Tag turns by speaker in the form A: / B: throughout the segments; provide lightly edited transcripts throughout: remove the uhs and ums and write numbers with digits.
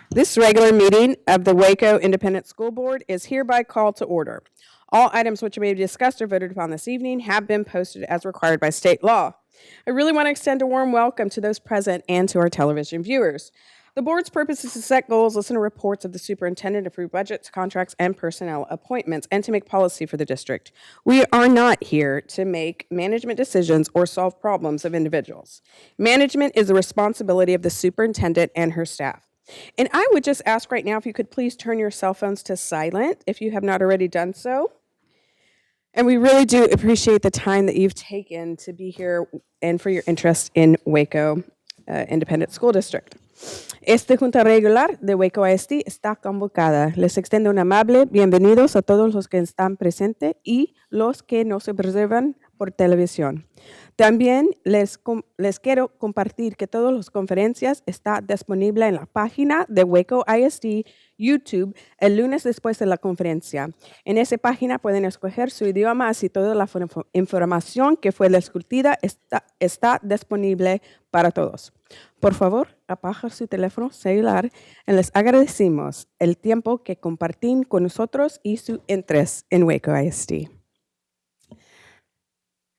A: This regular meeting of the Waco Independent School Board is hereby called to order. All items which may be discussed or voted upon this evening have been posted as required by state law. I really want to extend a warm welcome to those present and to our television viewers. The board's purpose is to set goals, listen to reports of the superintendent, approve budgets, contracts, and personnel appointments, and to make policy for the district. We are not here to make management decisions or solve problems of individuals. Management is the responsibility of the superintendent and her staff. And I would just ask right now if you could please turn your cell phones to silent if you have not already done so. And we really do appreciate the time that you've taken to be here and for your interest in Waco Independent School District. Esta junta regular de Waco ISD está convocada. Les extiendo un amable bienvenidos a todos los que están presentes y los que nos observan por televisión. También les quiero compartir que todas las conferencias están disponibles en la página de Waco ISD YouTube el lunes después de la conferencia. En esa página pueden escoger su idioma, así toda la información que fue discutida está disponible para todos. Por favor, apaga su teléfono celular y les agradecemos el tiempo que comparten con nosotros y su interés en Waco ISD.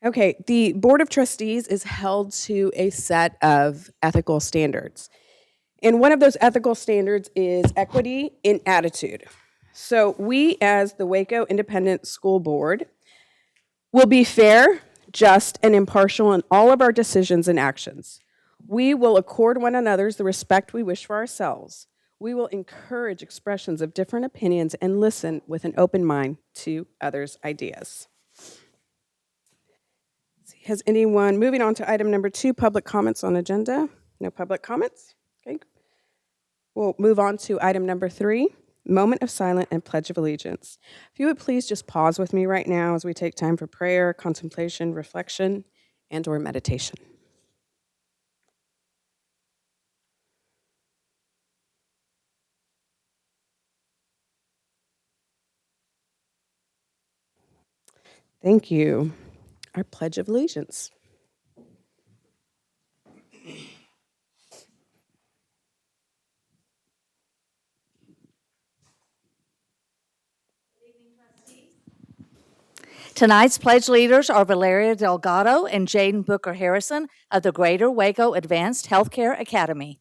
A: Okay, the Board of Trustees is held to a set of ethical standards. And one of those ethical standards is equity in attitude. So we, as the Waco Independent School Board, will be fair, just, and impartial in all of our decisions and actions. We will accord one another the respect we wish for ourselves. We will encourage expressions of different opinions and listen with an open mind to others' ideas. Has anyone, moving on to item number 2, public comments on agenda? No public comments? Okay. We'll move on to item number 3, moment of silence and pledge of allegiance. If you would please just pause with me right now as we take time for prayer, contemplation, reflection, and or meditation. Thank you. Our pledge of allegiance.
B: Tonight's pledge leaders are Valeria Delgado and Jaden Booker Harrison of the Greater Waco Advanced Healthcare Academy.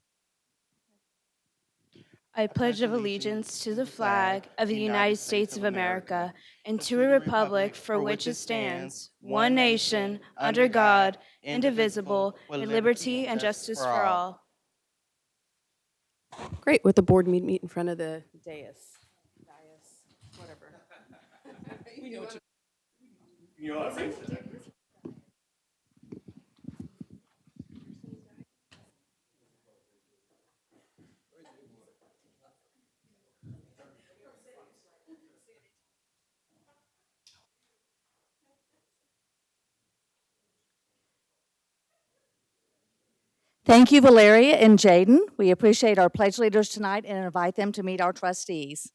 C: I pledge allegiance to the flag of the United States of America and to a republic for which it stands, one nation, under God, indivisible, with liberty and justice for all.
A: Great. With the board meet in front of the dais. Whatever. You know what I mean?
B: Thank you, Valeria and Jaden. We appreciate our pledge leaders tonight and invite them to meet our trustees.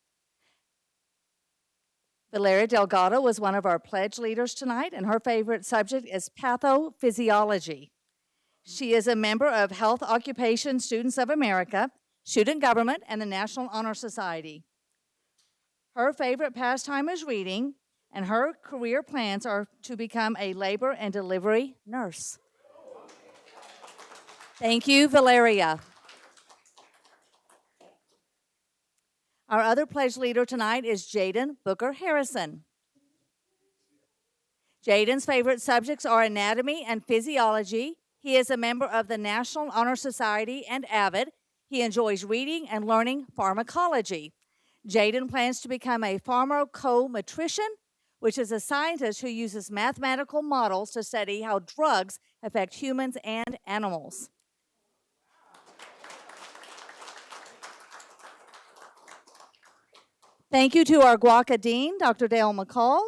B: Valeria Delgado was one of our pledge leaders tonight, and her favorite subject is pathophysiology. She is a member of Health Occupation Students of America, Student Government, and the National Honor Society. Her favorite pastime is reading, and her career plans are to become a labor and delivery nurse. Thank you, Valeria. Our other pledge leader tonight is Jaden Booker Harrison. Jaden's favorite subjects are anatomy and physiology. He is a member of the National Honor Society and AVID. He enjoys reading and learning pharmacology. Jaden plans to become a pharmacometrician, which is a scientist who uses mathematical models to study how drugs affect humans and animals. Thank you to our Guaca Dean, Dr. Dale McCall.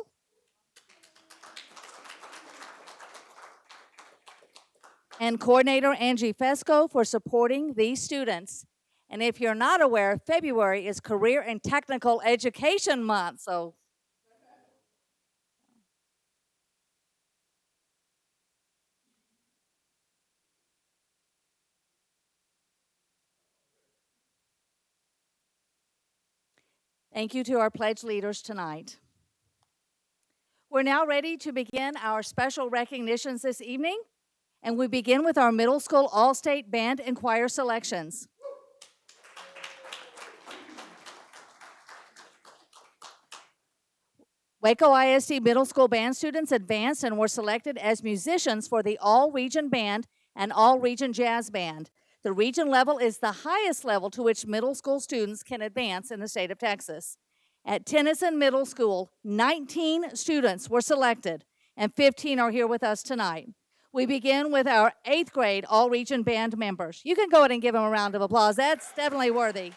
B: And Coordinator Angie Fesco for supporting these students. And if you're not aware, February is Career and Technical Education Month, so Thank you to our pledge leaders tonight. We're now ready to begin our special recognitions this evening, and we begin with our middle school all-state band and choir selections. Waco ISD middle school band students advanced and were selected as musicians for the all-region band and all-region jazz band. The region level is the highest level to which middle school students can advance in the state of Texas. At Tennyson Middle School, 19 students were selected, and 15 are here with us tonight. We begin with our 8th grade all-region band members. You can go ahead and give them a round of applause. That's definitely worthy.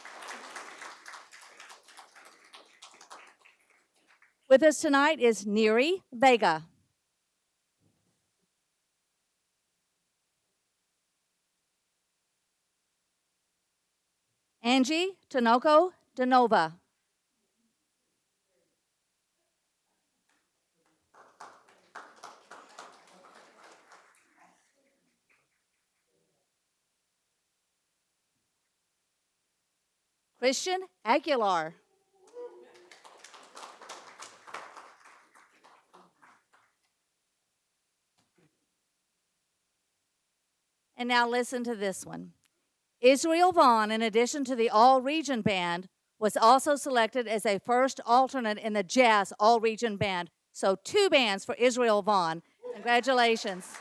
B: With us tonight is Neri Vega. Angie Tinoco DeNova. Christian Aguilar. And now listen to this one. Israel Vaughn, in addition to the all-region band, was also selected as a first alternate in the jazz all-region band. So 2 bands for Israel Vaughn. Congratulations.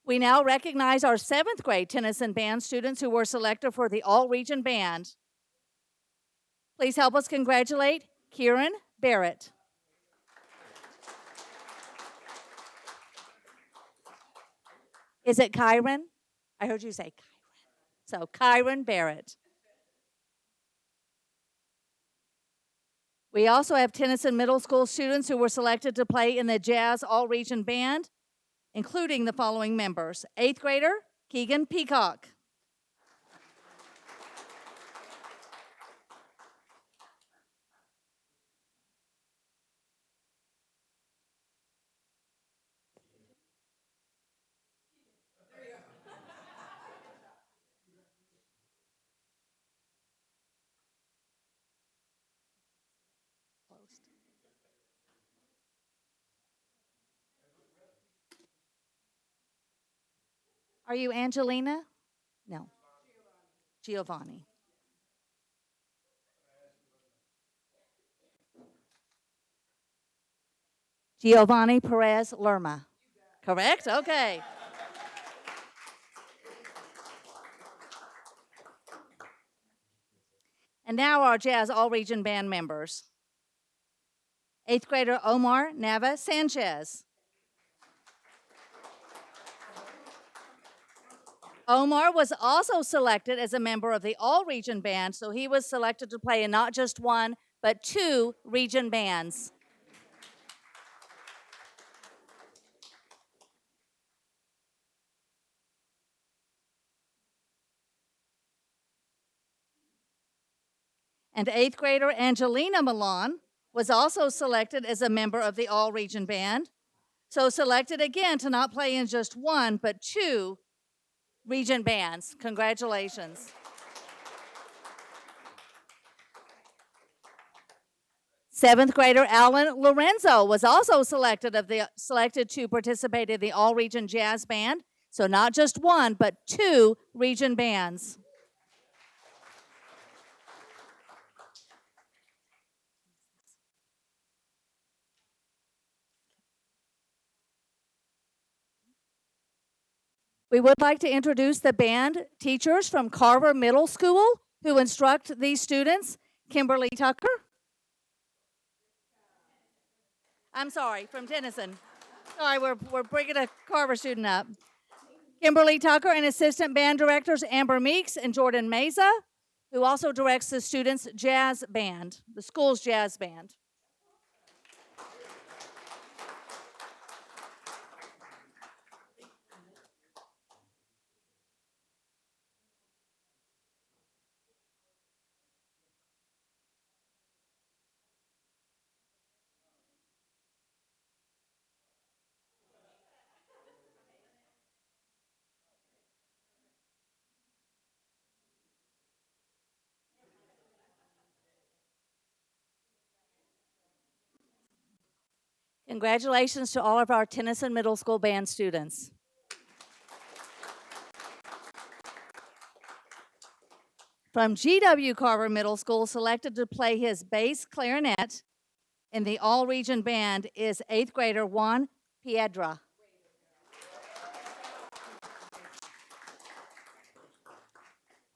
B: We now recognize our 7th grade Tennyson band students who were selected for the all-region band. Please help us congratulate Kieran Barrett. Is it Kyron? I heard you say Kyron. So Kyron Barrett. We also have Tennyson Middle School students who were selected to play in the Jazz All-Region Band, including the following members. 8th grader, Keegan Peacock. Are you Angelina? No. Giovanni. Giovanni Perez Lerma. Correct? Okay. And now our Jazz All-Region Band members. 8th grader Omar Nava Sanchez. Omar was also selected as a member of the All-Region Band, so he was selected to play in not just 1, but 2 region bands. And 8th grader Angelina Milan was also selected as a member of the All-Region Band, so selected again to not play in just 1, but 2 region bands. Congratulations. Seventh grader Alan Lorenzo was also selected to participate in the All-Region Jazz Band, so not just 1, but 2 region bands. We would like to introduce the band teachers from Carver Middle School who instruct these students. Kimberly Tucker. I'm sorry, from Tennyson. Sorry, we're bringing a Carver student up. Kimberly Tucker and assistant band directors Amber Meeks and Jordan Meza, who also directs the students' jazz band, the school's jazz band. Congratulations to all of our Tennyson Middle School band students. From G.W. Carver Middle School, selected to play his bass clarinet in the all-region band is 8th grader Juan Piedra.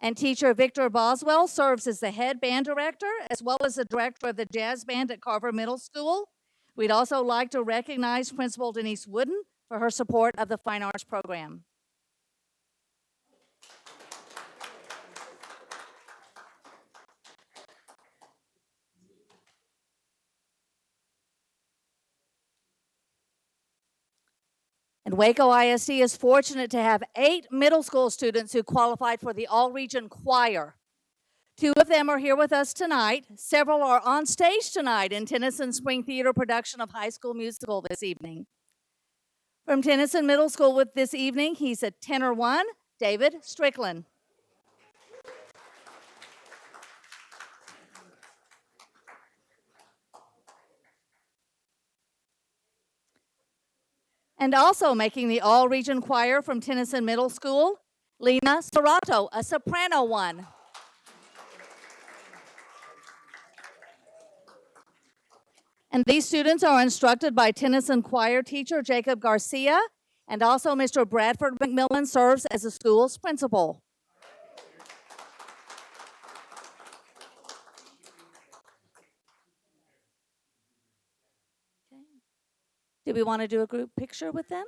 B: And teacher Victor Boswell serves as the head band director as well as the director of the jazz band at Carver Middle School. We'd also like to recognize Principal Denise Wooden for her support of the Fine Arts program. And Waco ISD is fortunate to have 8 middle school students who qualified for the all-region choir. 2 of them are here with us tonight. Several are on stage tonight in Tennyson Spring Theater production of High School Musical this evening. From Tennyson Middle School with this evening, he's a tenor 1, David Strickland. And also making the all-region choir from Tennyson Middle School, Lena Serrato, a soprano 1. And these students are instructed by Tennyson choir teacher Jacob Garcia, and also Mr. Bradford McMillan serves as the school's principal. Okay. Do we want to do a group picture with them?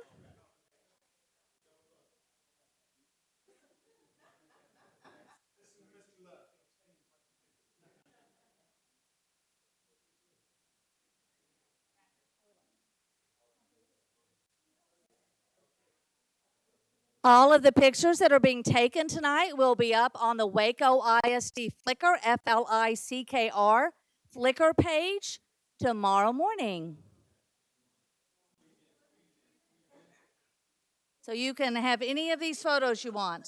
B: All of the pictures that are being taken tonight will be up on the Waco ISD Flickr, F-L-I-C-K-R, Flickr page tomorrow morning. So you can have any of these photos you want.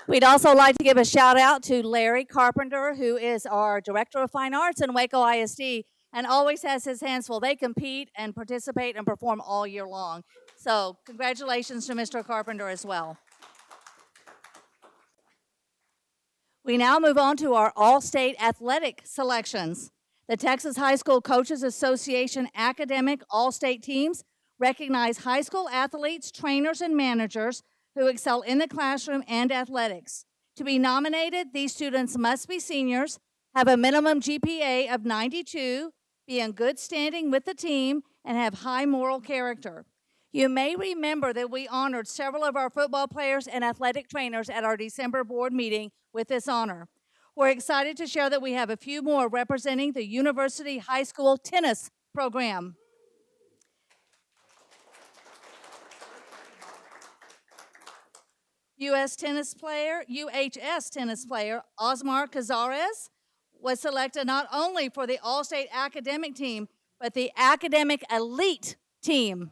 B: We'd also like to give a shout out to Larry Carpenter, who is our Director of Fine Arts in Waco ISD and always has his hands full. They compete and participate and perform all year long. So congratulations to Mr. Carpenter as well. We now move on to our all-state athletic selections. The Texas High School Coaches Association academic all-state teams recognize high school athletes, trainers, and managers who excel in the classroom and athletics. To be nominated, these students must be seniors, have a minimum GPA of 92, be in good standing with the team, and have high moral character. You may remember that we honored several of our football players and athletic trainers at our December board meeting with this honor. We're excited to share that we have a few more representing the University High School tennis program. UHS tennis player Osmar Cazares was selected not only for the All-State Academic Team, but the Academic Elite Team.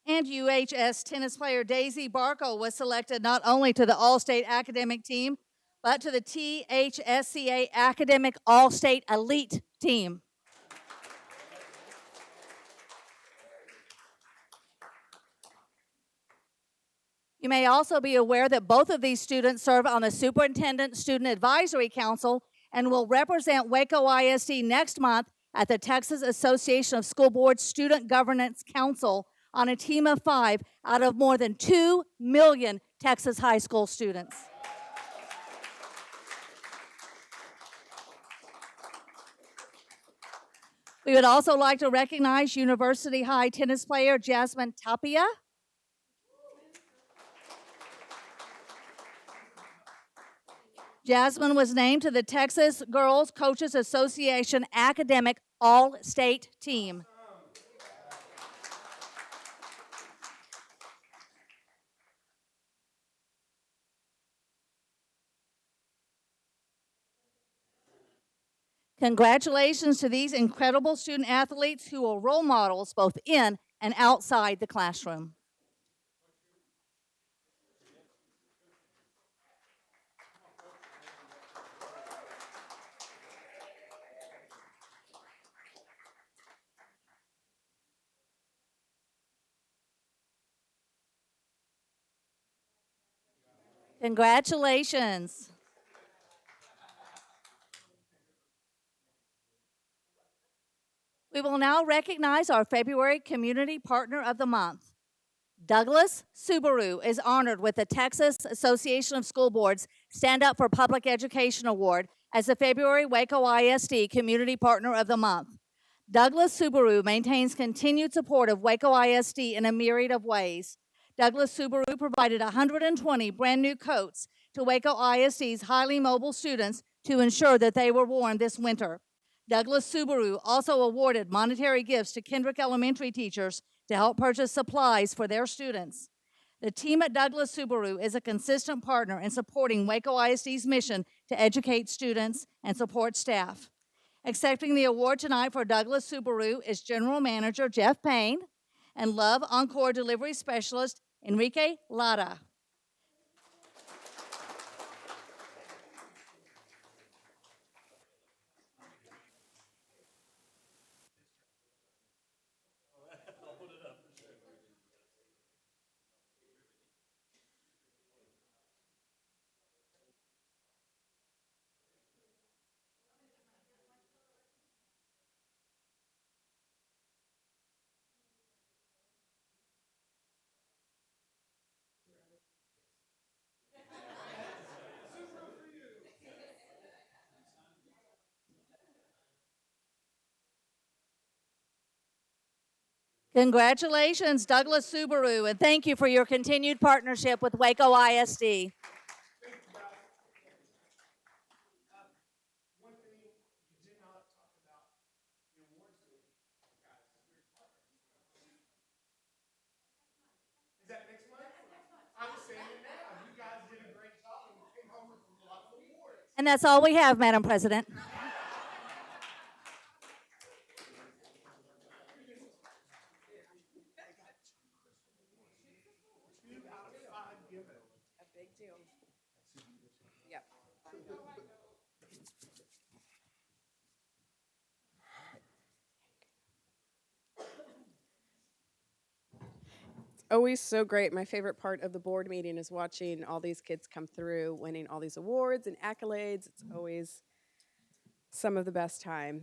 B: And UHS tennis player Daisy Barco was selected not only to the All-State Academic Team, but to the THSCA Academic All-State Elite Team. You may also be aware that both of these students serve on the Superintendent Student Advisory Council and will represent Waco ISD next month at the Texas Association of School Boards Student Governance Council on a team of 5 out of more than 2 million Texas high school students. We would also like to recognize University High tennis player Jasmine Tapia. Jasmine was named to the Texas Girls Coaches Association Academic All-State Team. Congratulations to these incredible student athletes who are role models both in and outside the classroom. Congratulations. We will now recognize our February Community Partner of the Month. Douglas Subaru is honored with the Texas Association of School Boards Stand Up for Public Education Award as the February Waco ISD Community Partner of the Month. Douglas Subaru maintains continued support of Waco ISD in a myriad of ways. Douglas Subaru provided 120 brand new coats to Waco ISD's highly mobile students to ensure that they were worn this winter. Douglas Subaru also awarded monetary gifts to Kendrick Elementary teachers to help purchase supplies for their students. The team at Douglas Subaru is a consistent partner in supporting Waco ISD's mission to educate students and support staff. Accepting the award tonight for Douglas Subaru is General Manager Jeff Payne and Love Encore Delivery Specialist Enrique Lara. Congratulations, Douglas Subaru, and thank you for your continued partnership with Waco ISD. And that's all we have, Madam President.
A: A big deal. Yep. Always so great. My favorite part of the board meeting is watching all these kids come through, winning all these awards and accolades. It's always some of the best time.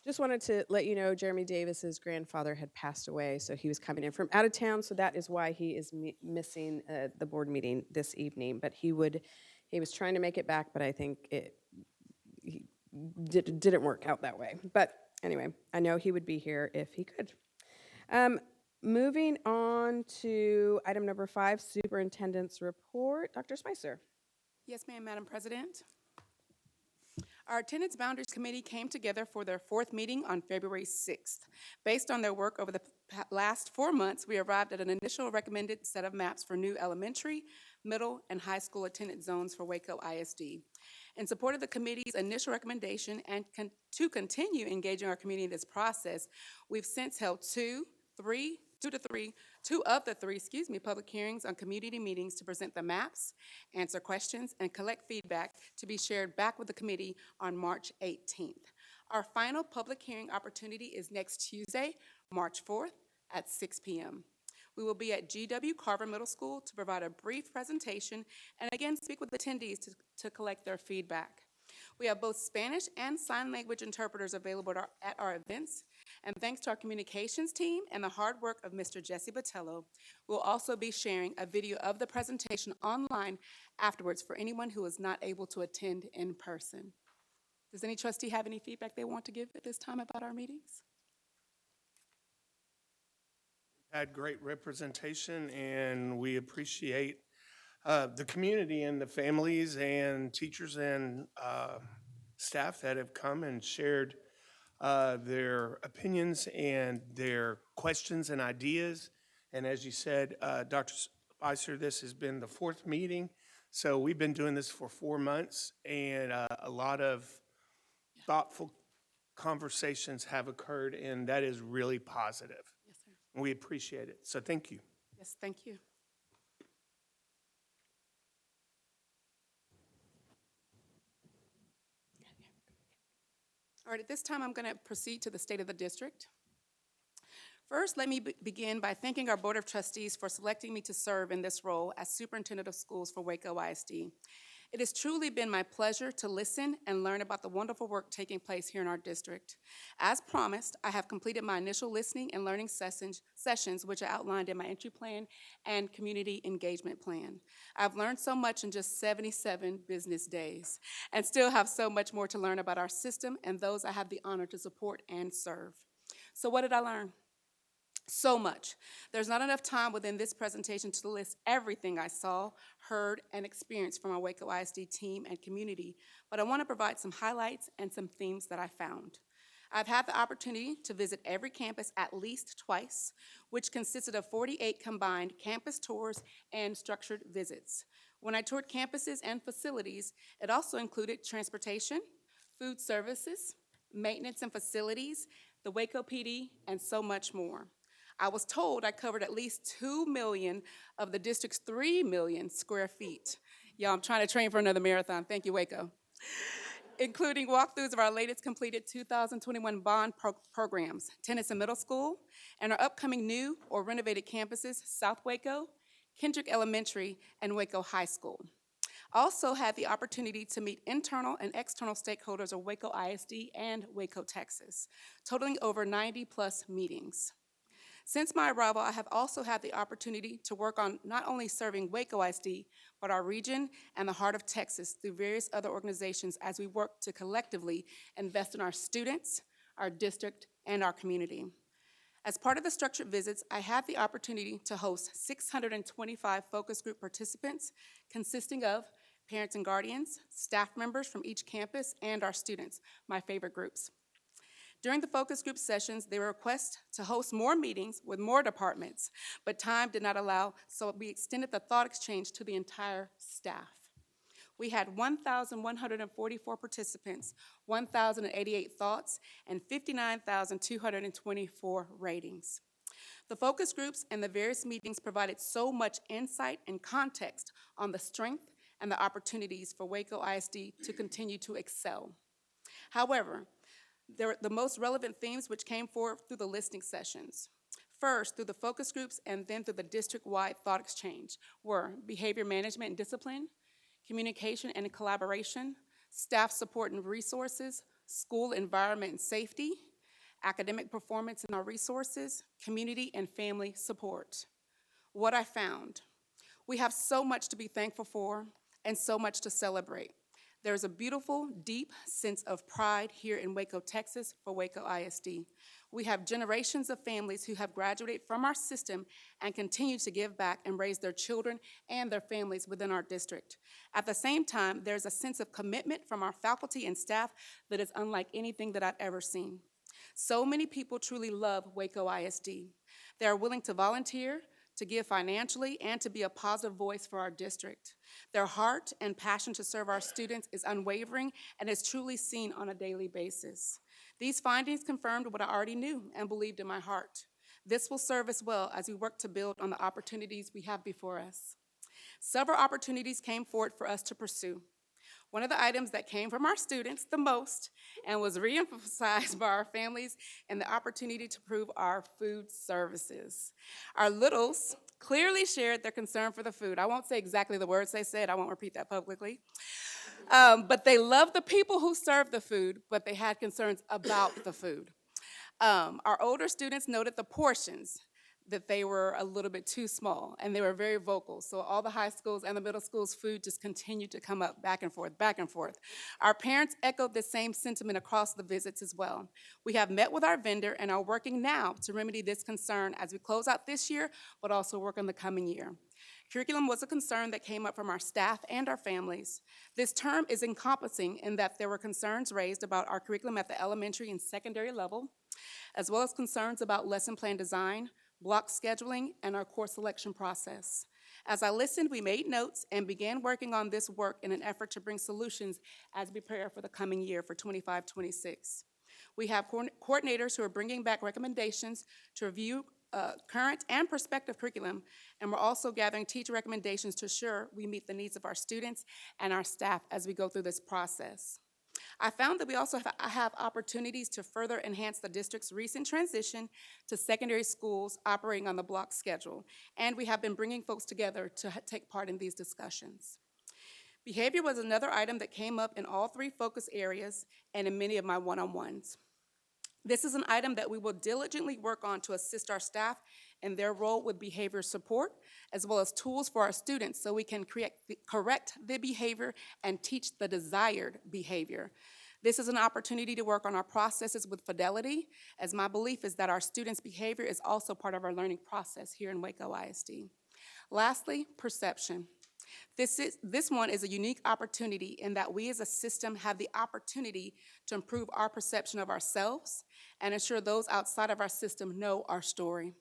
A: Just wanted to let you know Jeremy Davis's grandfather had passed away, so he was coming in from out of town, so that is why he is missing the board meeting this evening. But he was trying to make it back, but I think he didn't work out that way. But anyway, I know he would be here if he could. Moving on to item number 5, Superintendent's Report. Dr. Spicer.
D: Yes, ma'am, Madam President. Our Attendance Boundaries Committee came together for their 4th meeting on February 6th. Based on their work over the last 4 months, we arrived at an initial recommended set of maps for new elementary, middle, and high school attendance zones for Waco ISD. In support of the committee's initial recommendation and to continue engaging our community in this process, we've since held two of the three public hearings on community meetings to present the maps, answer questions, and collect feedback to be shared back with the committee on March 18th. Our final public hearing opportunity is next Tuesday, March 4th at 6 p.m. We will be at G.W. Carver Middle School to provide a brief presentation and again speak with attendees to collect their feedback. We have both Spanish and sign language interpreters available at our events, and thanks to our communications team and the hard work of Mr. Jesse Botello, we'll also be sharing a video of the presentation online afterwards for anyone who is not able to attend in person. Does any trustee have any feedback they want to give at this time about our meetings?
E: Had great representation, and we appreciate the community and the families and teachers and staff that have come and shared their opinions and their questions and ideas. And as you said, Dr. Spicer, this has been the fourth meeting. So we've been doing this for 4 months, and a lot of thoughtful conversations have occurred, and that is really positive.
D: Yes, sir.
E: We appreciate it. So thank you.
D: Yes, thank you. All right, at this time, I'm going to proceed to the state of the district. First, let me begin by thanking our Board of Trustees for selecting me to serve in this role as Superintendent of Schools for Waco ISD. It has truly been my pleasure to listen and learn about the wonderful work taking place here in our district. As promised, I have completed my initial listening and learning sessions, which are outlined in my entry plan and community engagement plan. I've learned so much in just 77 business days and still have so much more to learn about our system and those I have the honor to support and serve. So what did I learn? So much. There's not enough time within this presentation to list everything I saw, heard, and experienced from our Waco ISD team and community, but I want to provide some highlights and some themes that I found. I've had the opportunity to visit every campus at least twice, which consisted of 48 combined campus tours and structured visits. When I toured campuses and facilities, it also included transportation, food services, maintenance and facilities, the Waco PD, and so much more. I was told I covered at least 2 million of the district's 3 million square feet. Y'all, I'm trying to train for another marathon. Thank you, Waco. Including walkthroughs of our latest completed 2021 bond programs, Tennyson Middle School, and our upcoming new or renovated campuses, South Waco, Kendrick Elementary, and Waco High School. Also had the opportunity to meet internal and external stakeholders of Waco ISD and Waco, Texas, totaling over 90+ meetings. Since my arrival, I have also had the opportunity to work on not only serving Waco ISD, but our region and the heart of Texas through various other organizations as we work to collectively invest in our students, our district, and our community. As part of the structured visits, I had the opportunity to host 625 focus group participants consisting of parents and guardians, staff members from each campus, and our students, my favorite groups. During the focus group sessions, they were requested to host more meetings with more departments, but time did not allow, so we extended the thought exchange to the entire staff. We had 1,144 participants, 1,088 thoughts, and 59,224 ratings. The focus groups and the various meetings provided so much insight and context on the strength and the opportunities for Waco ISD to continue to excel. However, the most relevant themes which came forward through the listening sessions. First, through the focus groups and then through the district-wide thought exchange were behavior management and discipline, communication and collaboration, staff support and resources, school environment and safety, academic performance and our resources, community and family support. What I found, we have so much to be thankful for and so much to celebrate. There is a beautiful, deep sense of pride here in Waco, Texas for Waco ISD. We have generations of families who have graduated from our system and continue to give back and raise their children and their families within our district. At the same time, there's a sense of commitment from our faculty and staff that is unlike anything that I've ever seen. So many people truly love Waco ISD. They are willing to volunteer, to give financially, and to be a positive voice for our district. Their heart and passion to serve our students is unwavering and is truly seen on a daily basis. These findings confirmed what I already knew and believed in my heart. This will serve us well as we work to build on the opportunities we have before us. Several opportunities came forward for us to pursue. One of the items that came from our students the most and was reemphasized by our families and the opportunity to prove our food services. Our littles clearly shared their concern for the food. I won't say exactly the words they said. I won't repeat that publicly. But they loved the people who served the food, but they had concerns about the food. Our older students noted the portions. that they were a little bit too small, and they were very vocal. So all the high schools and the middle schools' food just continued to come up back and forth, back and forth. Our parents echoed the same sentiment across the visits as well. We have met with our vendor and are working now to remedy this concern as we close out this year, but also work on the coming year. Curriculum was a concern that came up from our staff and our families. This term is encompassing in that there were concerns raised about our curriculum at the elementary and secondary level, as well as concerns about lesson plan design, block scheduling, and our course selection process. As I listened, we made notes and began working on this work in an effort to bring solutions as we prepare for the coming year for 25-26. We have coordinators who are bringing back recommendations to review current and prospective curriculum, and we're also gathering teacher recommendations to ensure we meet the needs of our students and our staff as we go through this process. I found that we also have opportunities to further enhance the district's recent transition to secondary schools operating on the block schedule, and we have been bringing folks together to take part in these discussions. Behavior was another item that came up in all three focus areas and in many of my one-on-ones. This is an item that we will diligently work on to assist our staff in their role with behavior support, as well as tools for our students so we can correct the behavior and teach the desired behavior. This is an opportunity to work on our processes with fidelity, as my belief is that our students' behavior is also part of our learning process here in Waco ISD. Lastly, perception. This one is a unique opportunity in that we as a system have the opportunity to improve our perception of ourselves and ensure those outside of our system know our story.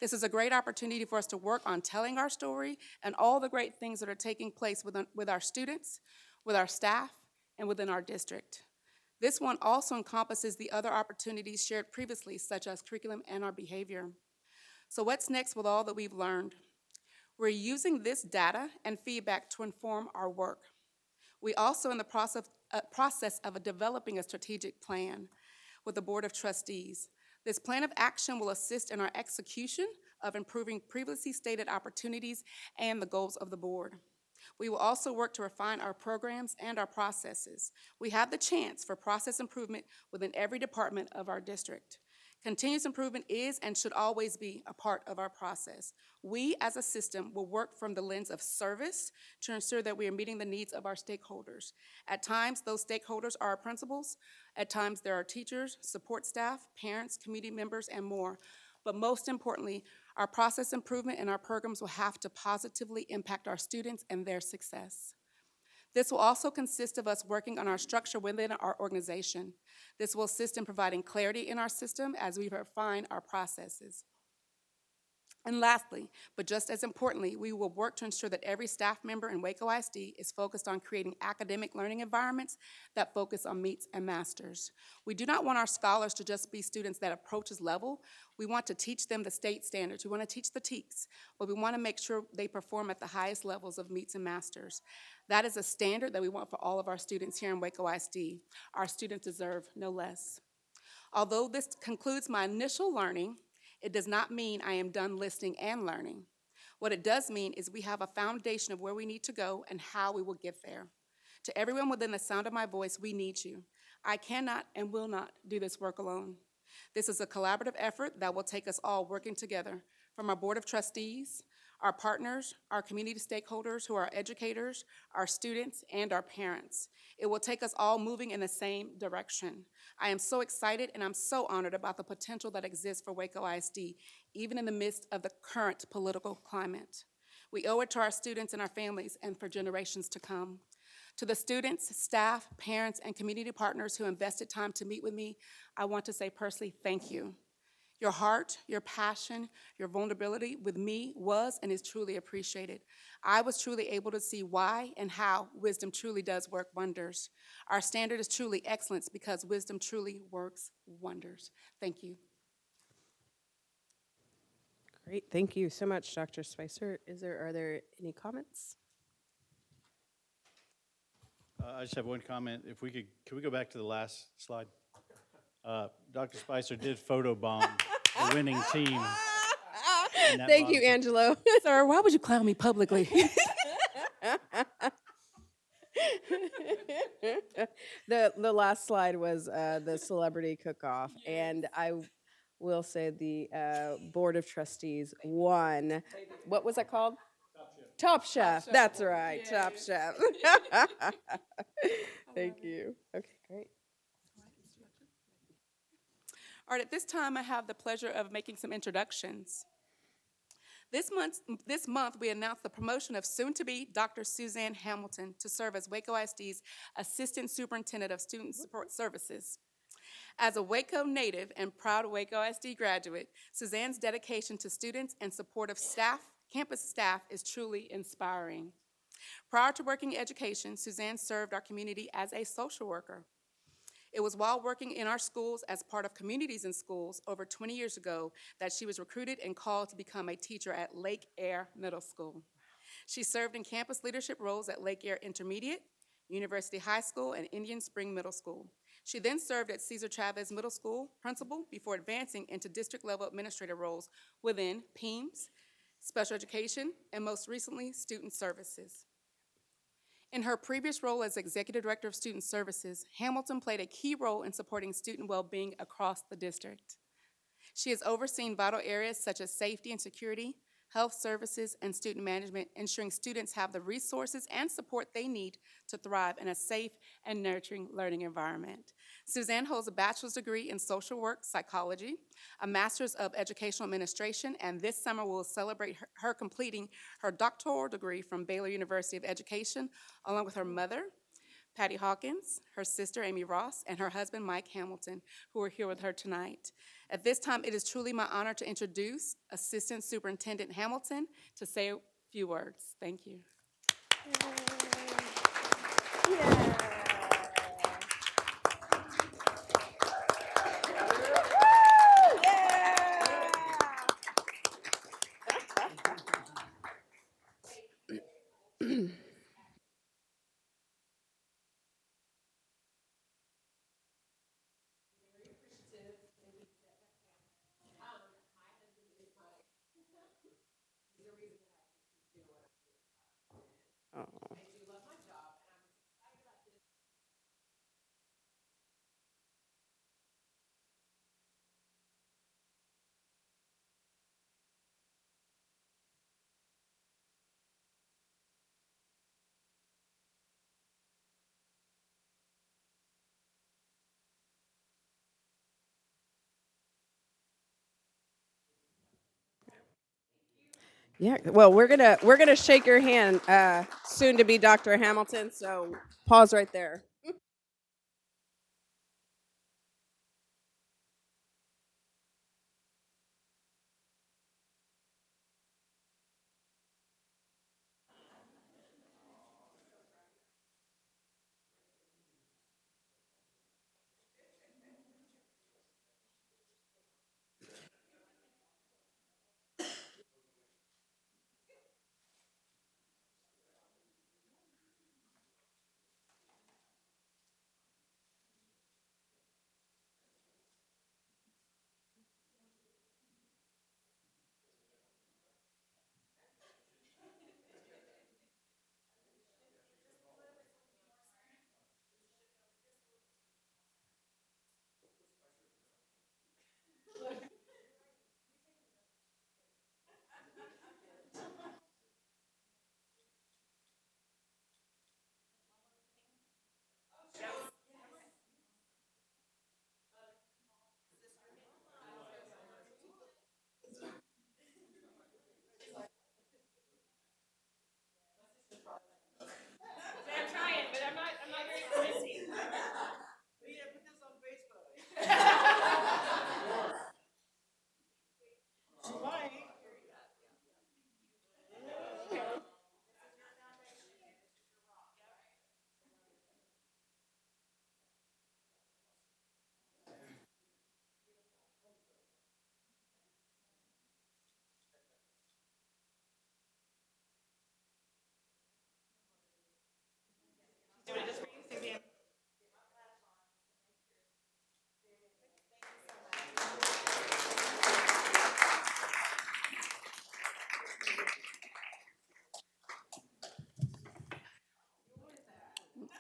D: This is a great opportunity for us to work on telling our story and all the great things that are taking place with our students, with our staff, and within our district. This one also encompasses the other opportunities shared previously, such as curriculum and our behavior. So what's next with all that we've learned? We're using this data and feedback to inform our work. We also in the process of developing a strategic plan with the Board of Trustees. This plan of action will assist in our execution of improving previously stated opportunities and the goals of the board. We will also work to refine our programs and our processes. We have the chance for process improvement within every department of our district. Continuous improvement is and should always be a part of our process. We as a system will work from the lens of service to ensure that we are meeting the needs of our stakeholders. At times, those stakeholders are our principals. At times, there are teachers, support staff, parents, community members, and more. But most importantly, our process improvement and our programs will have to positively impact our students and their success. This will also consist of us working on our structure within our organization. This will assist in providing clarity in our system as we refine our processes. And lastly, but just as importantly, we will work to ensure that every staff member in Waco ISD is focused on creating academic learning environments that focus on meets and masters. We do not want our scholars to just be students that approaches level. We want to teach them the state standards. We want to teach the TEKS, but we want to make sure they perform at the highest levels of meets and masters. That is a standard that we want for all of our students here in Waco ISD. Our students deserve no less. Although this concludes my initial learning, it does not mean I am done listening and learning. What it does mean is we have a foundation of where we need to go and how we will get there. To everyone within the sound of my voice, we need you. I cannot and will not do this work alone. This is a collaborative effort that will take us all working together, from our Board of Trustees, our partners, our community stakeholders who are educators, our students, and our parents. It will take us all moving in the same direction. I am so excited and I'm so honored about the potential that exists for Waco ISD, even in the midst of the current political climate. We owe it to our students and our families and for generations to come. To the students, staff, parents, and community partners who invested time to meet with me, I want to say personally, thank you. Your heart, your passion, your vulnerability with me was and is truly appreciated. I was truly able to see why and how wisdom truly does work wonders. Our standard is truly excellence because wisdom truly works wonders. Thank you.
A: Great, thank you so much, Dr. Spicer. Are there any comments?
F: I just have one comment. If we could we go back to the last slide? Dr. Spicer did photobomb the winning team. in that
A: Thank you,
F: bottom-
A: Angelo.
D: Sir, why would you clown me publicly?
A: The last slide was the celebrity cook-off, and I we'll say the Board of Trustees won. What was that called? Top Chef. That's right, Top Chef. Thank you. Okay, great.
D: All right, at this time, I have the pleasure of making some introductions. This month, we announced the promotion of soon-to-be Dr. Suzanne Hamilton to serve as Waco ISD's Assistant Superintendent of Student Support Services. As a Waco native and proud Waco ISD graduate, Suzanne's dedication to students and support of campus staff is truly inspiring. Prior to working in education, Suzanne served our community as a social worker. It was while working in our schools as part of Communities in Schools over 20 years ago that she was recruited and called to become a teacher at Lake Air Middle School. She served in campus leadership roles at Lake Air Intermediate, University High School, and Indian Spring Middle School. She then served at Cesar Chavez Middle School principal before advancing into district-level administrative roles within PEAMS, Special Education, and most recently, Student Services. In her previous role as Executive Director of Student Services, Hamilton played a key role in supporting student well-being across the district. She has overseen vital areas such as safety and security, health services, and student management, ensuring students have the resources and support they need to thrive in a safe and nurturing learning environment. Suzanne holds a bachelor's degree in social work psychology, a master's of educational administration, and this summer will celebrate her completing her doctoral degree from Baylor University of Education, along with her mother, Patty Hawkins, her sister Amy Ross, and her husband Mike Hamilton, who are here with her tonight. At this time, it is truly my honor to introduce Assistant Superintendent Hamilton to say a few words. Thank you.
A: Oh. Yeah, well, we're gonna shake your hand, soon to be Dr. Hamilton. So pause right there.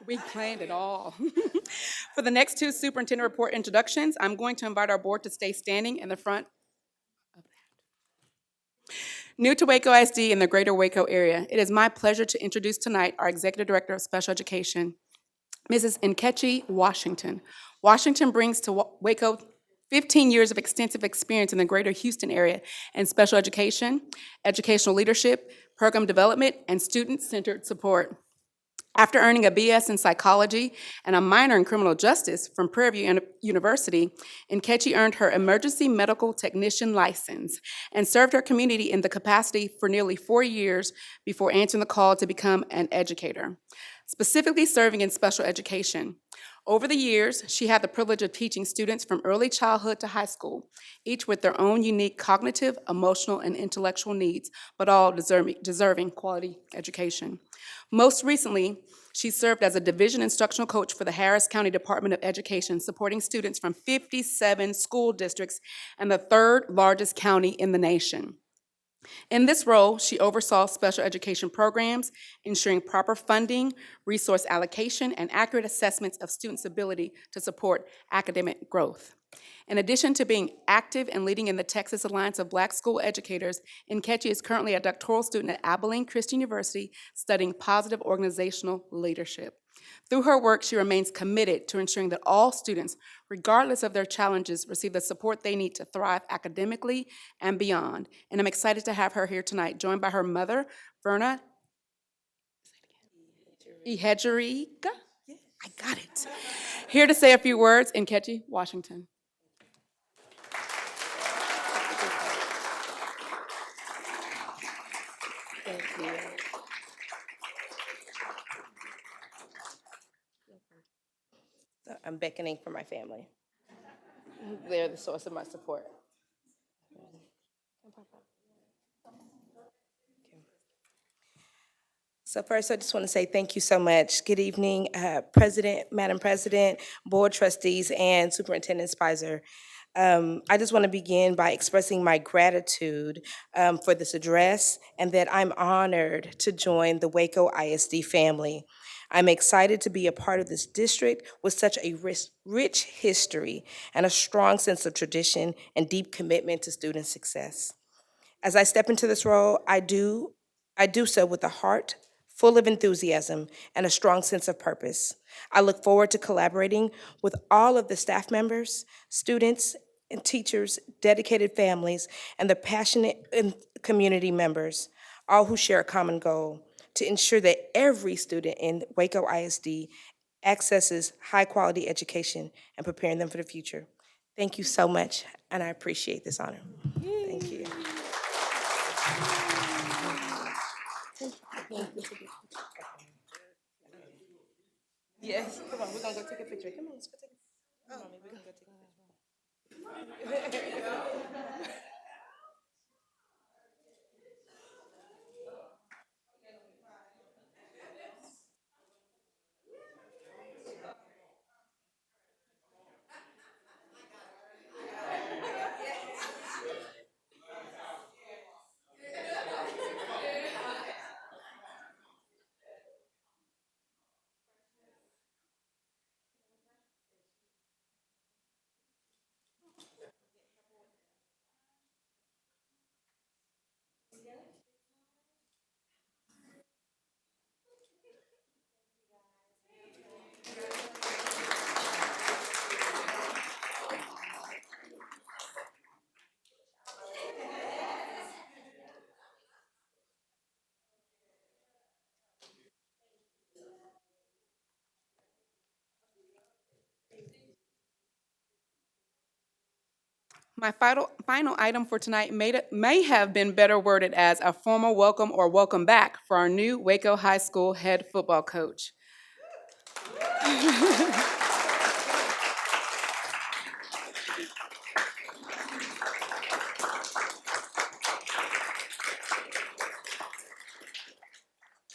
D: We planned it all. For the next two superintendent report introductions, I'm going to invite our board to stay standing in the front. New to Waco ISD in the greater Waco area, it is my pleasure to introduce tonight our Executive Director of Special Education, Mrs. Nkechi Washington. Washington brings to Waco 15 years of extensive experience in the greater Houston area in special education, educational leadership, program development, and student-centered support. After earning a BS in psychology and a minor in criminal justice from Prairie View University, Nkechi earned her emergency medical technician license and served her community in the capacity for nearly 4 years before answering the call to become an educator, specifically serving in special education. Over the years, she had the privilege of teaching students from early childhood to high school, each with their own unique cognitive, emotional, and intellectual needs, but all deserving quality education. Most recently, she served as a division instructional coach for the Harris County Department of Education, supporting students from 57 school districts and the third largest county in the nation. In this role, she oversaw special education programs, ensuring proper funding, resource allocation, and accurate assessments of students' ability to support academic growth. In addition to being active and leading in the Texas Alliance of Black School Educators, Nkechi is currently a doctoral student at Abilene Christian University studying positive organizational leadership. Through her work, she remains committed to ensuring that all students, regardless of their challenges, receive the support they need to thrive academically and beyond. And I'm excited to have her here tonight, joined by her mother, Verna Ihejerica. I got it. Here to say a few words, Nkechi Washington.
G: Thank you. So I'm beckoning for my family. They're the source of my support. So first, I just want to say thank you so much. Good evening, President, Madam President, Board Trustees, and Superintendent Spicer. I just want to begin by expressing my gratitude for this address and that I'm honored to join the Waco ISD family. I'm excited to be a part of this district with such a rich history and a strong sense of tradition and deep commitment to student success. As I step into this role, I do so with a heart full of enthusiasm and a strong sense of purpose. I look forward to collaborating with all of the staff members, students, and teachers, dedicated families, and the passionate community members, all who share a common goal to ensure that every student in Waco ISD accesses high-quality education and preparing them for the future. Thank you so much, and I appreciate this honor. Thank you. Yes, come on, we're gonna go take a picture. Come on, let's go take a picture. We're gonna go take a picture.
D: My final item for tonight may have been better worded as a formal welcome or welcome back for our new Waco High School head football coach.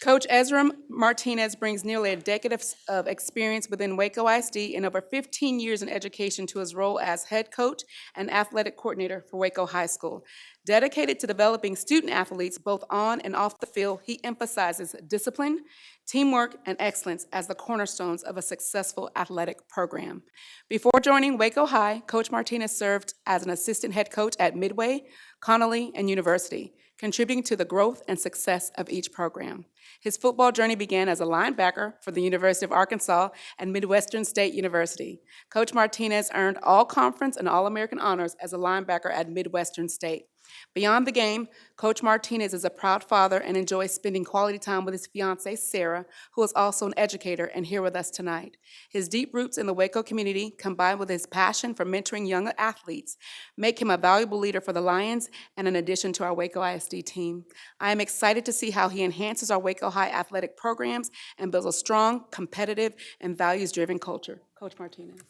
D: Coach Ezra Martinez brings nearly a decade of experience within Waco ISD and over 15 years in education to his role as head coach and athletic coordinator for Waco High School. Dedicated to developing student athletes both on and off the field, he emphasizes discipline, teamwork, and excellence as the cornerstones of a successful athletic program. Before joining Waco High, Coach Martinez served as an assistant head coach at Midway, Connolly, and University, contributing to the growth and success of each program. His football journey began as a linebacker for the University of Arkansas and Midwestern State University. Coach Martinez earned all-conference and all-American honors as a linebacker at Midwestern State. Beyond the game, Coach Martinez is a proud father and enjoys spending quality time with his fiancée, Sarah, who is also an educator and here with us tonight. His deep roots in the Waco community, combined with his passion for mentoring young athletes, make him a valuable leader for the Lions and an addition to our Waco ISD team. I am excited to see how he enhances our Waco High athletic programs and builds a strong, competitive, and values-driven culture. Coach Martinez.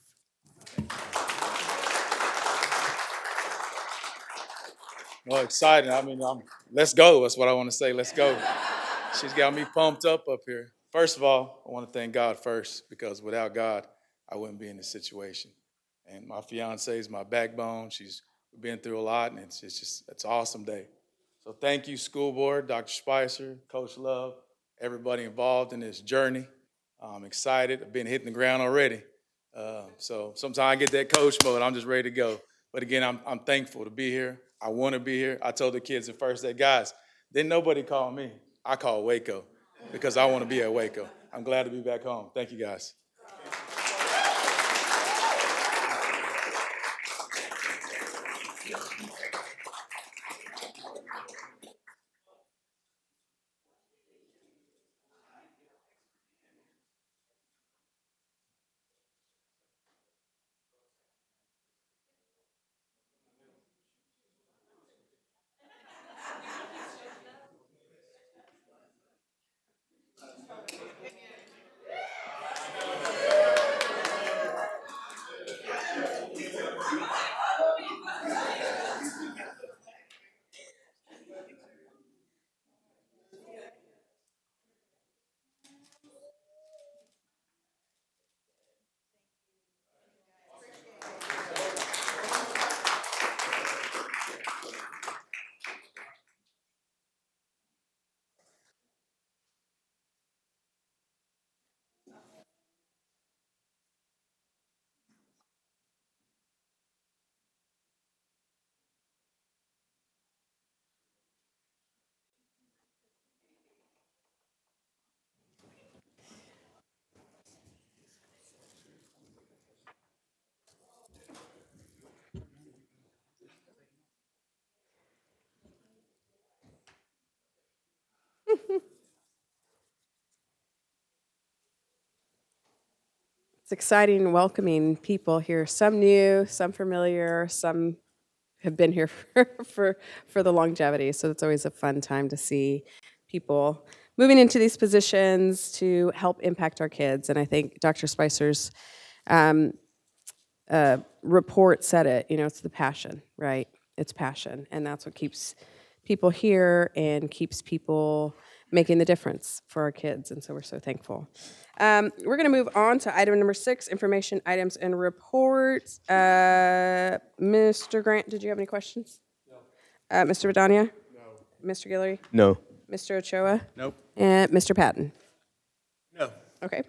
H: Well, exciting. I mean, let's go. That's what I want to say. Let's go. She's got me pumped up here. First of all, I want to thank God first, because without God, I wouldn't be in this situation. And my fiance is my backbone. She's been through a lot, and it's an awesome day. So thank you, school board, Dr. Spicer, Coach Love, everybody involved in this journey. I'm excited. I've been hitting the ground already. So sometimes I get that coach mode. I'm just ready to go. But again, I'm thankful to be here. I want to be here. I told the kids at first day, guys, didn't nobody call me. I call Waco because I want to be at Waco. I'm glad to be back home. Thank you, guys.
A: It's exciting welcoming people here, some new, some familiar, some have been here for the longevity. So it's always a fun time to see people moving into these positions to help impact our kids. And I think Dr. Spicer's report said it, it's the passion, right? It's passion. And that's what keeps people here and keeps people making the difference for our kids. And so we're so thankful. We're going to move on to item number 6, information items and reports. Mr. Grant, did you have any questions? No. Mr. Vidania? No. Mr. Guillory?
I: No.
A: Mr. Ochoa?
F: Nope.
A: And Mr. Patton?
E: No.
A: Okay.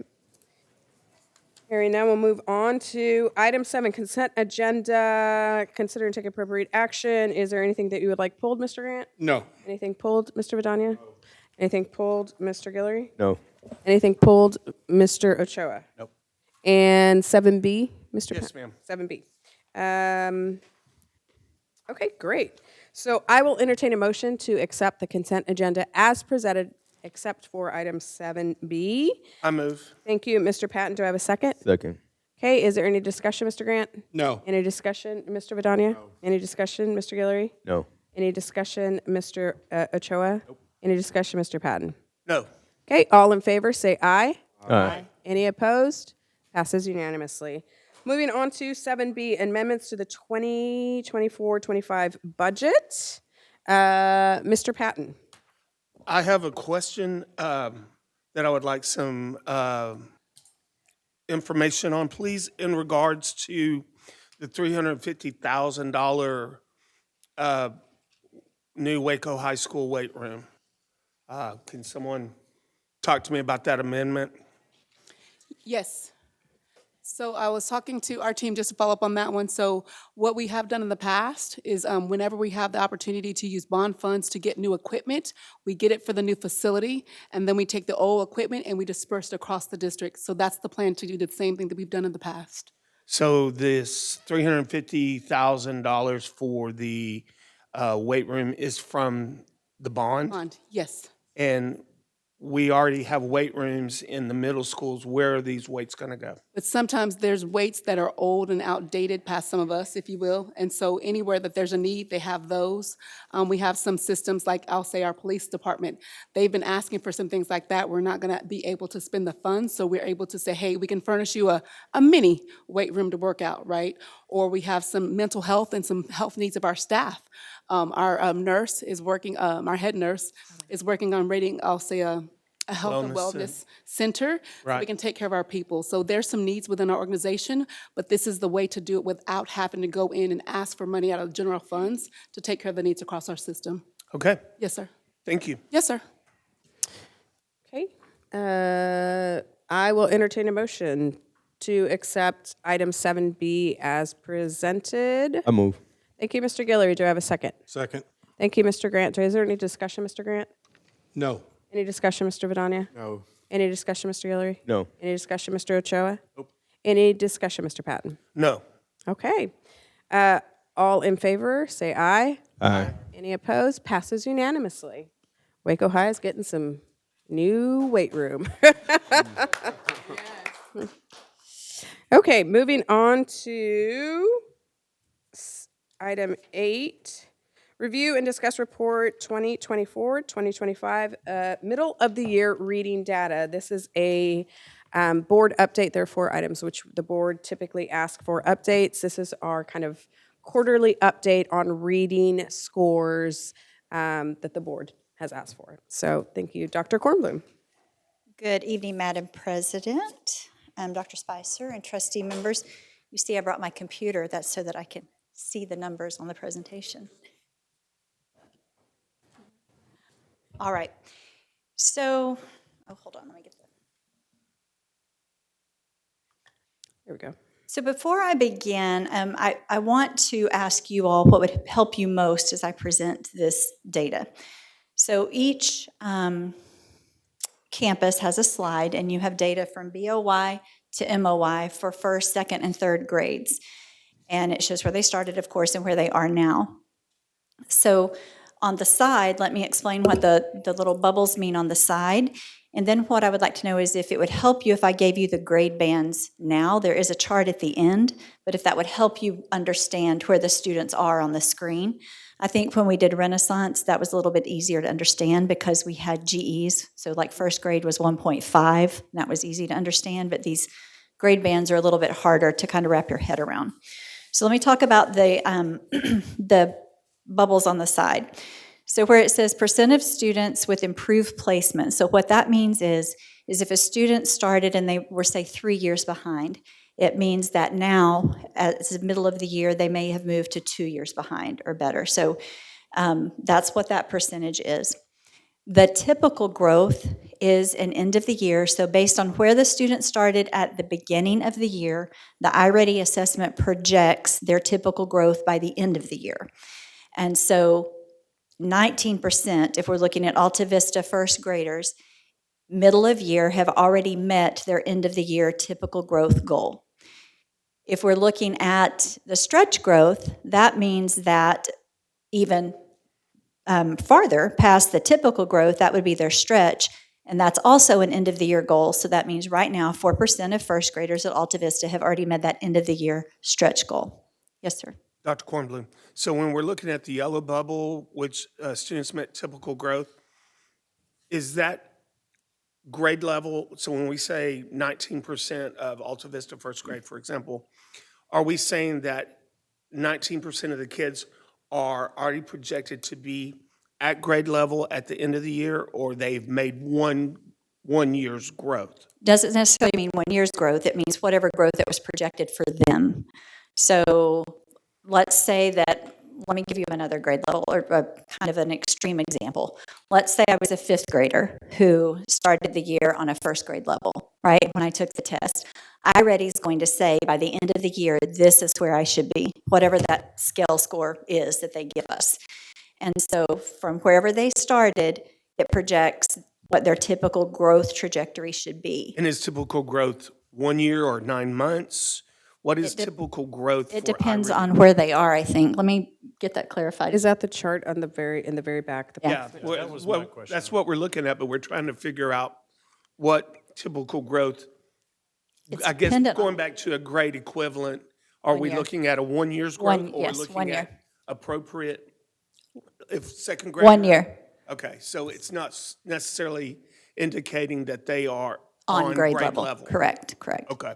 A: Hearing now, we'll move on to item 7, consent agenda. Consider and take appropriate action. Is there anything that you would like pulled, Mr. Grant?
E: No.
A: Anything pulled, Mr. Vidania? No. Anything pulled, Mr. Guillory?
I: No.
A: Anything pulled, Mr. Ochoa?
F: Nope.
A: And 7B, Mr.
E: Yes,
A: Patton?
E: ma'am.
A: 7B. Okay, great. So I will entertain a motion to accept the consent agenda as presented, except for item 7B.
E: I move.
A: Thank you, Mr. Patton. Do I have a second?
I: Second.
A: Okay, is there any discussion, Mr. Grant?
E: No.
A: Any discussion, Mr. Vidania? No. Any discussion, Mr. Guillory?
I: No.
A: Any discussion, Mr. Ochoa? Nope. Any discussion, Mr. Patton?
E: No.
A: Okay, all in favor, say aye.
I: Aye.
A: Any opposed? Passes unanimously. Moving on to 7B, amendments to the 2024-25 budget. Mr. Patton.
E: I have a question that I would like some information on, please, in regards to the $350,000 new Waco High School weight room. Can someone talk to me about that amendment?
D: Yes. So I was talking to our team just to follow up on that one. So what we have done in the past is whenever we have the opportunity to use bond funds to get new equipment, we get it for the new facility, and then we take the old equipment and we disperse it across the district. So that's the plan, to do the same thing that we've done in the past.
E: So this $350,000 for the weight room is from the bond?
D: Bond, yes.
E: And we already have weight rooms in the middle schools. Where are these weights gonna go?
D: But sometimes there's weights that are old and outdated past some of us, if you will. And so anywhere that there's a need, they have those. We have some systems, like I'll say our police department, they've been asking for some things like that. We're not gonna be able to spend the funds, so we're able to say, hey, we can furnish you a mini weight room to work out, right? Or we have some mental health and some health needs of our staff. Our nurse is working, our head nurse is working on rating, I'll say, a health and
E: Wellness
D: wellness center. So we
E: Right.
D: can take care of our people. So there's some needs within our organization, but this is the way to do it without having to go in and ask for money out of general funds to take care of the needs across our system.
E: Okay,
D: Yes, sir.
E: thank you.
D: Yes, sir.
A: Okay. I will entertain a motion to accept item 7B as presented.
I: I move.
A: Thank you, Mr. Guillory. Do I have a second?
I: Second.
A: Thank you, Mr. Grant. Is there any discussion, Mr. Grant?
I: No.
A: Any discussion, Mr. Vidania?
I: No.
A: Any discussion, Mr. Guillory?
I: No.
A: Any discussion, Mr. Ochoa?
I: Nope.
A: Any discussion, Mr. Patton?
E: No.
A: Okay. All in favor, say aye.
I: Aye.
A: Any opposed? Passes unanimously. Waco High is getting some new weight room. Okay, moving on to item 8. Review and discuss report 2024-2025, middle of the year reading data. This is a board update. There are 4 items which the board typically asks for updates. This is our kind of quarterly update on reading scores that the board has asked for. So thank you, Dr. Kornblum.
J: Good evening, Madam President, Dr. Spicer, and trustee members. You see, I brought my computer. That's so that I can see the numbers on the presentation. All right. So, hold on. Let me get that.
A: There we go.
J: So before I begin, I want to ask you all what would help you most as I present this data. So each campus has a slide, and you have data from BOY to MOY for first, second, and third grades. And it shows where they started, of course, and where they are now. So on the side, let me explain what the little bubbles mean on the side. And then what I would like to know is if it would help you if I gave you the grade bands now. There is a chart at the end, but if that would help you understand where the students are on the screen. I think when we did Renaissance, that was a little bit easier to understand because we had GEs. So like first grade was 1.5, and that was easy to understand, but these grade bands are a little bit harder to kind of wrap your head around. So let me talk about the the bubbles on the side. So where it says percent of students with improved placement. So what that means is if a student started and they were, say, 3 years behind, it means that now, as the middle of the year, they may have moved to 2 years behind or better. So that's what that percentage is. The typical growth is an end of the year. So based on where the student started at the beginning of the year, the iReady assessment projects their typical growth by the end of the year. And so 19%, if we're looking at Alta Vista first graders, middle of year have already met their end of the year typical growth goal. If we're looking at the stretch growth, that means that even farther past the typical growth, that would be their stretch, and that's also an end of the year goal. So that means right now 4% of first graders at Alta Vista have already met that end of the year stretch goal. Yes, sir.
E: Dr. Kornblum, so when we're looking at the yellow bubble, which students met typical growth, is that grade level? So when we say 19% of Alta Vista first grade, for example, are we saying that 19% of the kids are already projected to be at grade level at the end of the year, or they've made one year's growth?
J: Doesn't necessarily mean 1 year's growth. It means whatever growth that was projected for them. So let's say that, let me give you another grade level or a kind of an extreme example. Let's say I was a fifth grader who started the year on a first grade level, right? When I took the test, iReady is going to say by the end of the year, this is where I should be, whatever that scale score is that they give us. And so from wherever they started, it projects what their typical growth trajectory should be.
E: And is typical growth 1 year or 9 months? What is typical growth for
J: It depends
E: iReady?
J: on where they are, I think. Let me get that clarified.
A: Is that the chart on in the very back?
E: Yeah,
F: that was my question.
E: that's what we're looking at, but we're trying to figure out what typical growth,
J: It's
E: I guess,
J: dependent on-
E: going back to a grade equivalent, are
J: 1
E: we
J: year.
E: looking at a 1 year's
J: One-
E: growth? Or
J: yes,
E: we're looking
J: 1 year.
E: at appropriate, if second grade?
J: 1 year
E: Okay, so it's not necessarily indicating that they are
J: on grade level. Correct.
E: Okay,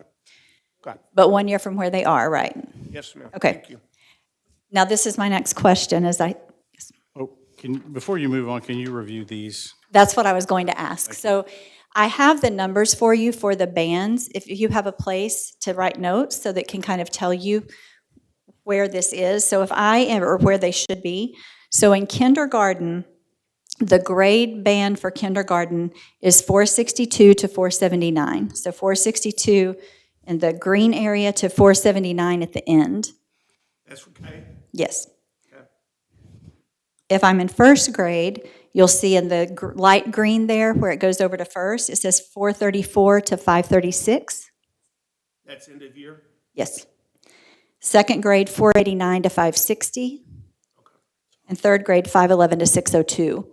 E: got it.
J: But 1 year from where they are, right?
E: Yes, ma'am.
J: Okay.
E: Thank you.
J: Now, this is my next question,
F: Oh, before you move on, can you review these?
J: that's what I was going to ask. So I have the numbers for you for the bands. If you have a place to write notes so that can kind of tell you where this is. So if I am, or where they should be. So in kindergarten, the grade band for kindergarten is 462 to 479. So 462 in the green area to 479 at the end.
E: That's okay.
J: Yes.
E: Okay.
J: If I'm in first grade, you'll see in the light green there where it goes over to first, it says 434 to 536.
E: That's end of year?
J: Yes. Second grade, 489 to 560. And third grade, 511 to 602.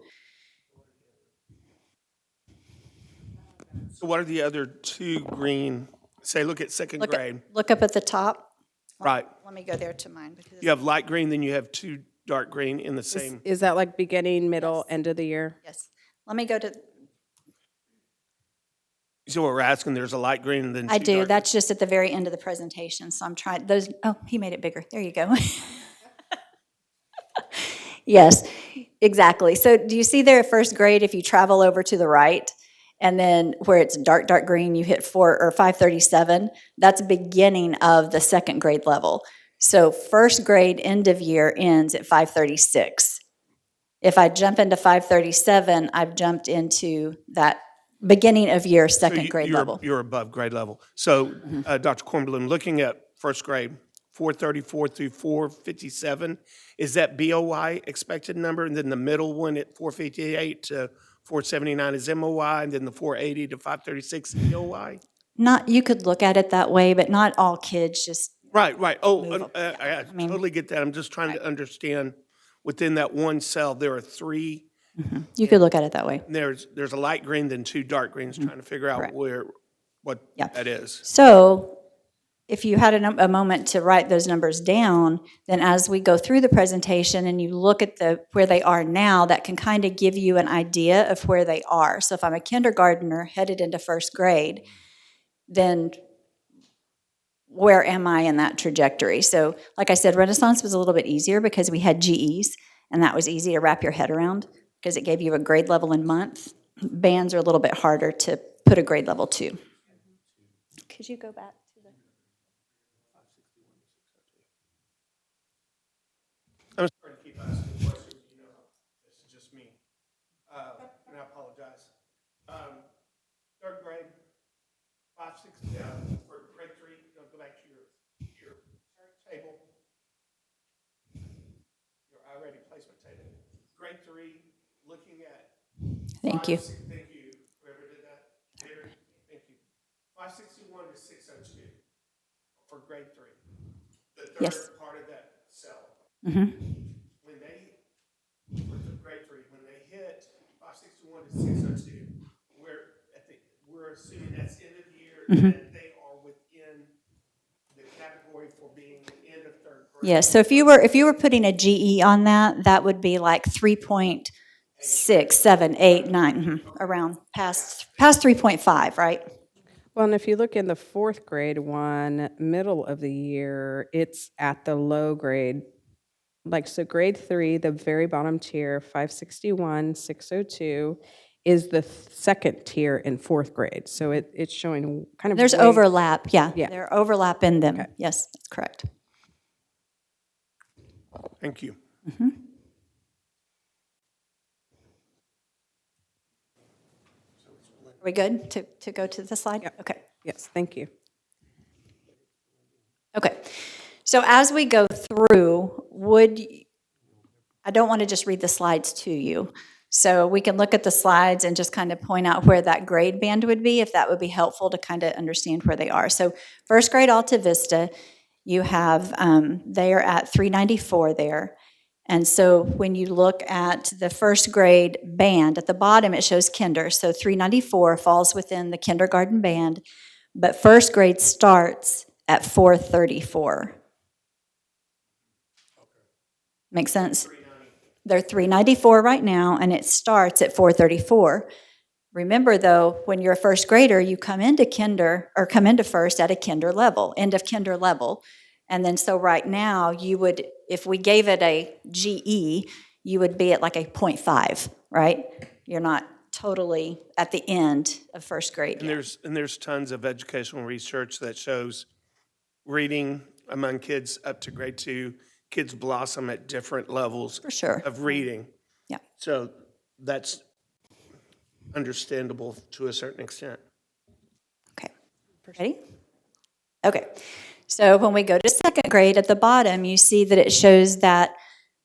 E: So what are the other two green, say, look at second grade,
J: Look up at the top.
E: right?
J: Let me go there to mine. Because
E: You have light green, then you have two dark green in the same,
A: Is that like beginning, middle, end of the year?
J: yes. Let me go to,
E: so what we're asking, there's a light green and then two
J: I do.
E: dark-
J: That's just at the very end of the presentation. So I'm trying, oh, he made it bigger. There you go. Yes, exactly. So do you see there at first grade, if you travel over to the right, and then where it's dark, dark green, you hit 537, that's beginning of the second grade level. So first grade end of year ends at 536. If I jump into 537, I've jumped into that beginning of year
E: So
J: second grade
E: you're-
J: level.
E: You're above grade level. So, Dr. Kornblum, looking at first grade, 434 through 457, is that BOI expected number? And then the middle one at 458 to 479 is MOI, and then the 480 to 536 EOI?
J: Not, you could look at it that way, but not all kids just,
E: Right, right. Oh,
J: Move up.
E: I
J: mean-
E: totally get that. I'm just trying to understand, within that one cell, there are three,
J: you could look at it that way.
E: and there's a light green, then two dark greens, trying to figure out
J: Correct.
E: what
J: Yeah.
E: that is.
J: So if you had a moment to write those numbers down, then as we go through the presentation and you look at where they are now, that can kind of give you an idea of where they are. So if I'm a kindergartner headed into first grade, then where am I in that trajectory? So like I said, Renaissance was a little bit easier because we had GEs, and that was easy to wrap your head around because it gave you a grade level in month. Bands are a little bit harder to put a grade level to. Could you go back to the...
E: I'm sorry to keep asking questions, this is just me. And I apologize. Third grade, 560, for grade 3, don't go back to your table. Your already placement table. Grade 3, looking at.
J: Thank you.
E: Thank you, whoever did that. There, thank you. 561 to 602 for grade 3. The
J: Yes.
E: third part of that cell.
J: Mhm.
E: When they, with the grade 3, when they hit 561 to 602, we're assuming that's end of year, and that they are within the category for being the end of third grade.
J: Yes, so if you were putting a GE on that, that would be like 3.6, 7, 8, 9, around past 3.5, right?
A: Well, and if you look in the fourth grade one, middle of the year, it's at the low grade Like, so grade 3, the very bottom tier, 561, 602, is the second tier in 4th grade. So it's showing kind of
J: There's
A: way-
J: overlap, yeah.
A: Yeah.
J: There are overlap in them.
A: Okay.
J: Yes, that's correct.
E: Thank you.
J: Are we good to go to the slide?
A: Yep.
J: Okay.
A: Yes, thank you.
J: Okay. So as we go through, I don't want to just read the slides to you. So we can look at the slides and just kind of point out where that grade band would be, if that would be helpful to kind of understand where they are. So first grade Alta Vista, you have, they are at 394 there. And so when you look at the first grade band, at the bottom it shows kinder. So 394 falls within the kindergarten band, but first grade starts at 434. Make sense? They're 394 right now, and it starts at 434. Remember, though, when you're a first grader, you come into kinder, or come into first at a kinder level, end of kinder level. And then so right now, you would, if we gave it a GE, you would be at like a 0.5, right? You're not totally at the end of first grade
E: And
J: yet.
E: there's tons of educational research that shows reading among kids up to grade 2, kids blossom at different levels
J: For sure.
E: of reading.
J: Yeah.
E: So that's understandable to a certain extent.
J: Okay. Ready? Okay. So when we go to second grade, at the bottom, you see that it shows that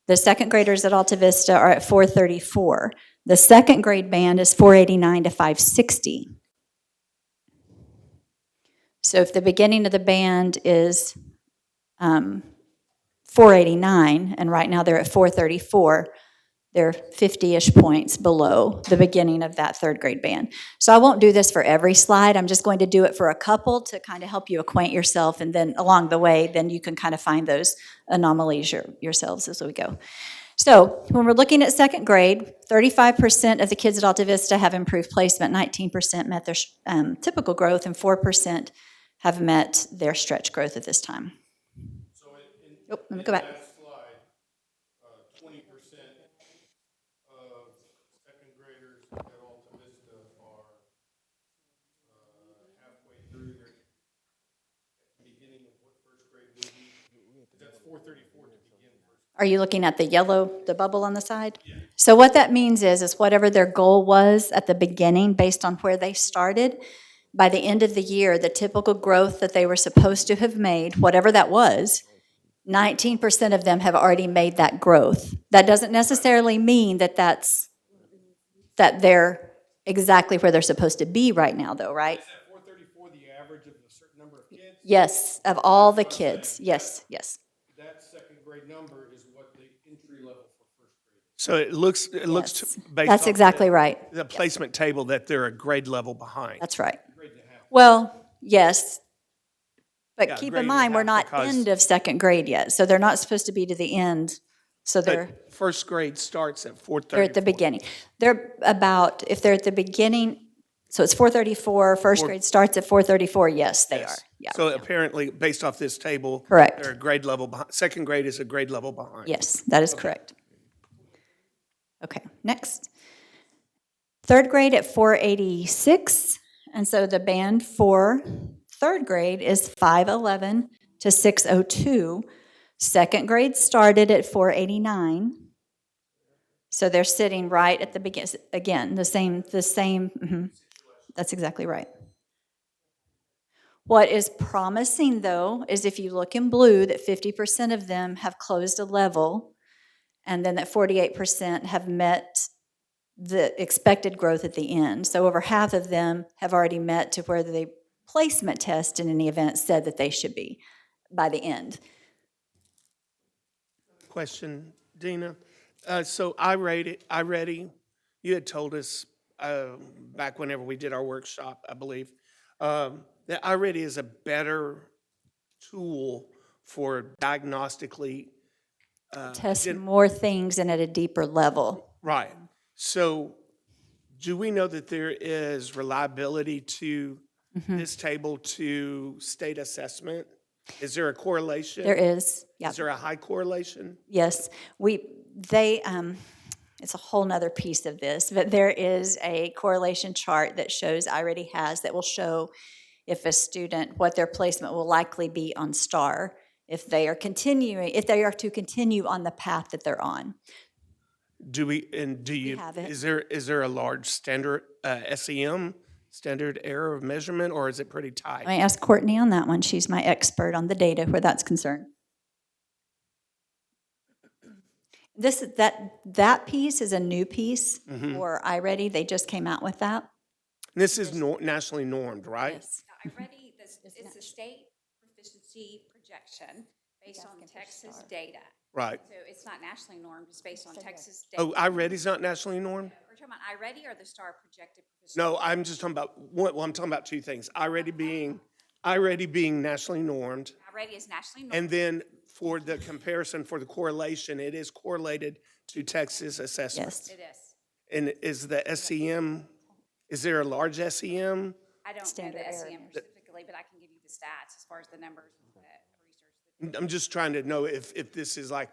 J: the second graders at Alta Vista are at 434. The second grade band is 489 to 560. So if the beginning of the band is 489, and right now they're at 434, they're 50-ish points below the beginning of that third grade band. So I won't do this for every slide. I'm just going to do it for a couple to kind of help you acquaint yourself, and then along the way, then you can kind of find those anomalies yourselves as we go. So when we're looking at second grade, 35% of the kids at Alta Vista have improved placement, 19% met their typical growth, and 4% have met their stretch growth at this time. Oh, let me go back.
E: Slide, 20% of second graders at Alta Vista are halfway through their beginning of what first grade would be. That's 434 to begin first.
J: Are you looking at the yellow, the bubble on the side? Yeah. So what that means is whatever their goal was at the beginning, based on where they started, by the end of the year, the typical growth that they were supposed to have made, whatever that was, 19% of them have already made that growth. That doesn't necessarily mean that they're exactly where they're supposed to be right now, though, right?
E: Is that 434 the average of a certain number of kids?
J: Yes, of all the kids. Yes, yes.
E: That second grade number is what the entry level for first grade. So it looks
J: Yes.
E: based
J: That's
E: off
J: exactly right.
E: the placement table that they're a grade level behind.
J: That's right. Well, yes, but
E: Yeah,
J: keep
E: grade
J: in
E: and a
J: mind, we're
E: half
J: not
E: because-
J: end of second grade yet, so they're not supposed to be to the end. So they're
E: But first grade starts at 434.
J: they're at the beginning. They're about, if they're at the beginning, so it's 434, first grade starts at 434, yes, they are. Yeah.
E: So apparently, based off this table.
J: Correct.
E: They're a grade level behind, second grade is a grade level behind.
J: Yes, that is correct. Okay, next. Third grade at 486, and so the band for third grade is 511 to 602. Second grade started at 489. So they're sitting right at the beginning, again, the same, that's exactly right. What is promising, though, is if you look in blue, that 50% of them have closed a level, and then that 48% have met the expected growth at the end. So over half of them have already met to where the placement test in any event said that they should be by the end.
E: Question, Dina. So iReady, you had told us back whenever we did our workshop, I believe, that iReady is a better tool for diagnostically.
J: Test more things and at a deeper level.
E: Right. So do we know that there is reliability to this table to state assessment? Is there a correlation?
J: There is, yeah.
E: Is there a high correlation?
J: Yes, it's a whole nother piece of this, but there is a correlation chart that shows, I-Ready has, that will show if a student, what their placement will likely be on STAR, if they are to continue on the path that they're on.
E: Do you,
J: have it.
E: is there a large standard, SEM, standard error of measurement, or is it pretty tight?
J: I asked Courtney on that one. She's my expert on the data where that's concerned. That piece is a new piece for I-Ready. They just came out with that.
E: This is nationally normed, right?
J: Yes.
I: I-Ready, it's a state proficiency projection based on Texas data.
E: Right.
I: So it's not nationally normed, it's based on Texas data.
E: Oh, I-Ready's not nationally normed?
I: We're talking about I-Ready or the STAR projected proficiency?
E: No, I'm just talking about, I'm talking about two things. I-Ready being nationally normed,
I: I-Ready is nationally normed.
E: and then for the comparison, for the correlation, it is correlated to Texas assessment.
J: Yes.
I: It is.
E: And is the SEM, is there a large SEM?
I: I don't know
J: Standard
I: the
J: error.
I: SEM specifically, but I can give you the stats as far as the numbers of research.
E: I'm just trying to know if this is like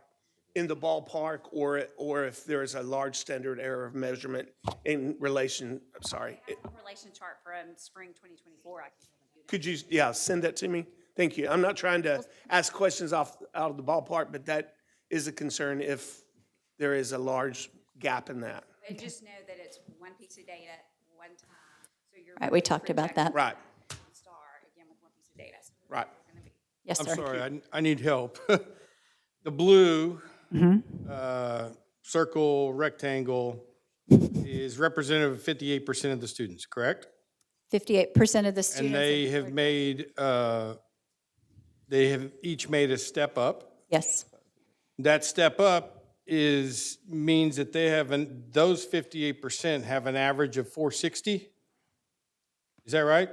E: in the ballpark, or if there is a large standard error of measurement in relation, I'm sorry.
I: A correlation chart from spring 2024, I can do that.
E: Could you, send that to me? Thank you. I'm not trying to ask questions out of the ballpark, but that is a concern if there is a large gap in that.
I: And just know that it's one piece of data, one time, so you're.
J: Right, we talked about that.
E: Right,
I: STAR, again, with one piece of data. So
E: right.
I: it's gonna be-
J: Yes,
K: I'm
J: sir.
K: sorry, I need help. The blue circle, rectangle is representative of 58% of the students, correct?
J: 58% of the students.
K: And they have made, they have each made a step up.
J: Yes,
K: That step up means that they have, those 58% have an average of 460? Is that right?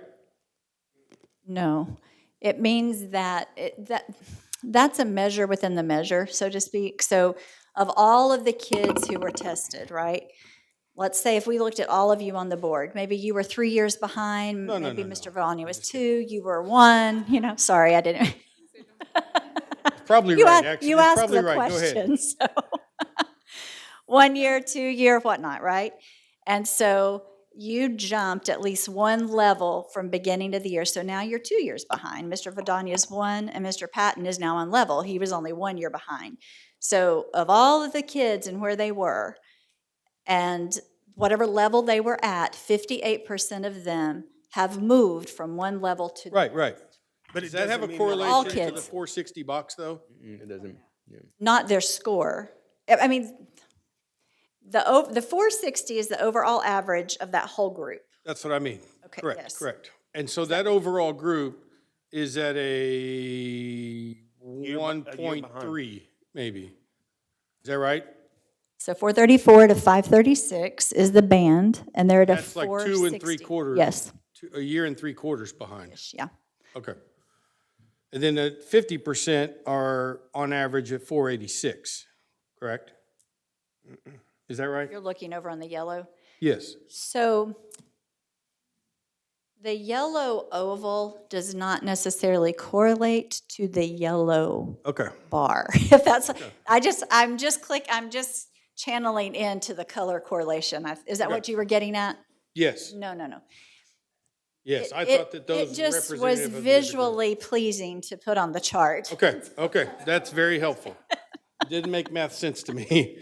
J: no. It means that, that's a measure within the measure, so to speak. So of all of the kids who were tested, right? Let's say if we looked at all of you on the board, maybe you were 3 years behind,
K: No,
J: maybe
K: no.
J: Mr. Vallani was 2, you were 1, sorry, I didn't.
K: Probably
J: You
K: right,
J: asked,
K: actually.
J: you
K: It's
J: asked
K: probably
J: the
K: right. Go ahead.
J: question, so. 1 year, 2 year, whatnot, right? And so you jumped at least one level from beginning of the year, so now you're 2 years behind. Mr. Vidania is 1, and Mr. Patton is now on level. He was only 1 year behind. So of all of the kids and where they were, and whatever level they were at, 58% of them have moved from one level to the
K: Right.
E: But
K: Does
E: it
K: that have
E: doesn't
K: a
E: mean that
J: All
K: correlation to the
J: kids.
K: 460 box, though?
L: It doesn't, yeah.
J: not their score. I mean, the 460 is the overall average of that whole group.
K: That's what I mean.
J: Okay,
K: Correct,
J: yes.
K: correct. And so that overall group is at a
E: year behind.
K: 1.3, maybe. Is that right?
J: So 434 to 536 is the band, and they're at a
K: That's like
J: 460.
K: 2 3/4.
J: Yes,
K: A year and 3/4 behind.
J: yeah.
K: Okay. And then the 50% are on average at 486, correct? Is that right?
J: You're looking over on the yellow.
K: Yes.
J: So the yellow oval does not necessarily correlate to the yellow
K: Okay.
J: bar. If that's, I'm just channeling into the color correlation. Is that what you were getting at?
K: Yes,
J: No.
K: yes. I thought that those
J: It just was
K: representative of the other group.
J: visually pleasing to put on the chart.
K: Okay, that's very helpful. Didn't make math sense to me.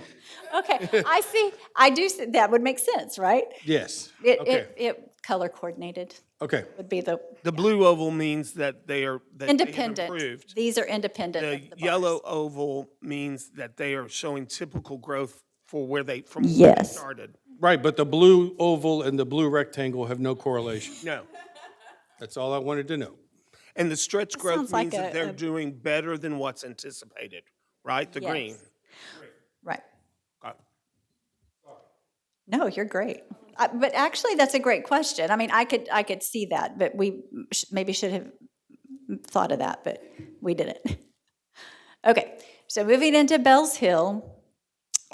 J: Okay, I do, that would make sense, right?
K: Yes, okay,
J: It color coordinated
K: okay.
J: would be the
E: The blue oval means that they have
J: independent.
E: improved.
J: These are independent
E: The
J: of the bars.
E: yellow oval means that they are showing typical growth from where they
J: Yes.
E: started.
K: Right, but the blue oval and the blue rectangle have no correlation.
E: No.
K: That's all I wanted to know.
E: And the stretch growth
J: sounds like
E: means that they're
J: a-
E: doing better than what's anticipated, right? The
J: Yes.
E: green.
J: Right.
E: Got-
J: No, you're great. But actually, that's a great question. I mean, I could see that, but we maybe should have thought of that, but we didn't. Okay, so moving into Bells Hill,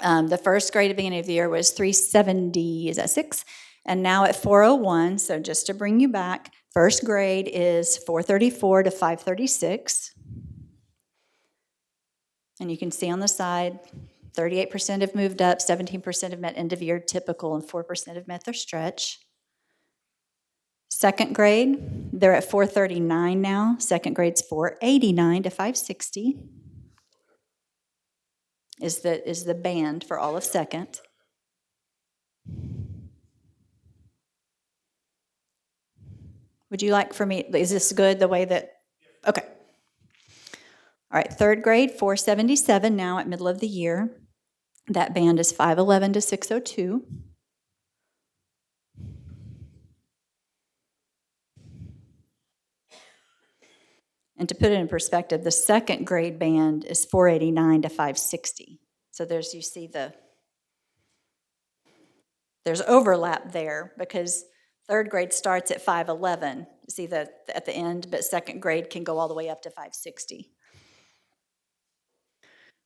J: the first grade at the beginning of the year was 370, is that 6? And now at 401, so just to bring you back, first grade is 434 to 536. And you can see on the side, 38% have moved up, 17% have met end of year typical, and 4% have met their stretch. Second grade, they're at 439 now. Second grade's 489 to 560 is the band for all of second. Would you like for me, is this good the way that, okay. All right, third grade, 477 now at middle of the year. That band is 511 to 602. And to put it in perspective, the second grade band is 489 to 560. So you see there's overlap there because third grade starts at 511. You see at the end, but second grade can go all the way up to 560.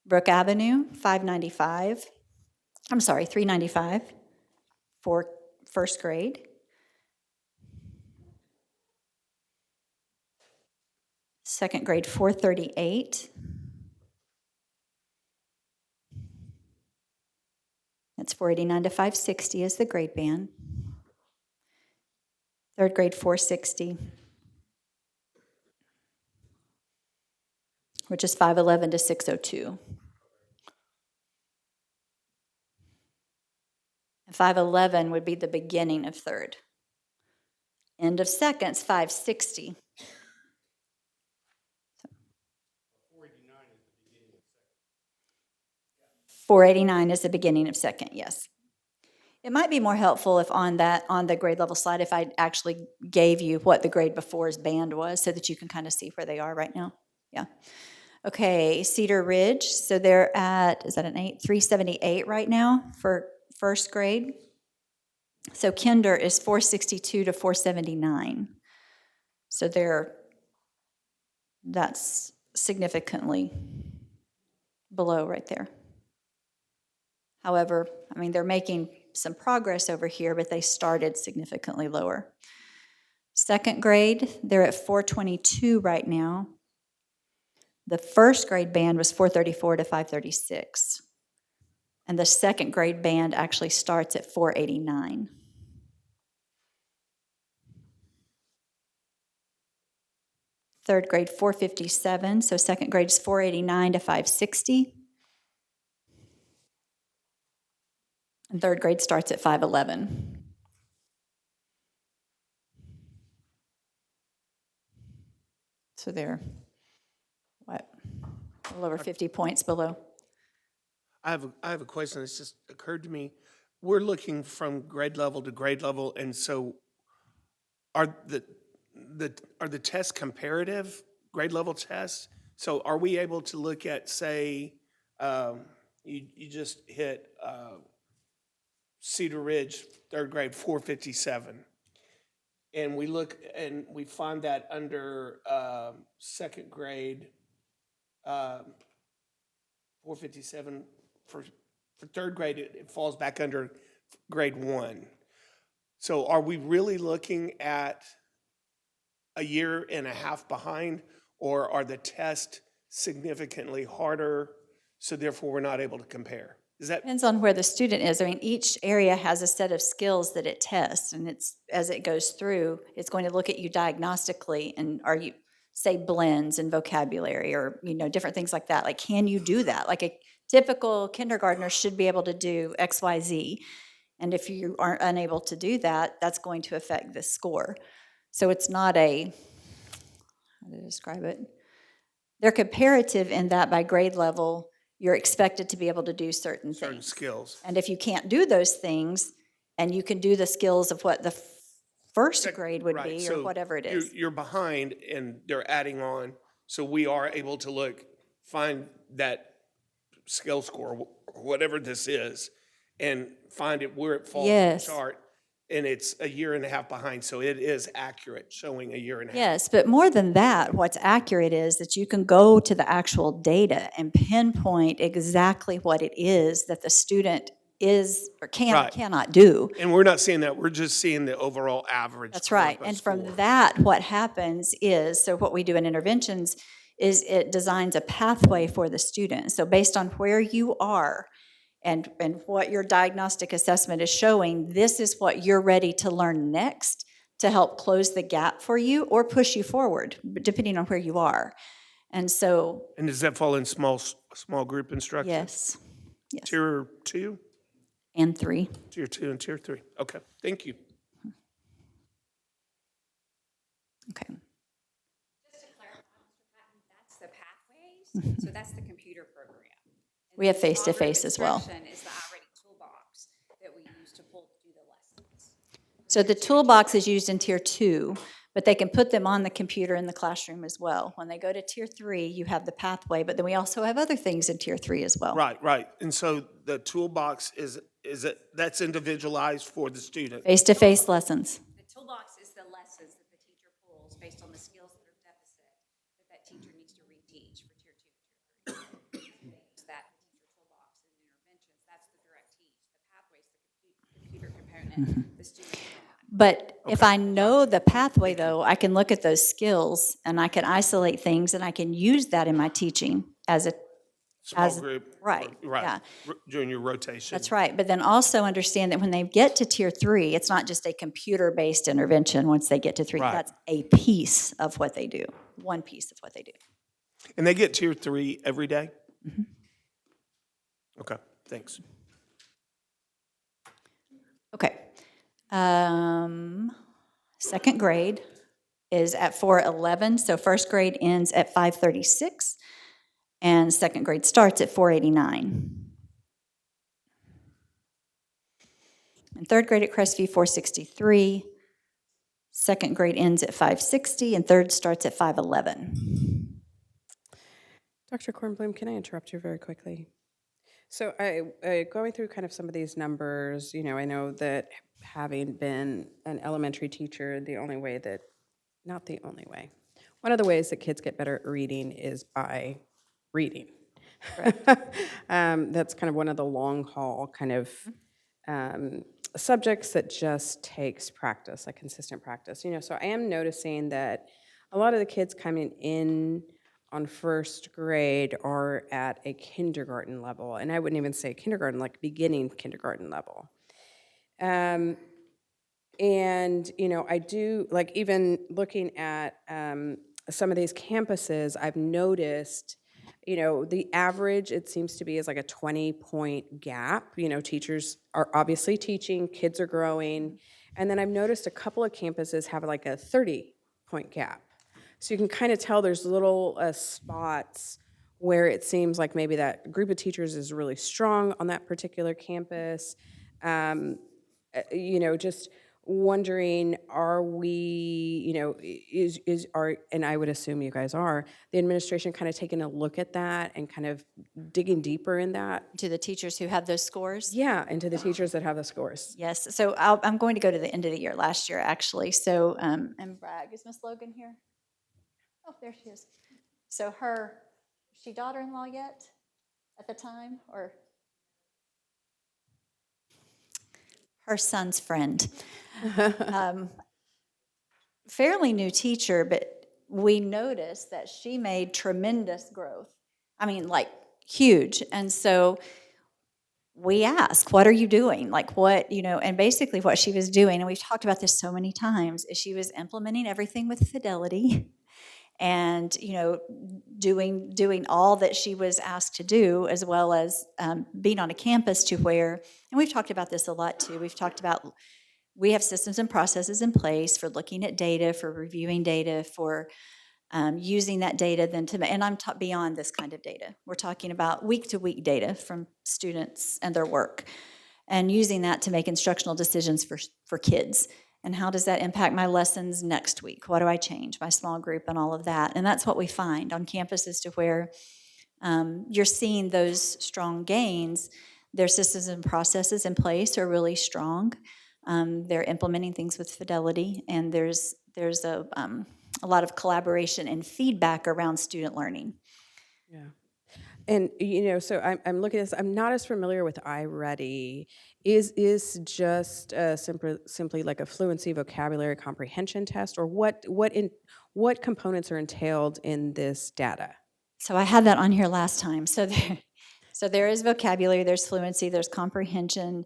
J: Brook Avenue, 395 for first grade. Second grade, 438. That's 489 to 560 is the grade band. Third grade, 460, which is 511 to 602. And 511 would be the beginning of third. End of second's 560. 489 is the beginning of second, yes. It might be more helpful if on the grade level slide, if I actually gave you what the grade before's band was so that you can kind of see where they are right now. Yeah. Okay, Cedar Ridge, so they're at, is that an 8? 378 right now for first grade. So kinder is 462 to 479. So that's significantly below right there. However, I mean, they're making some progress over here, but they started significantly lower. Second grade, they're at 422 right now. The first grade band was 434 to 536. And the second grade band actually starts at 489. Third grade, 457. So second grade is 489 to 560. And third grade starts at 511. So they're, what, a little over 50 points below.
E: I have a question that's just occurred to me. We're looking from grade level to grade level, and so are the tests comparative, grade level tests? So are we able to look at, say, you just hit Cedar Ridge, third grade, 457. And we look and we find that under second grade, 457 for third grade, it falls back under grade 1. So are we really looking at a year and a half behind, or are the tests significantly harder, so therefore we're not able to compare? Is that?
J: Depends on where the student is. I mean, each area has a set of skills that it tests, and it's as it goes through, it's going to look at you diagnostically, and are you, say, blends and vocabulary or, different things like that. Like, can you do that? Like a typical kindergartner should be able to do X, Y, Z. And if you aren't unable to do that, that's going to affect the score. So it's not how to describe it? They're comparative in that by grade level, you're expected to be able to do certain things.
E: Skills.
J: And if you can't do those things, and you can do the skills of what the first grade would be, or whatever it is.
E: You're behind, and they're adding on, so we are able to find that skill score, or whatever this is, and find it where it falls in the chart. And it's a year and a half behind, so it is accurate, showing a year and a half.
J: Yes, but more than that, what's accurate is that you can go to the actual data and pinpoint exactly what it is that the student is or cannot do.
E: And we're not seeing that, we're just seeing the overall average.
J: That's right. And from that, what happens is, so what we do in interventions is it designs a pathway for the student. So based on where you are and what your diagnostic assessment is showing, this is what you're ready to learn next to help close the gap for you or push you forward, depending on where you are. And so,
E: And does that fall in small group instruction?
J: yes, yes,
E: Tier 2,
J: and 3.
E: Tier 2, and Tier 3? Okay, thank you.
J: Okay.
I: Just to clarify, Mr. Patton, that's the pathways, so that's the computer program. And
J: We have
I: the small group
J: face-to-face as well.
I: instruction is the iReady toolbox that we use to pull do the lessons.
J: So the toolbox is used in Tier 2, but they can put them on the computer in the classroom as well. When they go to Tier 3, you have the pathway, but then we also have other things in Tier 3 as well.
E: Right. And so the toolbox that's individualized for the student?
J: Face-to-face lessons.
I: The toolbox is the lessons that the teacher pulls based on the skills that are deficit that teacher needs to reteach for Tier 2 and Tier 3. It's that teacher toolbox and interventions, that's the direct teach. The pathways, the computer component, the student.
J: But if I know the pathway, though, I can look at those skills and I can isolate things and I can use that in my teaching as a
E: Small group?
J: right, yeah.
E: During your rotation?
J: That's right. But then also understand that when they get to Tier 3, it's not just a computer-based intervention once they get to 3.
E: Right.
J: That's a piece of what they do, one piece of what they do.
E: And they get Tier 3 every day? Okay, thanks.
J: Okay. Second grade is at 4:11, so first grade ends at 5:36, and second grade starts at 4:89. And third grade at Crestview, 4:63. Second grade ends at 5:60, and third starts at 5:11.
A: Dr. Kornblum, can I interrupt you very quickly? So going through kind of some of these numbers, I know that having been an elementary teacher, not the only way, one of the ways that kids get better at reading is by reading. That's kind of one of the long haul kind of subjects that just takes practice, like consistent practice. So I am noticing that a lot of the kids coming in on first grade are at a kindergarten level, and I wouldn't even say kindergarten, like beginning kindergarten level. And, I do, like even looking at some of these campuses, I've noticed, the average, it seems to be, is like a 20-point gap. Teachers are obviously teaching, kids are growing. And then I've noticed a couple of campuses have like a 30-point gap. So you can kind of tell there's little spots where it seems like maybe that group of teachers is really strong on that particular campus. Just wondering, are we, and I would assume you guys are, the administration kind of taking a look at that and kind of digging deeper in that?
J: To the teachers who have those scores?
A: Yeah, and to the teachers that have the scores.
J: Yes, so I'm going to go to the end of the year, last year, actually. So, and Bragg, is Miss Logan here? Oh, there she is. So is she daughter-in-law yet at the time, or? Her son's friend. Fairly new teacher, but we noticed that she made tremendous growth. I mean, like, huge. And so we asked, what are you doing? Like, what, and basically what she was doing, and we've talked about this so many times, is she was implementing everything with fidelity and, doing all that she was asked to do, as well as being on a campus to where, and we've talked about this a lot too, we've talked about, we have systems and processes in place for looking at data, for reviewing data, for using that data then and I'm beyond this kind of data. We're talking about week-to-week data from students and their work, and using that to make instructional decisions for kids. And how does that impact my lessons next week? What do I change? My small group and all of that. And that's what we find on campuses to where you're seeing those strong gains. Their systems and processes in place are really strong. They're implementing things with fidelity, and there's a lot of collaboration and feedback around student learning.
A: Yeah. And, so I'm looking at this, I'm not as familiar with iReady. Is just simply like a fluency, vocabulary, comprehension test, or what components are entailed in this data?
J: So I had that on here last time. So there is vocabulary, there's fluency, there's comprehension.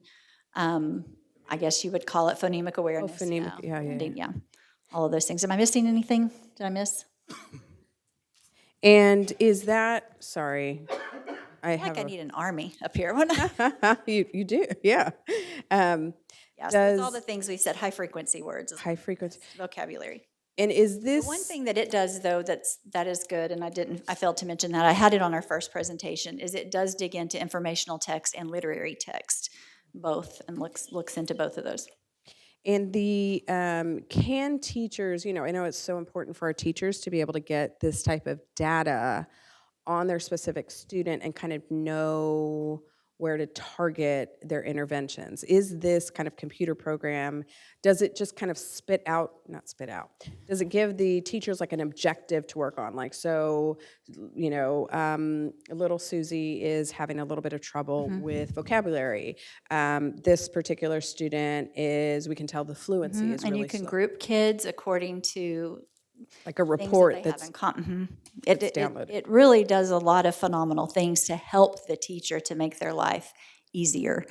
J: I guess you would call it phonemic awareness.
A: phonemic, yeah.
J: Yeah, all of those things. Am I missing anything? Did I miss?
A: And is that, sorry, I
J: Like
A: have
J: I need an army up here. What?
A: you do, yeah.
J: Yes, it's all
A: Does
J: the things we said, high frequency words, is
A: high frequency,
J: vocabulary.
A: and is
J: The
A: this
J: one thing that it does, though, that is good, and I failed to mention that, I had it on our first presentation, is it does dig into informational text and literary text, both, and looks into both of those.
A: And the can teachers, I know it's so important for our teachers to be able to get this type of data on their specific student and kind of know where to target their interventions. Is this kind of computer program, does it just kind of not spit out, does it give the teachers like an objective to work on? Like, so, little Susie is having a little bit of trouble with vocabulary. This particular student we can tell the fluency is
J: And
A: really
J: you can
A: slow.
J: group kids according to
A: Like a
J: things that
A: report
J: they
A: that's
J: have in common.
A: that's downloaded.
J: It really does a lot of phenomenal things to help the teacher to make their life easier.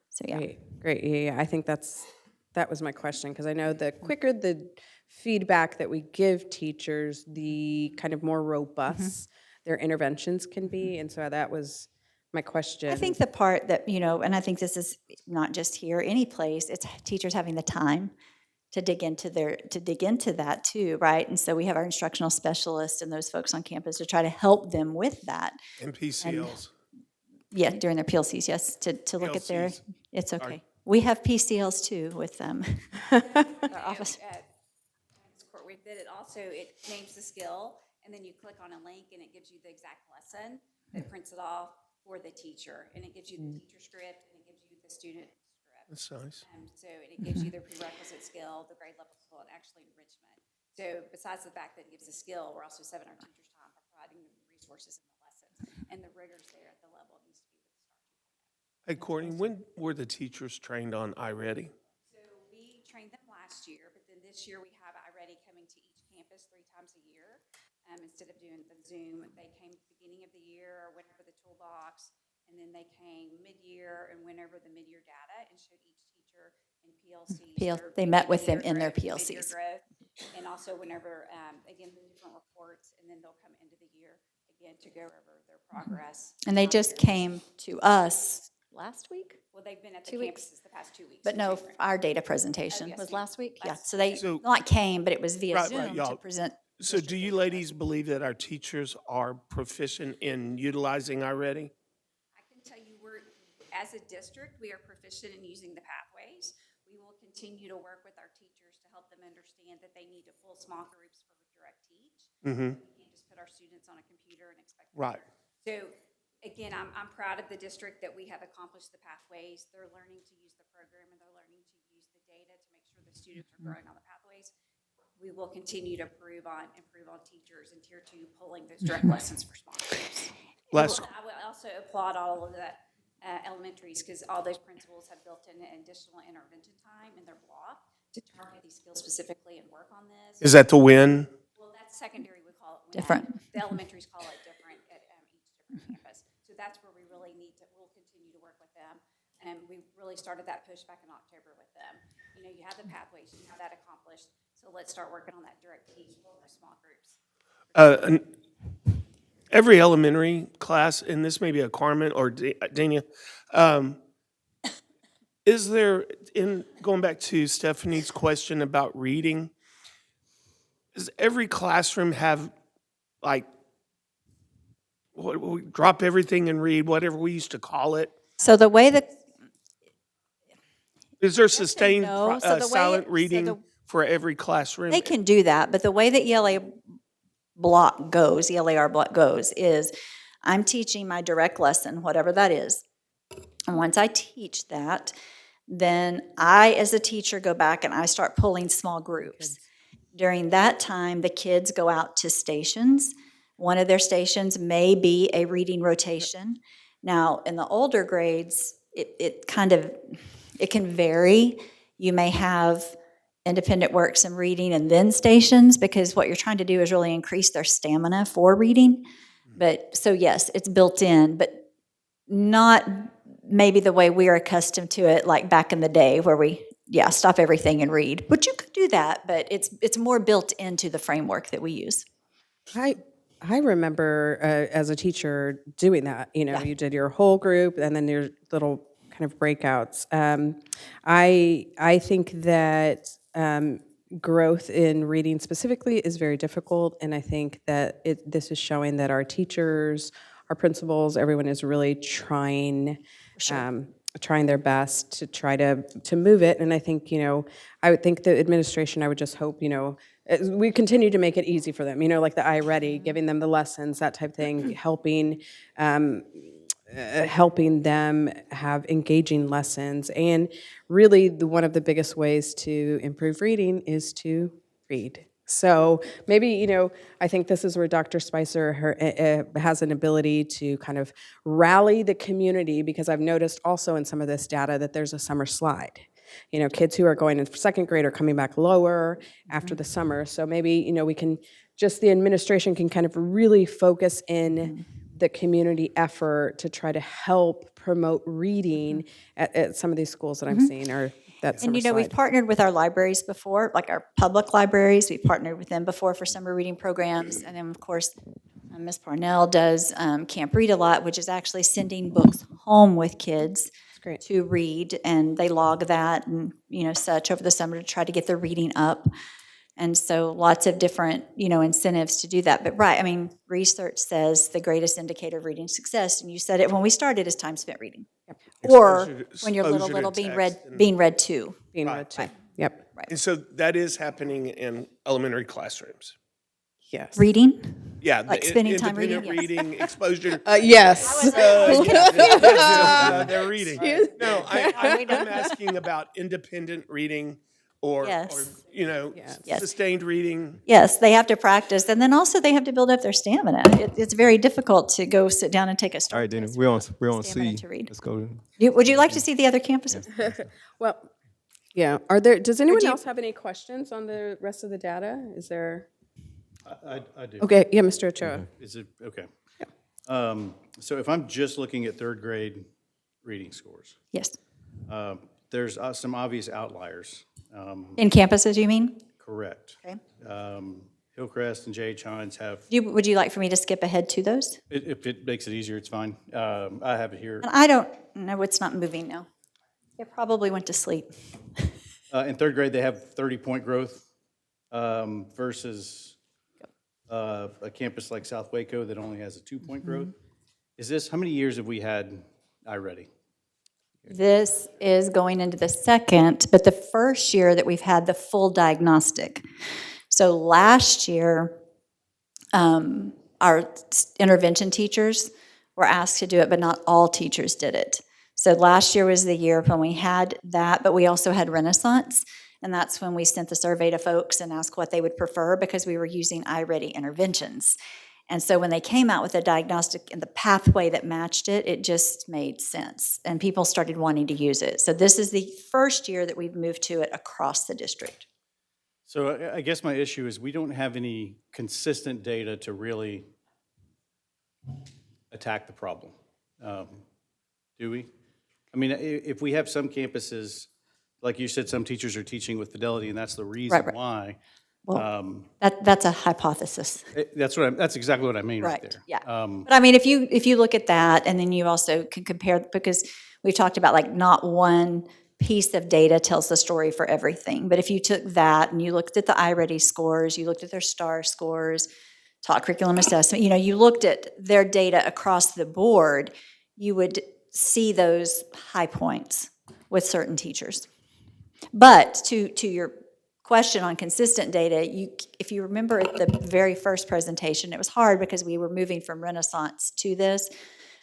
J: So, yeah.
A: Great. Yeah. I think that was my question, because I know the quicker the feedback that we give teachers, the kind of more robust their interventions can be, and so that was my question.
J: I think the part that, and I think this is not just here, any place, it's teachers having the time to dig into that too, right? And so we have our instructional specialists and those folks on campus to try to help them with that.
E: And PCLs.
J: Yeah, during their PLCs, yes, to look at their,
E: PLCs.
J: it's okay. We have PCLs too with them. Our office.
I: We did it also, it names the skill, and then you click on a link and it gives you the exact lesson. It prints it off for the teacher, and it gives you the teacher script, and it gives you the student script.
E: That's nice.
I: So it gives you the prerequisite skill, the grade level skill, and actually enrichment. So besides the fact that it gives a skill, we're also saving our teachers time by providing them the resources and the lessons, and the rigor's there at the level it needs to be with the STAR 2.0.
E: Hey, Courtney, when were the teachers trained on iReady?
I: So we trained them last year, but then this year we have iReady coming to each campus 3 times a year. Instead of doing the Zoom, they came at the beginning of the year or whenever the toolbox, and then they came mid-year and whenever the mid-year data, and showed each teacher in PLCs.
J: They met with them in their
I: mid-year growth,
J: PLCs.
I: and also whenever, again, the different reports, and then they'll come into the year again to go over their progress.
J: And they just came to us last week?
I: Well, they've been at the
J: 2 weeks?
I: campuses the past 2 weeks.
J: But no,
I: different.
J: our data presentation
I: yes,
J: was
I: ma'am.
J: last week? Yeah,
I: Last-
J: so they
E: So-
J: not came, but it was via
E: Right,
J: Zoom to
E: y'all.
J: present.
E: So do you ladies believe that our teachers are proficient in utilizing iReady?
I: I can tell you, as a district, we are proficient in using the pathways. We will continue to work with our teachers to help them understand that they need to pull small groups for direct teach.
E: Mm-hmm.
I: We can't just put our students on a computer and expect them to
E: Right.
I: learn. So, again, I'm proud of the district that we have accomplished the pathways. They're learning to use the program, and they're learning to use the data to make sure the students are growing on the pathways. We will continue to improve on teachers in Tier 2 pulling those direct lessons for small groups. I will also applaud all of the elementaries, because all those principals have built in additional intervention time in their block to target these skills specifically and work on this.
E: Is that the win?
I: Well, that's secondary, we call it. WIN.
J: Different.
I: The elementaries call it different at each different campus. So that's where we really we'll continue to work with them. And we really started that push back in October with them. You have the pathways, you have that accomplished, so let's start working on that direct teach for our small groups.
E: Every elementary class, and this may be a Carmen or Dania, is there, going back to Stephanie's question about reading, does every classroom have, like, drop everything and read, whatever we used to call it?
J: So the way that,
E: Is there sustained
J: no. So the way
E: silent
J: it- so
E: reading
J: the-
E: for every classroom?
J: they can do that, but the way that ELAR block goes is I'm teaching my direct lesson, whatever that is. And once I teach that, then I, as a teacher, go back and I start pulling small groups. During that time, the kids go out to stations. One of their stations may be a reading rotation. Now, in the older grades, it kind of, it can vary. You may have independent works and reading and then stations, because what you're trying to do is really increase their stamina for reading. But, so yes, it's built in, but not maybe the way we are accustomed to it, like back in the day where we, stop everything and read. But you could do that, but it's more built into the framework that we use.
A: I remember as a teacher doing that. You did your whole group and then your little kind of breakouts. I think that growth in reading specifically is very difficult, and I think that this is showing that our teachers, our principals, everyone is really trying. Trying their best to try to move it. And I think, I would think the administration, I would just hope, we continue to make it easy for them, like the iReady, giving them the lessons, that type of thing, helping them have engaging lessons. And really, one of the biggest ways to improve reading is to read. So maybe, I think this is where Dr. Spicer has an ability to kind of rally the community, because I've noticed also in some of this data that there's a summer slide. Kids who are going in second grade are coming back lower after the summer. So maybe, we can, the administration can kind of really focus in the community effort to try to help promote reading at some of these schools that I'm seeing, or that summer
J: And, we've
A: slide.
J: partnered with our libraries before, like our public libraries. We've partnered with them before for summer reading programs. And then, of course, Ms. Parnell does Camp Read a Lot, which is actually sending books home with kids
A: great.
J: to read. And they log that and, such over the summer to try to get their reading up. And so lots of different, incentives to do that. But research says the greatest indicator of reading success, and you said it when we started, is time spent reading. Or when you're little, being read to.
A: Being read to. Yep.
E: And so that is happening in elementary classrooms.
A: Yes.
J: Reading?
E: Yeah.
J: Like spending time
E: independent
J: reading?
E: exposure.
A: Yes.
E: They're reading. No, I'm asking about independent reading or
J: Yes.
E: sustained reading.
J: Yes, they have to practice, and then also they have to build up their stamina. It's very difficult to go sit down and take a
L: All
J: story
L: right, Dana,
J: test.
L: we're on
J: Stamina
L: C.
J: to read.
L: Let's go.
J: Would you like to see the other campuses?
A: Well, yeah. Does anyone else have any questions on the rest of the data? Is there?
F: I do.
A: Okay, yeah, Mr. Ochoa.
F: Is it, okay. So if I'm just looking at third grade reading scores,
J: Yes.
F: there's some obvious outliers.
J: In campuses, you mean?
F: Correct.
J: Okay.
F: Hillcrest and J.H. Hines have,
J: Would you like for me to skip ahead to those?
F: if it makes it easier, it's fine. I have it here.
J: And I don't know, it's not moving now. It probably went to sleep.
F: In third grade, they have 30-point growth versus a campus like South Waco that only has a 2-point growth. How many years have we had iReady?
J: This is going into the second, but the first year that we've had the full diagnostic. So last year, our intervention teachers were asked to do it, but not all teachers did it. So last year was the year when we had that, but we also had Renaissance, and that's when we sent the survey to folks and asked what they would prefer, because we were using iReady interventions. And so when they came out with a diagnostic and the pathway that matched it, it just made sense, and people started wanting to use it. So this is the first year that we've moved to it across the district.
F: So I guess my issue is we don't have any consistent data to really attack the problem. Do we? I mean, if we have some campuses, like you said, some teachers are teaching with fidelity, and that's the reason
J: Right.
F: why.
J: Well, that's a hypothesis.
F: That's exactly what I mean right there.
J: Yeah. But I mean, if you look at that, and then you also can compare, because we've talked about like not one piece of data tells the story for everything. But if you took that and you looked at the iReady scores, you looked at their STAR scores, taught curriculum assessment, you looked at their data across the board, you would see those high points with certain teachers. But to your question on consistent data, if you remember at the very first presentation, it was hard because we were moving from Renaissance to this.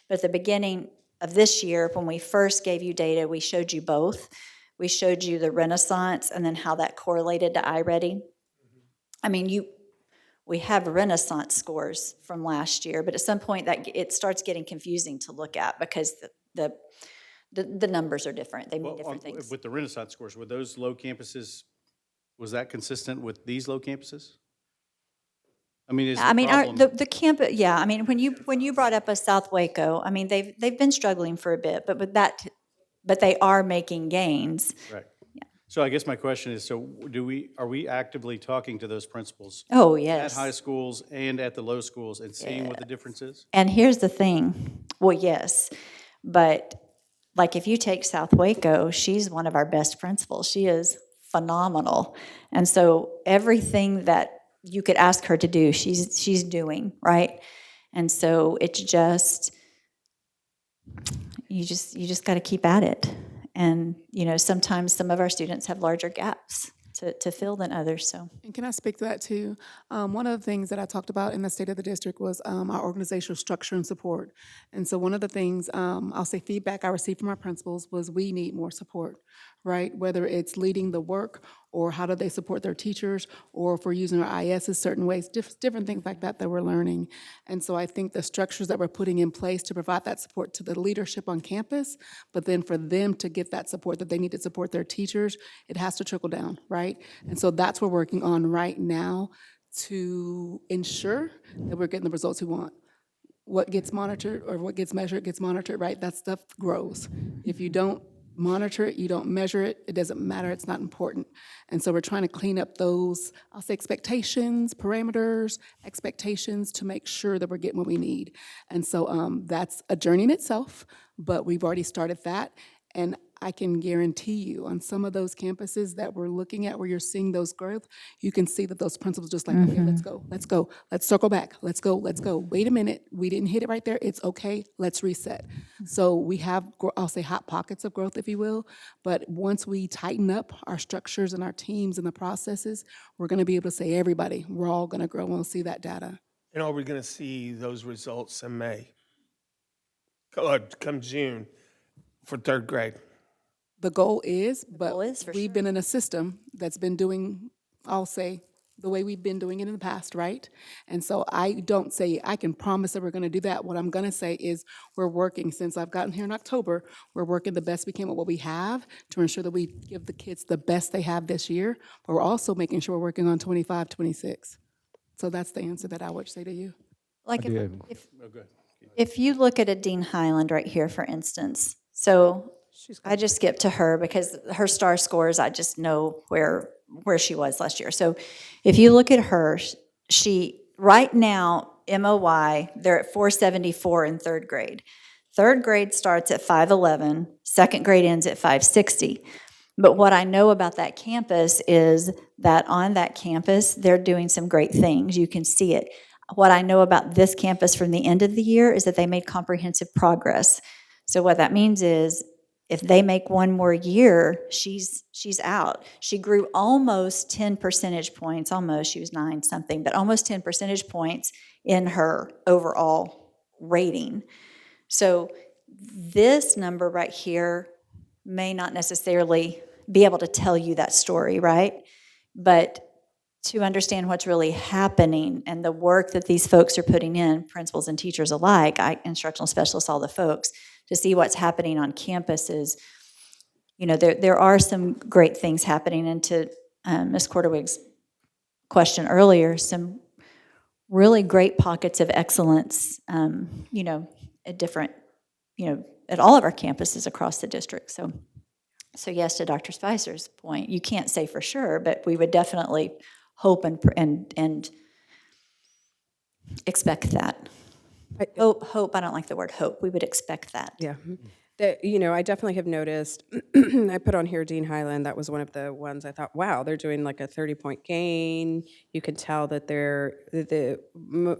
J: But at the beginning of this year, when we first gave you data, we showed you both. We showed you the Renaissance and then how that correlated to iReady. I mean, we have Renaissance scores from last year, but at some point that it starts getting confusing to look at, because the The numbers are different. They mean
F: Well,
J: different things.
F: with the Renaissance scores, were those low campuses, was that consistent with these low campuses? I mean, is
J: I
F: the
J: mean,
F: problem?
J: the campus, yeah, I mean, when you brought up a South Waco, I mean, they've been struggling for a bit, but they are making gains.
F: Right. So I guess my question is, so are we actively talking to those principals?
J: Oh,
F: At
J: yes.
F: high schools and at the low schools and seeing what the difference is?
J: And here's the thing, well, yes, but like if you take South Waco, she's one of our best principals. She is phenomenal. And so everything that you could ask her to do, she's doing, right? And so it's just, you just got to keep at it. And, you know, sometimes some of our students have larger gaps to fill than others, so.
D: And can I speak to that too? One of the things that I talked about in the State of the District was our organizational structure and support. And so one of the things, I'll say feedback I received from our principals was we need more support, right? Whether it's leading the work or how do they support their teachers, or if we're using our ISs certain ways, different things like that that we're learning. And so I think the structures that we're putting in place to provide that support to the leadership on campus, but then for them to get that support that they need to support their teachers, it has to trickle down, right? And so that's what we're working on right now to ensure that we're getting the results we want. What gets monitored or what gets monitored, right? That stuff grows. If you don't monitor it, you don't measure it, it doesn't matter, it's not important. And so we're trying to clean up those, I'll say expectations, parameters, expectations to make sure that we're getting what we need. And so that's a journey in itself, but we've already started that. And I can guarantee you on some of those campuses that we're looking at where you're seeing those growth, you can see that those principals just like, okay, let's go, let's circle back, let's go. Wait a minute, we didn't hit it right there, it's okay, let's reset. So we have, I'll say hot pockets of growth, if you will, but once we tighten up our structures and our teams and the processes, we're gonna be able to say, everybody, we're all gonna grow and we'll see that data.
E: And are we going to see those results in May? Come June for third grade?
D: The goal is, but
J: goal is, for
D: we've been in a system that's been doing, I'll say, the way we've been doing it in the past, right? And so I don't say, I can promise that we're gonna do that. What I'm gonna say is, we're working, since I've gotten here in October, we're working the best we can with what we have to ensure that we give the kids the best they have this year, but we're also making sure we're working on 25, 26. So that's the answer that I would say to you.
J: Like
F: Oh, good.
J: if you look at a Dean Highland right here, for instance, so I just skipped to her because her star scores, I just know where she was last year. So if you look at her, she, right now, MOY, they're at 474 in third grade. Third grade starts at 511, second grade ends at 560. But what I know about that campus is that on that campus, they're doing some great things. You can see it. What I know about this campus from the end of the year is that they made comprehensive progress. So what that means is, if they make one more year, she's out. She grew almost 10 percentage points, almost, she was 9 something, but almost 10 percentage points in her overall rating. So this number right here may not necessarily be able to tell you that story, right? But to understand what's really happening and the work that these folks are putting in, principals and teachers alike, instructional specialists, all the folks, to see what's happening on campuses, you know, there are some great things happening. And to Ms. Quarterwig's question earlier, some really great pockets of excellence, you know, at different, you know, at all of our campuses across the district. So yes, to Dr. Spicer's point, you can't say for sure, but we would definitely hope and expect that. Hope, I don't like the word hope. We would expect that.
A: Yeah. You know, I definitely have noticed, I put on here Dean Highland, that was one of the ones I thought, wow, they're doing like a 30-point gain. You can tell that a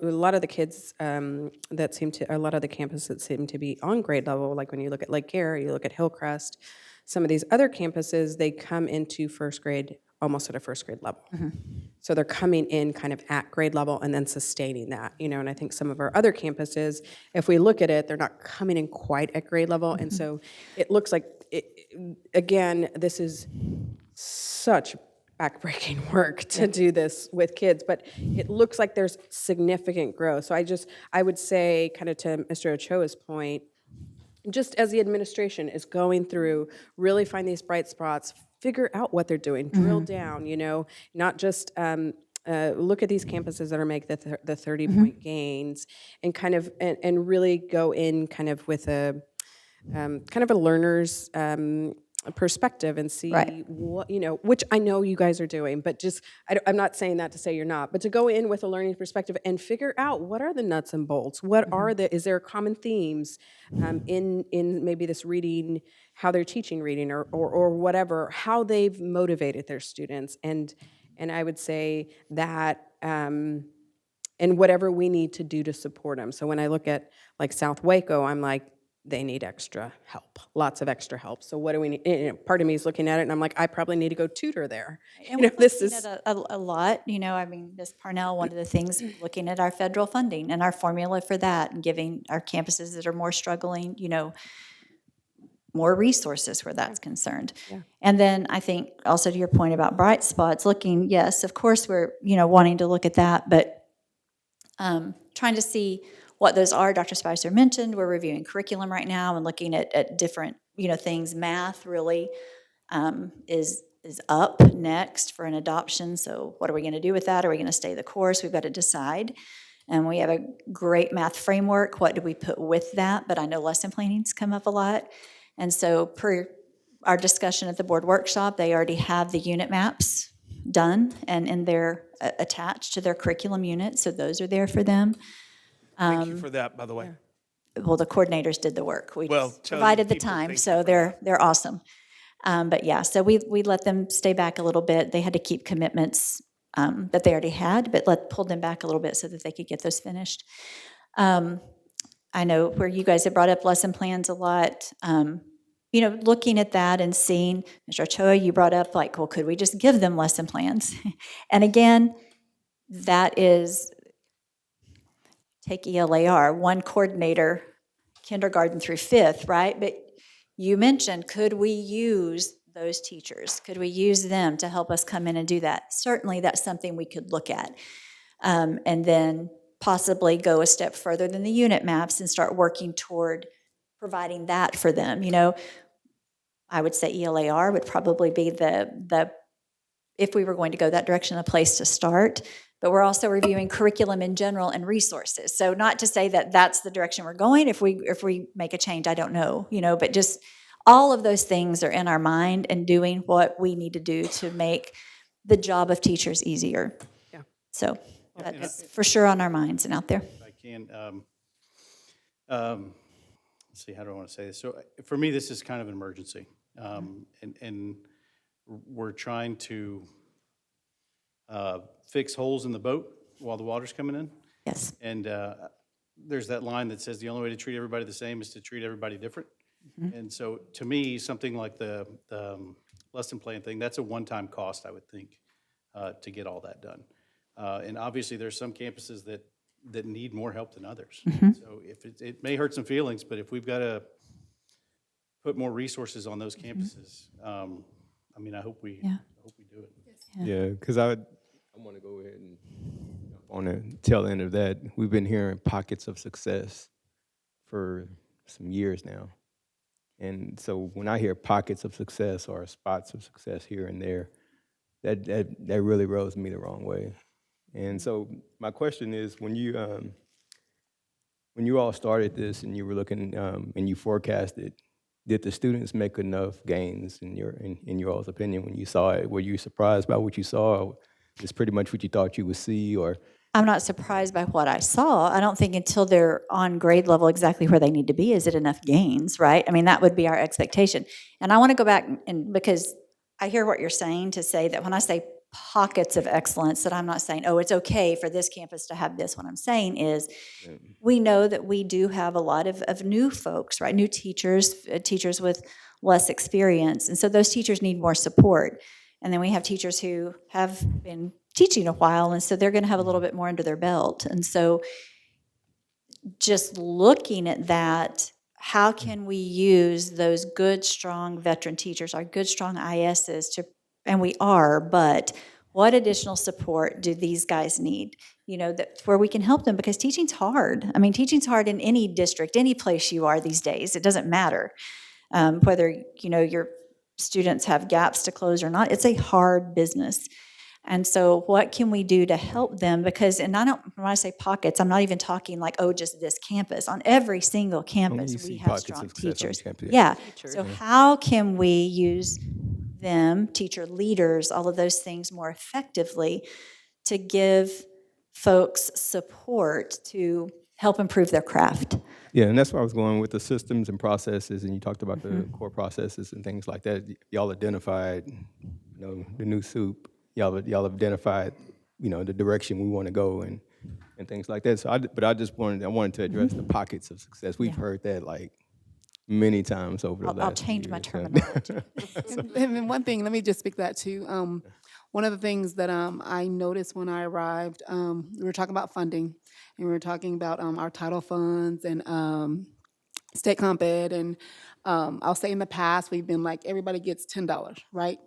A: lot of the kids that seem to, a lot of the campuses that seem to be on grade level, like when you look at Lake Gary, you look at Hillcrest, some of these other campuses, they come into first grade almost at a first grade level. So they're coming in kind of at grade level and then sustaining that, you know, and I think some of our other campuses, if we look at it, they're not coming in quite at grade level. And so it looks like, again, this is such backbreaking work to do this with kids, but it looks like there's significant growth. So I would say, kind of to Mr. Ochoa's point, just as the administration is going through, really find these bright spots, figure out what they're doing, drill down, not just look at these campuses that are making the 30-point gains, and kind of and really go in kind of with a kind of a learner's perspective and see
J: Right.
A: what, which I know you guys are doing, but just, I'm not saying that to say you're not, but to go in with a learning perspective and figure out what are the nuts and bolts, is there common themes in maybe this reading, how they're teaching reading or whatever, how they've motivated their students. And I would say that, and whatever we need to do to support them. So when I look at like South Waco, I'm like, they need extra help, lots of extra help. So what do we need? Part of me is looking at it and I'm like, I probably need to go tutor there.
J: And we're looking at a lot, I mean, Ms. Parnell, one of the things, looking at our federal funding and our formula for that and giving our campuses that are more struggling, more resources where that's concerned.
A: Yeah.
J: And then I think also to your point about bright spots, looking, yes, of course, we're, wanting to look at that, but trying to see what those are. Dr. Spicer mentioned, we're reviewing curriculum right now and looking at different, things. Math really is up next for an adoption. So what are we going to do with that? Are we going to stay the course? We've got to decide. And we have a great math framework. What do we put with that? But I know lesson planning's come up a lot. And so per our discussion at the board workshop, they already have the unit maps done and they're attached to their curriculum unit. So those are there for them.
E: Thank you for that, by the way.
J: Well, the coordinators did the work. We
E: Well,
J: just
E: tell
J: provided the
E: people
J: time,
E: thank you
J: so
E: for
J: they're awesome. But yeah, so we let them stay back a little bit. They had to keep commitments that they already had, but pulled them back a little bit so that they could get those finished. I know where you guys have brought up lesson plans a lot. Looking at that and seeing, Mr. Ochoa, you brought up like, well, could we just give them lesson plans? And again, that is, take ELAR, one coordinator, kindergarten through fifth, right? But you mentioned, could we use those teachers? Could we use them to help us come in and do that? Certainly, that's something we could look at. And then possibly go a step further than the unit maps and start working toward providing that for them. I would say ELAR would probably be the if we were going to go that direction, a place to start. But we're also reviewing curriculum in general and resources. So not to say that that's the direction we're going. If we make a change, I don't know, but just all of those things are in our mind and doing what we need to do to make the job of teachers easier.
A: Yeah.
J: So that's for sure on our minds and out there.
F: If I can, let's see, how do I want to say this? So for me, this is kind of an emergency. And we're trying to fix holes in the boat while the water's coming in.
J: Yes.
F: And there's that line that says the only way to treat everybody the same is to treat everybody different. And so to me, something like the lesson plan thing, that's a one-time cost, I would think, to get all that done. And obviously, there's some campuses that need more help than others. So if it may hurt some feelings, but if we've got to put more resources on those campuses, I hope we do it.
L: Yeah, because I want to go ahead and jump on the tail end of that. We've been hearing pockets of success for some years now. And so when I hear pockets of success or spots of success here and there, that really rubs me the wrong way. And so my question is, when you all started this and you were looking and you forecasted, did the students make enough gains in your all's opinion when you saw it? Were you surprised by what you saw? Or is pretty much what you thought you would see? Or
J: I'm not surprised by what I saw. I don't think until they're on grade level exactly where they need to be, is it enough gains, right? That would be our expectation. And I want to go back and because I hear what you're saying to say that when I say pockets of excellence, that I'm not saying, oh, it's okay for this campus to have this. What I'm saying is we know that we do have a lot of new folks, right? New teachers, teachers with less experience. And so those teachers need more support. And then we have teachers who have been teaching a while, and so they're going to have a little bit more under their belt. And so just looking at that, how can we use those good, strong veteran teachers, our good, strong ISs to, and we are, but what additional support do these guys need? You know, that where we can help them, because teaching's hard. I mean, teaching's hard in any district, any place you are these days. It doesn't matter whether, you know, your students have gaps to close or not. It's a hard business. And so what can we do to help them? Because, and I don't, when I say pockets, I'm not even talking like, oh, just this campus. On every single
L: you
J: campus, we
L: see
J: have
L: pockets
J: strong
L: of success on
J: teachers.
L: each campus,
J: Yeah. So how can we use them, teacher leaders, all of those things more effectively to give folks support to help improve their craft?
L: Yeah, and that's where I was going with the systems and processes, and you talked about the core processes and things like that. Y'all identified, you know, the new soup. Y'all have identified, you know, the direction we want to go and things like that. So, but I wanted to address the pockets of success. We've heard that like many times over the last
J: I'll change my
L: years.
J: terminology.
D: And then one thing, let me just speak that too. One of the things that I noticed when I arrived, we were talking about funding, and we were talking about our title funds and state comp ed, and I'll say in the past we've been like everybody gets $10, right?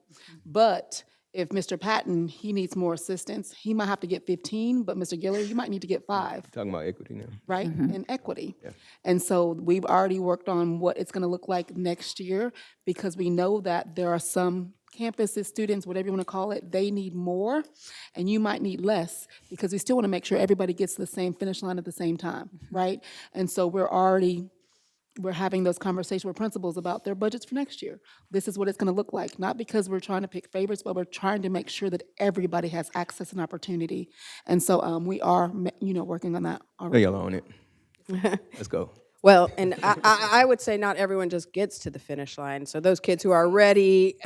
D: But if Mr. Patton, he needs more assistance, he might have to get 15, but Mr. Giller, you might need to get 5.
L: Talking about equity now.
D: Right? And equity. And so we've already worked on what it's going to look like next year, because we know that there are some campuses, students, whatever you want to call it, they need more and you might need less, because we still want to make sure everybody gets to the same finish line at the same time, right? And so we're having those conversations with principals about their budgets for next year. This is what it's going to look like, not because we're trying to pick favorites, but we're trying to make sure that everybody has access and opportunity. And so we are, working on that
L: Oh,
D: already.
L: y'all on it. Let's go.
A: Well, and I would say not everyone just gets to the finish line. So those kids who are already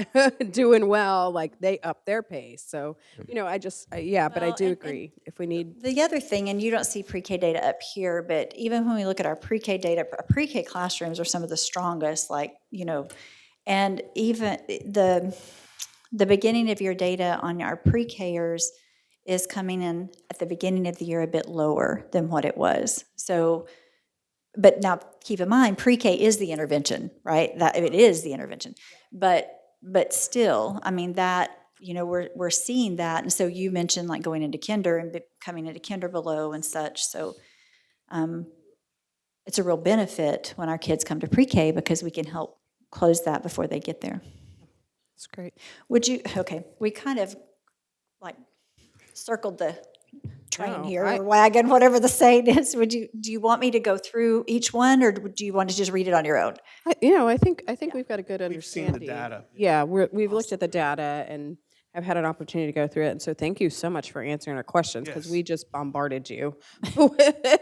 A: doing well, like they up their pace. So, you know, but I
J: Well,
A: do
J: and
A: agree. If we need,
J: The other thing, and you don't see pre-K data up here, but even when we look at our pre-K data, our pre-K classrooms are some of the strongest, like, you know, and even the beginning of your data on our pre-Kers is coming in at the beginning of the year a bit lower than what it was. So, but now keep in mind, pre-K is the intervention, right? That it is the intervention, but still, I mean that, you know, we're seeing that, and so you mentioned like going into kinder and coming into kinder below and such. So, it's a real benefit when our kids come to pre-K because we can help close that before they get there.
A: it's great.
J: Okay, we kind of like circled the train
A: No,
J: here, or wagon, whatever the saying is. Do you want me to go through each one, or do you want to just read it on your own?
A: I think we've got a good
E: We've seen the
A: understanding.
E: data.
A: Yeah, we've looked at the data and have had an opportunity to go through it. And so thank you so much for answering our questions, because
E: Yes.
A: we just bombarded you with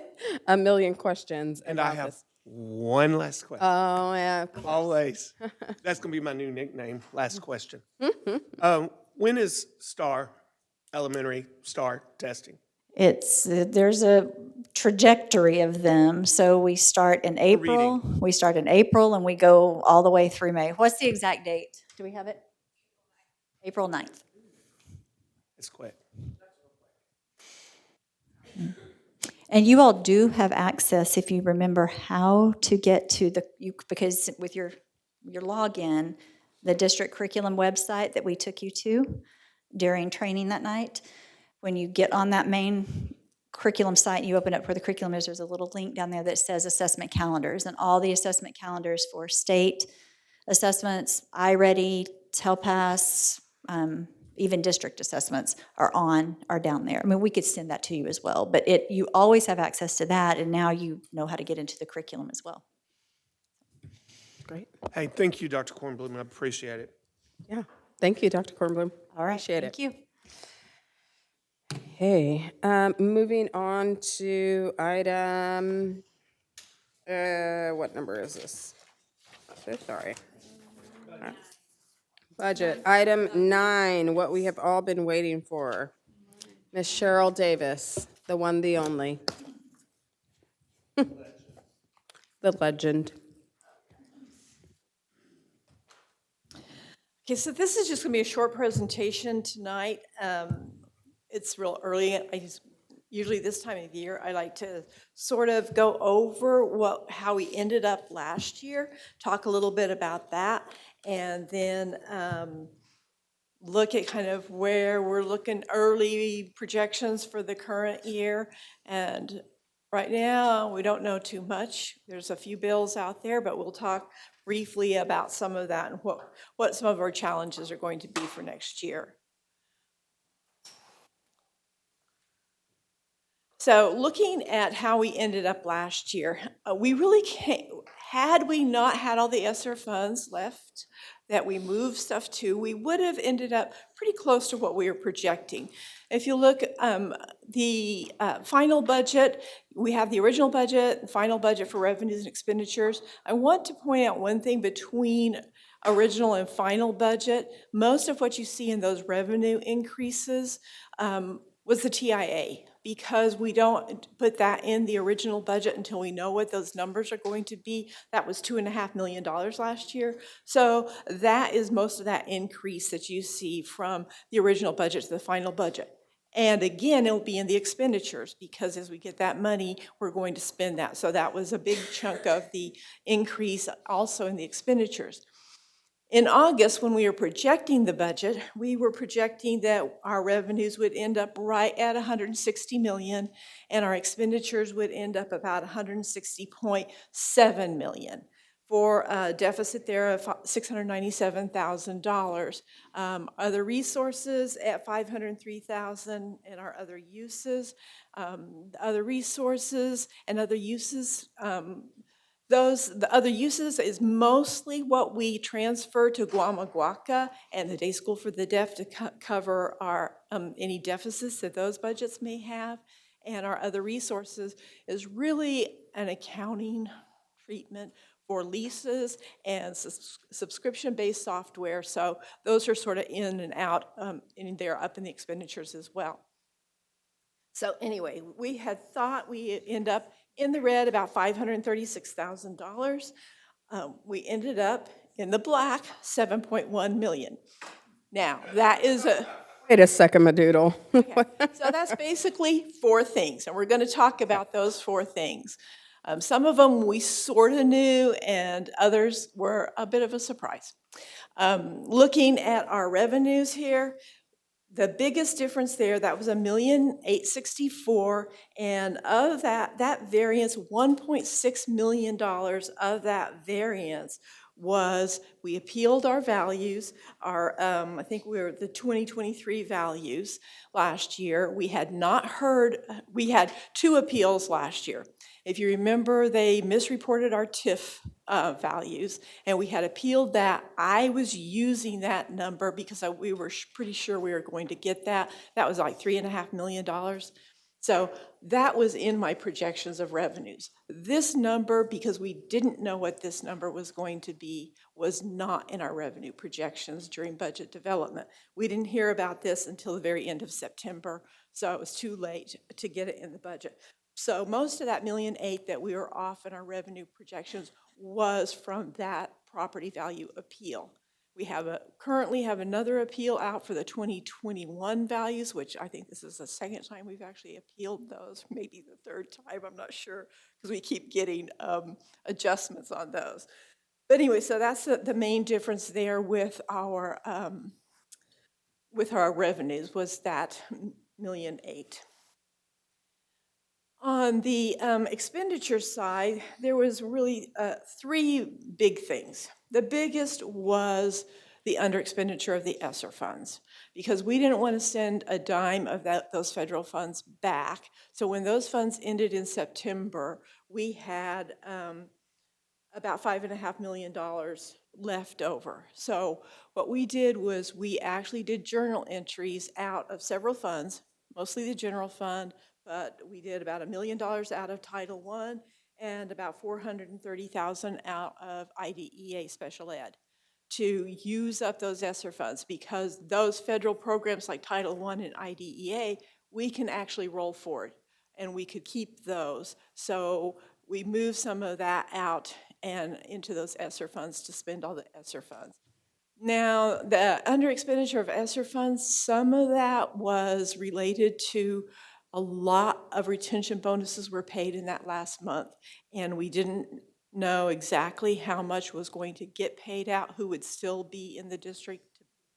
A: a million questions
E: And I
A: about
E: have
A: this.
E: one last question.
A: Oh, yeah.
E: Always. That's going to be my new nickname. Last question. When is STAR, elementary STAR testing?
J: There's a trajectory of them. So we start in April. We start in April and we go all the way through May. What's the exact date? Do we have it? April 9th.
E: It's quick.
J: And you all do have access, if you remember, how to get to because with your login, the district curriculum website that we took you to during training that night, when you get on that main curriculum site and you open up where the curriculum is, there's a little link down there that says assessment calendars, and all the assessment calendars for state assessments, iReady, TELPAS, even district assessments are down there. I mean, we could send that to you as well, but you always have access to that, and now you know how to get into the curriculum as well.
A: Great.
E: Hey, thank you, Dr. Kornblum. I appreciate it.
A: Yeah. Thank you, Dr. Kornblum.
J: All right,
A: Appreciate
J: thank
A: it.
J: you.
A: Hey, moving on to item, what number is this? So sorry. Budget, item 9, what we have all been waiting for. Ms. Cheryl Davis, the one, the only. The legend.
M: Okay, so this is just going to be a short presentation tonight. It's real early. Usually this time of the year, I like to sort of go over how we ended up last year, talk a little bit about that, and then look at kind of where we're looking, early projections for the current year. And right now, we don't know too much. There's a few bills out there, but we'll talk briefly about some of that and what some of our challenges are going to be for next year. So looking at how we ended up last year, we really can't, had we not had all the ESSER funds left that we moved stuff to, we would have ended up pretty close to what we were projecting. If you look, the final budget, we have the original budget, the final budget for revenues and expenditures. I want to point out one thing between original and final budget. Most of what you see in those revenue increases was the TIA, because we don't put that in the original budget until we know what those numbers are going to be. That was $2.5 million last year. So that is most of that increase that you see from the original budget to the final budget. And again, it'll be in the expenditures, because as we get that money, we're going to spend that. So that was a big chunk of the increase also in the expenditures. In August, when we were projecting the budget, we were projecting that our revenues would end up right at 160 million, and our expenditures would end up about 160.7 million, for a deficit there of $697,000. Other resources at 503,000, and our other uses, other resources and other uses. The other uses is mostly what we transfer to Guamaguaca and the Day School for the Deaf to cover our any deficits that those budgets may have. And our other resources is really an accounting treatment for leases and subscription-based software. So those are sort of in and out, and they're up in the expenditures as well. So anyway, we had thought we'd end up in the red about $536,000. We ended up in the black, 7.1 million. Now, that is a...
A: Wait a second, Madoodle.
M: Okay. So that's basically 4 things, and we're going to talk about those 4 things. Some of them we sort of knew, and others were a bit of a surprise. Looking at our revenues here, the biggest difference there, that was $1,864,000, and of that variance, $1.6 million of that variance was we appealed our values, our I think we were the 2023 values last year. We had not heard, we had 2 appeals last year. If you remember, they misreported our TIF values, and we had appealed that. I was using that number because we were pretty sure we were going to get that. That was like $3.5 million. So that was in my projections of revenues. This number, because we didn't know what this number was going to be, was not in our revenue projections during budget development. We didn't hear about this until the very end of September, so it was too late to get it in the budget. So most of that $1.8 million that we were off in our revenue projections was from that property value appeal. We currently have another appeal out for the 2021 values, which I think this is the second time we've actually appealed those, maybe the 3rd time, I'm not sure, because we keep getting adjustments on those. But anyway, so that's the main difference there with our revenues, was that $1.8 million. On the expenditure side, there was really 3 big things. The biggest was the under expenditure of the ESSER funds, because we didn't want to send a dime of those federal funds back. So when those funds ended in September, we had about $5.5 million left over. So what we did was we actually did journal entries out of several funds, mostly the general fund, but we did about $1 million out of Title I and about $430,000 out of IDEA Special Ed to use up those ESSER funds, because those federal programs like Title I and IDEA, we can actually roll forward and we could keep those. So we moved some of that out and into those ESSER funds to spend all the ESSER funds. Now, the under expenditure of ESSER funds, some of that was related to a lot of retention bonuses were paid in that last month, and we didn't know exactly how much was going to get paid out, who would still be in the district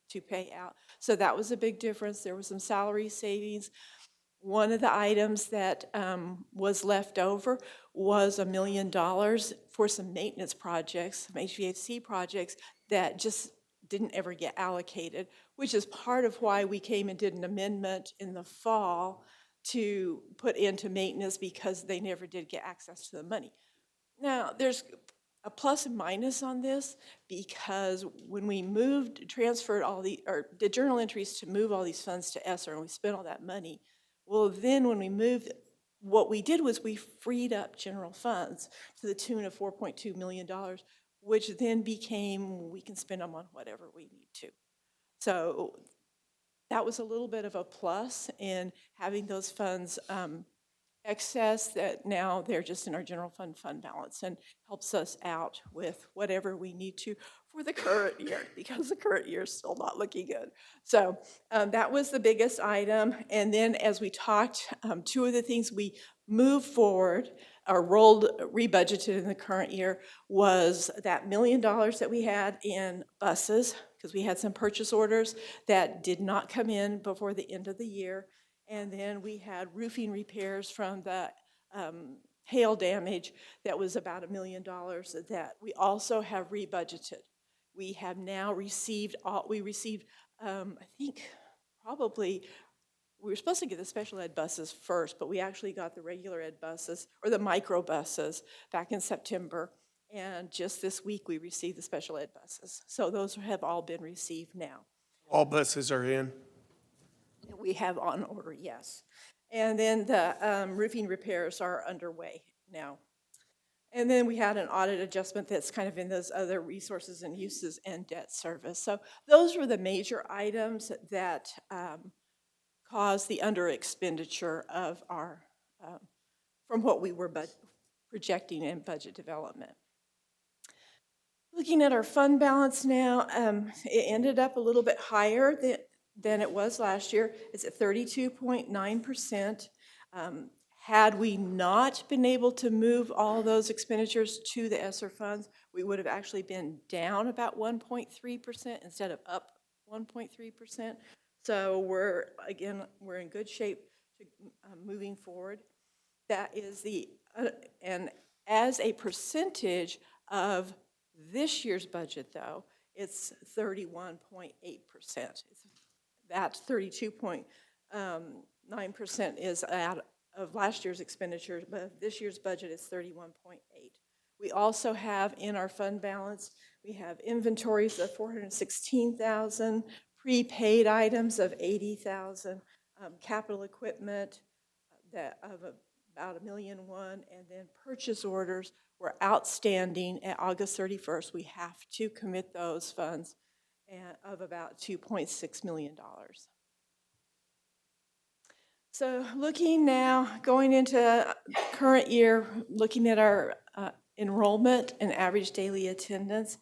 M: to pay out. So that was a big difference. There was some salary savings. One of the items that was left over was $1 million for some maintenance projects, some HVAC projects that just didn't ever get allocated, which is part of why we came and did an amendment in the fall to put into maintenance, because they never did get access to the money. Now, there's a plus and minus on this, because when we transferred or did journal entries to move all these funds to ESSER, and we spent all that money, well, then when we moved, what we did was we freed up general funds to the tune of $4.2 million, which then became, we can spend them on whatever we need to. So that was a little bit of a plus in having those funds excess, that now they're just in our general fund balance, and helps us out with whatever we need to for the current year, because the current year is still not looking good. So that was the biggest item. And then as we talked, two of the things we moved forward or rebudgeted in the current year was that $1 million that we had in buses, because we had some purchase orders that did not come in before the end of the year. And then we had roofing repairs from the hail damage that was about $1 million that we also have rebudgeted. We have now received, I think probably, we were supposed to get the special ed buses first, but we actually got the regular ed buses, or the micro buses, back in September. And just this week, we received the special ed buses. So those have all been received now.
E: All buses are in.
M: We have on order, yes. And then the roofing repairs are underway now. And then we had an audit adjustment that's kind of in those other resources and uses and debt service. So those were the major items that caused the under expenditure of our, from what we were projecting in budget development. Looking at our fund balance now, it ended up a little bit higher than it was last year. It's at 32.9%. Had we not been able to move all those expenditures to the ESSER funds, we would have actually been down about 1.3% instead of up 1.3%. So we're in good shape to, moving forward. That is and as a percentage of this year's budget, though, it's 31.8%. That 32.9% is out of last year's expenditures, but this year's budget is 31.8. We also have in our fund balance, we have inventories of $416,000, prepaid items of $80,000, capital equipment of about $1.1 million, and then purchase orders were outstanding at August 31st. We have to commit those funds of about $2.6 million. So looking now, going into current year, looking at our enrollment and average daily attendance,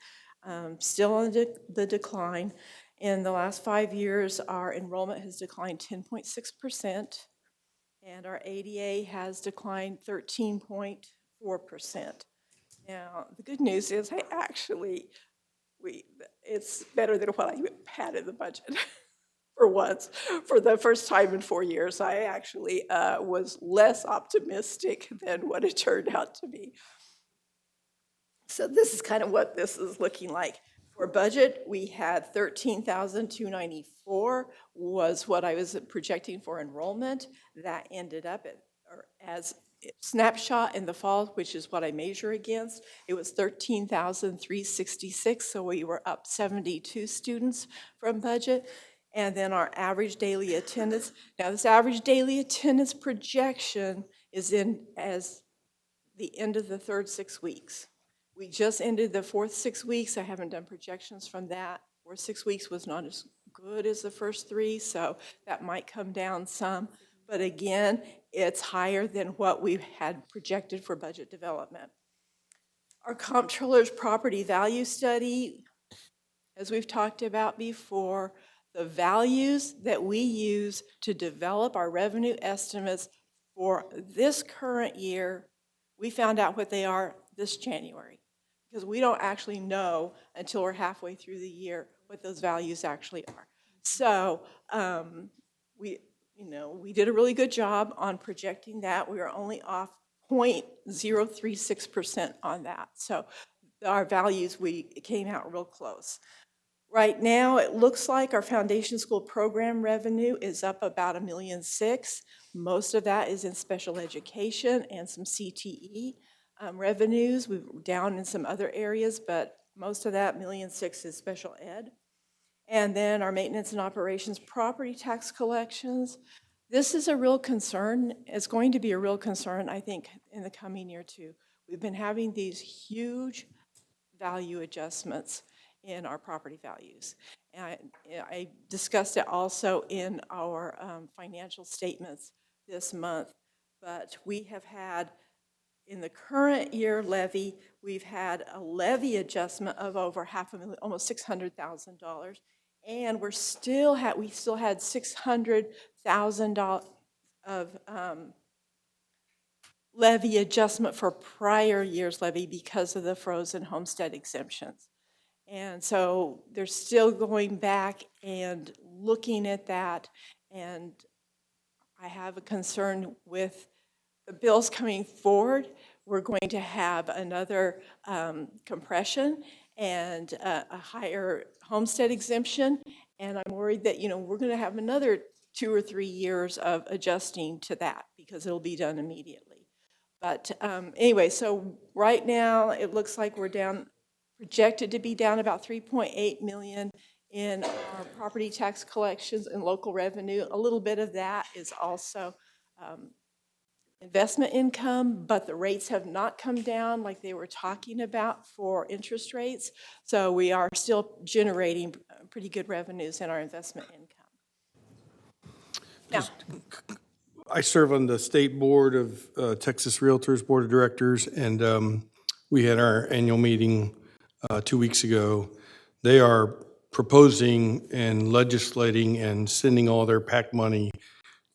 M: still on the decline. In the last 5 years, our enrollment has declined 10.6%, and our ADA has declined 13.4%. Now, the good news is, it's better than what I had in the budget. For once, for the first time in 4 years, I actually was less optimistic than what it turned out to be. So this is kind of what this is looking like. For budget, we had 13,294 was what I was projecting for enrollment. That ended up as snapshot in the fall, which is what I measure against. It was 13,366, so we were up 72 students from budget. And then our average daily attendance. Now, this average daily attendance projection is in as the end of the third 6 weeks. We just ended the fourth 6 weeks. I haven't done projections from that. Fourth 6 weeks was not as good as the first 3, so that might come down some. But again, it's higher than what we had projected for budget development. Our comptroller's property value study, as we've talked about before, the values that we use to develop our revenue estimates for this current year, we found out what they are this January, because we don't actually know until we're halfway through the year what those values actually are. So we did a really good job on projecting that. We were only off 0.036% on that. So our values, we came out real close. Right now, it looks like our foundation school program revenue is up about $1.6 million. Most of that is in special education and some CTE revenues. We're down in some other areas, but most of that $1.6 million is special ed. And then our maintenance and operations property tax collections. This is a real concern. It's going to be a real concern, I think, in the coming year too. We've been having these huge value adjustments in our property values. And I discussed it also in our financial statements this month, but we have had, in the current year levy, we've had a levy adjustment of over $500,000, almost $600,000, and we still had $600,000 of levy adjustment for prior year's levy because of the frozen homestead exemptions. And so they're still going back and looking at that, and I have a concern with the bills coming forward. We're going to have another compression and a higher homestead exemption, and I'm worried that, we're going to have another 2 or 3 years of adjusting to that because it'll be done immediately. But anyway, so right now it looks like we're down, projected to be down about $3.8 million in our property tax collections and local revenue. A little bit of that is also investment income, but the rates have not come down like they were talking about for interest rates. So we are still generating pretty good revenues in our investment income. Now,
K: I serve on the state board of Texas Realtors Board of Directors, and we had our annual meeting 2 weeks ago. They are proposing and legislating and sending all their PAC money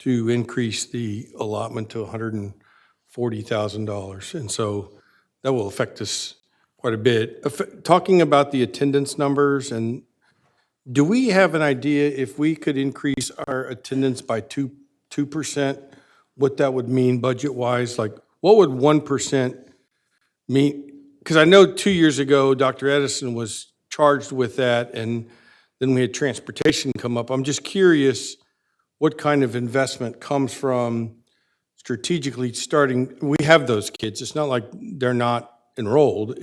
K: to increase the allotment to $140,000. And so that will affect us quite a bit. Talking about the attendance numbers, and do we have an idea if we could increase our attendance by 2%, what that would mean budget-wise? Like, what would 1% mean? Because I know 2 years ago, Dr. Edison was charged with that, and then we had transportation come up. I'm just curious what kind of investment comes from strategically starting. We have those kids. It's not like they're not enrolled.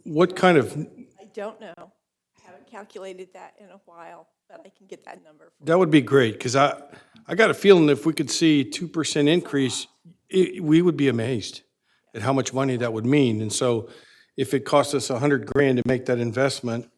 K: What kind of,
M: I don't know. Haven't calculated that in a while, but I can get that number.
K: that would be great, because I got a feeling if we could see 2% increase, we would be amazed at how much money that would mean. And so if it costs us $100,000 to make that investment,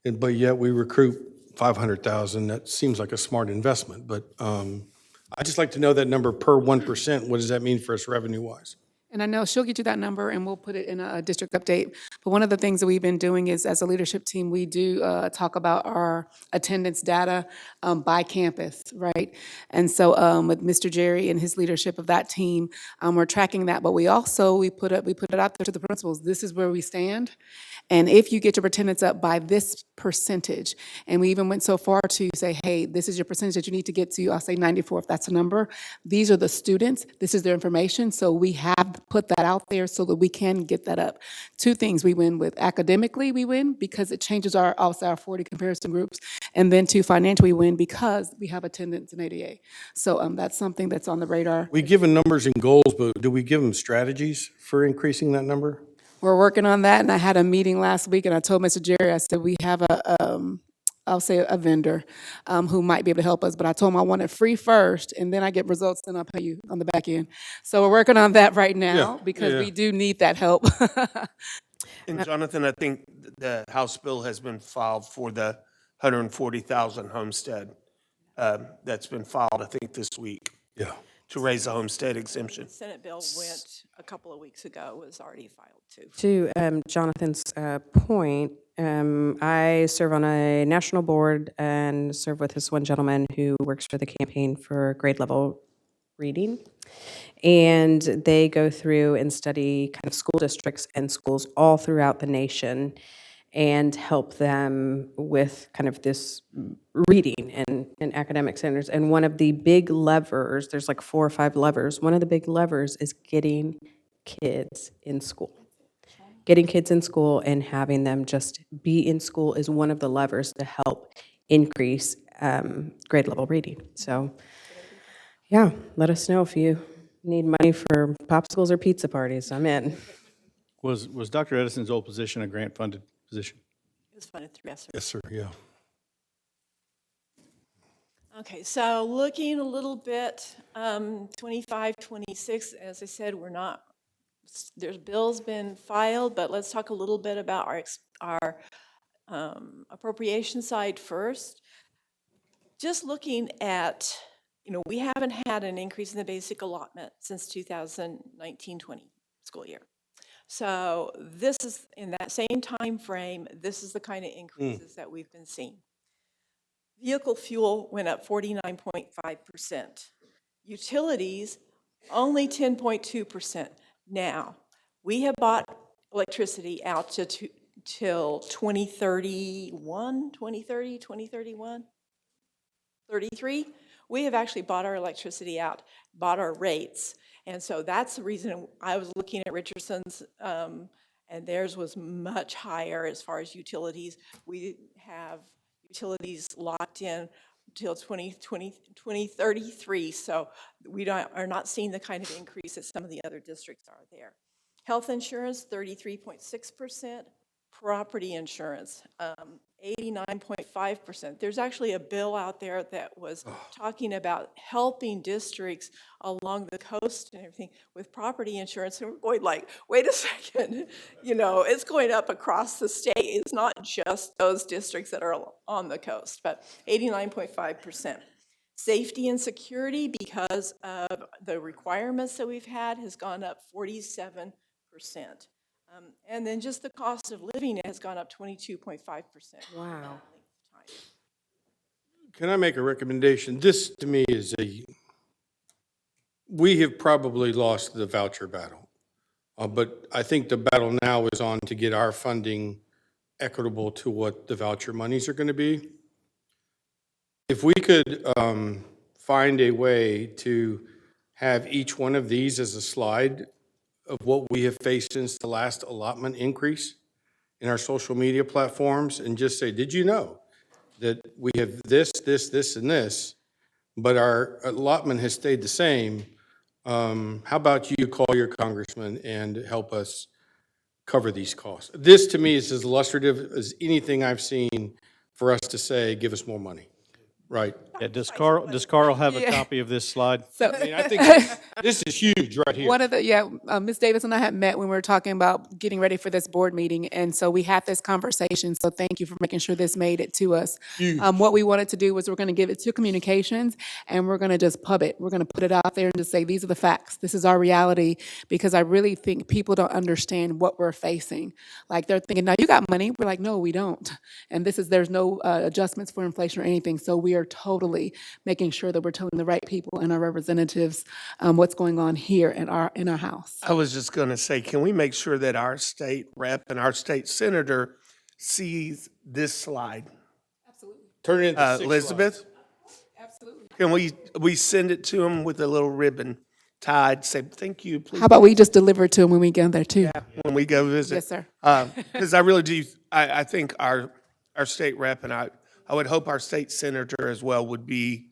K: but yet we recruit 500,000, that seems like a smart investment. But I'd just like to know that number per 1%. What does that mean for us revenue-wise?
N: And I know she'll get you that number, and we'll put it in a district update. But one of the things that we've been doing is, as a leadership team, we do talk about our attendance data by campus, right? And so with Mr. Jerry and his leadership of that team, we're tracking that. But we also, we put it out there to the principals. This is where we stand. And if you get your attendance up by this percentage, and we even went so far to say, hey, this is your percentage that you need to get to, I'll say 94 if that's a number. These are the students, this is their information, so we have put that out there so that we can get that up. Two things we win with. Academically, we win because it changes our 40 comparison groups, and then two, financially, we win because we have attendance in ADA. So that's something that's on the radar.
K: We give them numbers and goals, but do we give them strategies for increasing that number?
N: We're working on that, and I had a meeting last week, and I told Mr. Jerry, I said, we have I'll say a vendor who might be able to help us, but I told him I want it free first, and then I get results, then I'll pay you on the back end. So we're working on that right now because we do need that help.
E: And Jonathan, I think the House bill has been filed for the 140,000 homestead. That's been filed, I think, this week.
K: Yeah.
E: To raise the homestead exemption.
M: The Senate bill went a couple of weeks ago, was already filed too.
A: To Jonathan's point, I serve on a national board and serve with this one gentleman who works for the campaign for grade level reading. And they go through and study kind of school districts and schools all throughout the nation. and help them with kind of this reading and academic standards. And one of the big levers, there's like 4 or 5 levers, one of the big levers is getting kids in school. Getting kids in school and having them just be in school is one of the levers to help increase grade level reading. So, yeah, let us know if you need money for popsicles or pizza parties. I'm in.
F: Was Dr. Edison's old position a grant-funded position?
M: It was funded through ESSER.
K: Yes, sir, yeah.
M: Okay, so looking a little bit, 25, 26, as I said, there's bills been filed, but let's talk a little bit about our appropriation side first. Just looking at, we haven't had an increase in the basic allotment since 2019-20 school year. So this is, in that same time frame, this is the kind of increases that we've been seeing. Vehicle fuel went up 49.5%. Utilities, only 10.2%. Now, we have bought electricity out till 2031, 33. We have actually bought our electricity out, bought our rates. And so that's the reason I was looking at Richardson's, and theirs was much higher as far as utilities. We have utilities locked in till 2033, so we are not seeing the kind of increase that some of the other districts are there. Health insurance, 33.6%. Property insurance, 89.5%. There's actually a bill out there that was talking about helping districts along the coast and everything with property insurance. And we're going like, wait a second, it's going up across the state. It's not just those districts that are on the coast, but 89.5%. Safety and security, because of the requirements that we've had, has gone up 47%. And then just the cost of living has gone up 22.5%.
A: Wow.
K: Can I make a recommendation? This, to me, we have probably lost the voucher battle. But I think the battle now is on to get our funding equitable to what the voucher monies are going to be. If we could find a way to have each one of these as a slide of what we have faced since the last allotment increase in our social media platforms, and just say, did you know that we have this, and this, but our allotment has stayed the same? How about you call your congressman and help us cover these costs? This, to me, is as illustrative as anything I've seen for us to say, give us more money, right?
F: Yeah, does Carl have a copy of this slide?
N: So,
K: I mean, I think this is huge right here.
N: one of the, Ms. Davis and I had met when we were talking about getting ready for this board meeting, and so we had this conversation, so thank you for making sure this made it to us. What we wanted to do was we're gonna give it to communications, and we're gonna just pub it. We're gonna put it out there and just say, these are the facts, this is our reality, because I really think people don't understand what we're facing. Like, they're thinking, now you got money, we're like, no, we don't. And there's no adjustments for inflation or anything, so we are totally making sure that we're telling the right people and our representatives what's going on here in our house.
E: I was just going to say, can we make sure that our state rep and our state senator sees this slide?
N: Absolutely.
K: Turn it into 6
E: Elizabeth?
K: slides.
N: Absolutely.
E: Can we send it to them with a little ribbon tied, say, thank you, please?
N: How about we just deliver it to them when we get there too?
E: Yeah, when we go visit.
N: Yes, sir.
E: Because I really do, I think our state rep and I would hope our state senator as well would be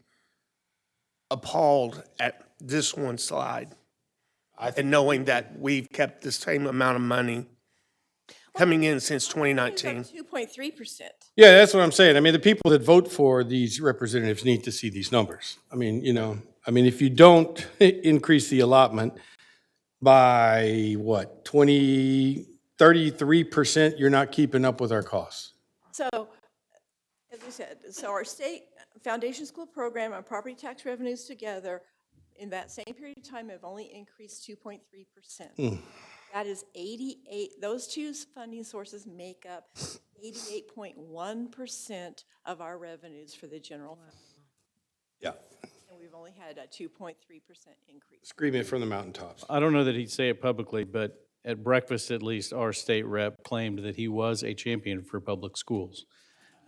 E: appalled at this one slide. And knowing that we've kept the same amount of money coming in since 2019.
M: 2.3%.
K: Yeah, that's what I'm saying. I mean, the people that vote for these representatives need to see these numbers. I mean, if you don't increase the allotment by, 33%, you're not keeping up with our costs.
M: So, as we said, our state foundation school program and property tax revenues together in that same period of time have only increased 2.3%. That is 88, those two funding sources make up 88.1% of our revenues for the general fund.
K: Yeah.
M: And we've only had a 2.3% increase.
K: Screaming from the mountaintops.
F: I don't know that he'd say it publicly, but at breakfast at least, our state rep claimed that he was a champion for public schools.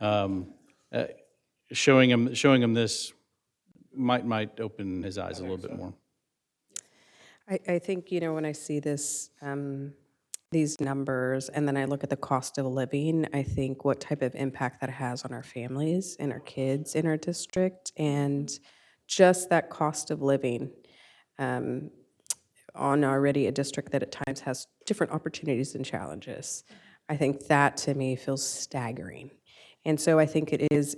F: Um, uh, Showing him this might open his eyes a little bit more.
A: I think, when I see this, these numbers, and then I look at the cost of living, I think what type of impact that has on our families and our kids in our district, and just that cost of living um, on already a district that at times has different opportunities and challenges. I think that to me feels staggering. And so I think it is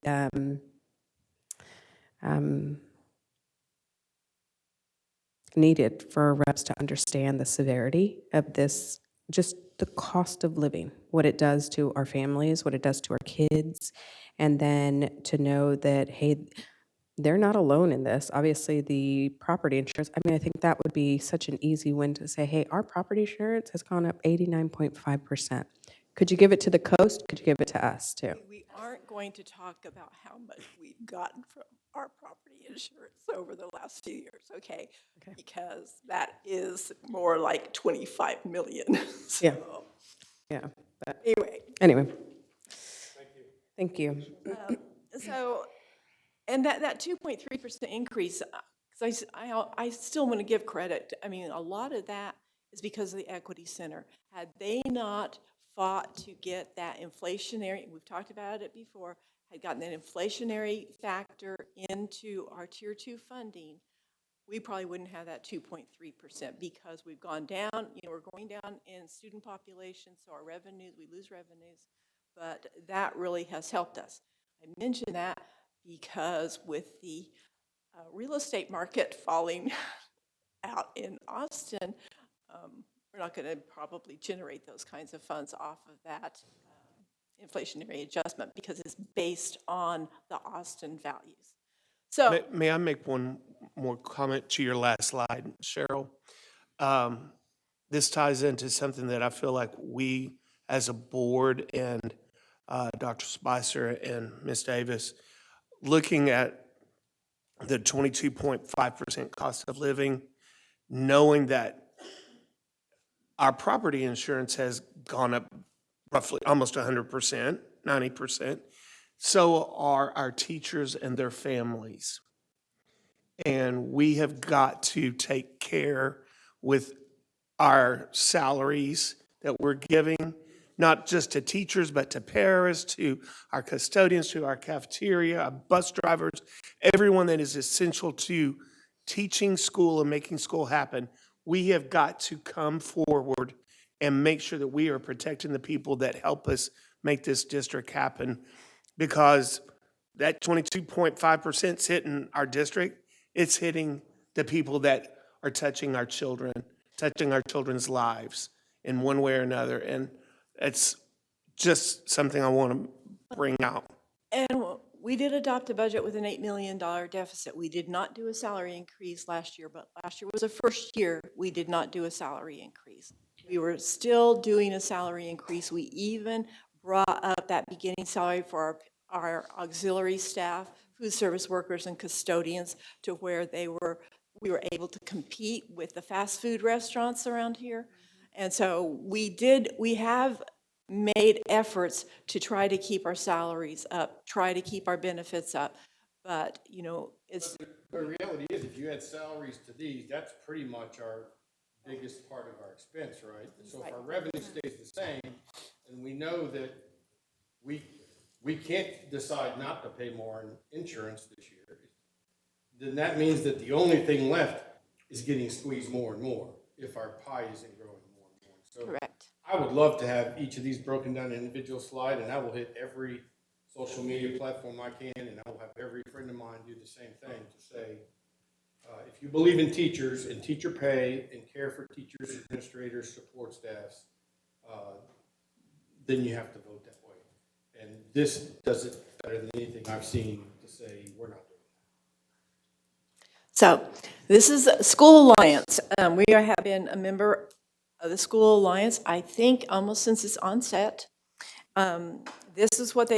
A: needed for our reps to understand the severity of this, just the cost of living, what it does to our families, what it does to our kids, and then to know that, hey, they're not alone in this. Obviously, the property insurance, I think that would be such an easy win to say, hey, our property insurance has gone up 89.5%. Could you give it to the coast? Could you give it to us too?
M: We aren't going to talk about how much we've gotten from our property insurance over the last few years, okay? Because that is more like 25 million. So,
A: Yeah. But
M: anyway.
A: Thank you.
M: So, and that 2.3% increase, because I still want to give credit. I mean, a lot of that is because of the Equity Center. Had they not fought to get that inflationary, we've talked about it before, had gotten that inflationary factor into our Tier 2 funding, we probably wouldn't have that 2.3% because we've gone down, we're going down in student population, so our revenues, we lose revenues, but that really has helped us. I mention that because with the real estate market falling out in Austin, we're not going to probably generate those kinds of funds off of that inflationary adjustment because it's based on the Austin values. So,
E: May I make one more comment to your last slide, Cheryl? This ties into something that I feel like we, as a board, and Dr. Spicer and Ms. Davis, looking at the 22.5% cost of living, knowing that our property insurance has gone up roughly almost 100%, 90%. So are our teachers and their families. And we have got to take care with our salaries that we're giving, not just to teachers, but to paras, to our custodians, to our cafeteria, our bus drivers, everyone that is essential to teaching school and making school happen. We have got to come forward and make sure that we are protecting the people that help us make this district happen, because that 22.5% is hitting our district. It's hitting the people that are touching our children, touching our children's lives in one way or another. And it's just something I want to bring out.
M: and we did adopt a budget with an $8 million deficit. We did not do a salary increase last year, but last year was the first year we did not do a salary increase. We were still doing a salary increase. We even brought up that beginning salary for our auxiliary staff, food service workers, and custodians to where we were able to compete with the fast food restaurants around here. And so we have made efforts to try to keep our salaries up, try to keep our benefits up. But, it's.
K: The reality is, if you add salaries to these, that's pretty much our biggest part of our expense, right? So if our revenue stays the same, and we know that we can't decide not to pay more in insurance this year, then that means that the only thing left is getting squeezed more and more if our pie isn't growing more and more. So
M: Correct.
K: I would love to have each of these broken down in an individual slide, and I will hit every social media platform I can, and I will have every friend of mine do the same thing to say, if you believe in teachers and teacher pay and care for teachers, administrators, support staffs, then you have to vote that way. And this does it better than anything I've seen to say we're not doing that.
M: So this is School Alliance. We have been a member of the School Alliance, I think, almost since its onset. This is what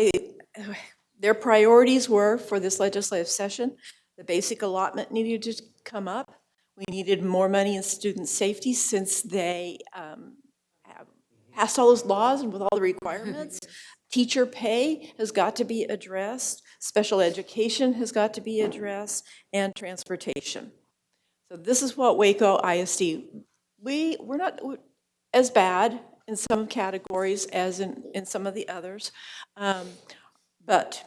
M: their priorities were for this legislative session. The basic allotment needed to come up. We needed more money in student safety since they passed all those laws and with all the requirements. Teacher pay has got to be addressed, special education has got to be addressed, and transportation. So this is what Waco ISD, we're not as bad in some categories as in some of the others. But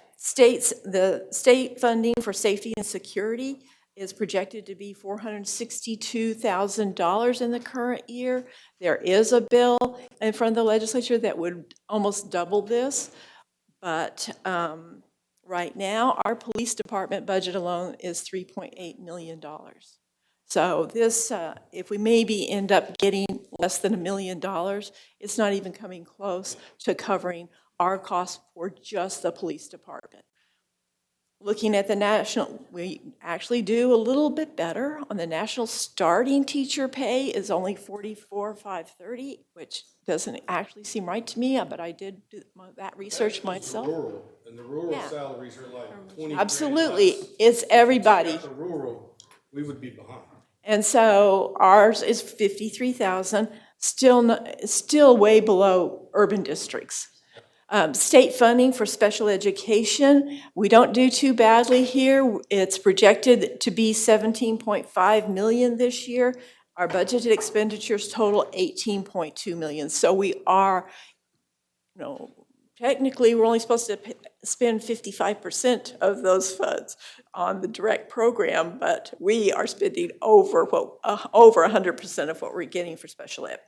M: the state funding for safety and security is projected to be $462,000 in the current year. There is a bill in front of the legislature that would almost double this, but right now, our police department budget alone is $3.8 million. So this, if we maybe end up getting less than $1 million, it's not even coming close to covering our costs for just the police department. Looking at the national, we actually do a little bit better. On the national starting teacher pay is only $44,530, which doesn't actually seem right to me, but I did do that research myself.
K: And the rural
M: Yeah.
K: salaries are like 20
M: Absolutely, it's everybody.
K: The rural, we would be behind.
M: And so ours is 53,000, still way below urban districts. State funding for special education, we don't do too badly here. It's projected to be 17.5 million this year. Our budgeted expenditures total 18.2 million. So we are, technically, we're only supposed to spend 55% of those funds on the direct program, but we are spending over 100% of what we're getting for special ed.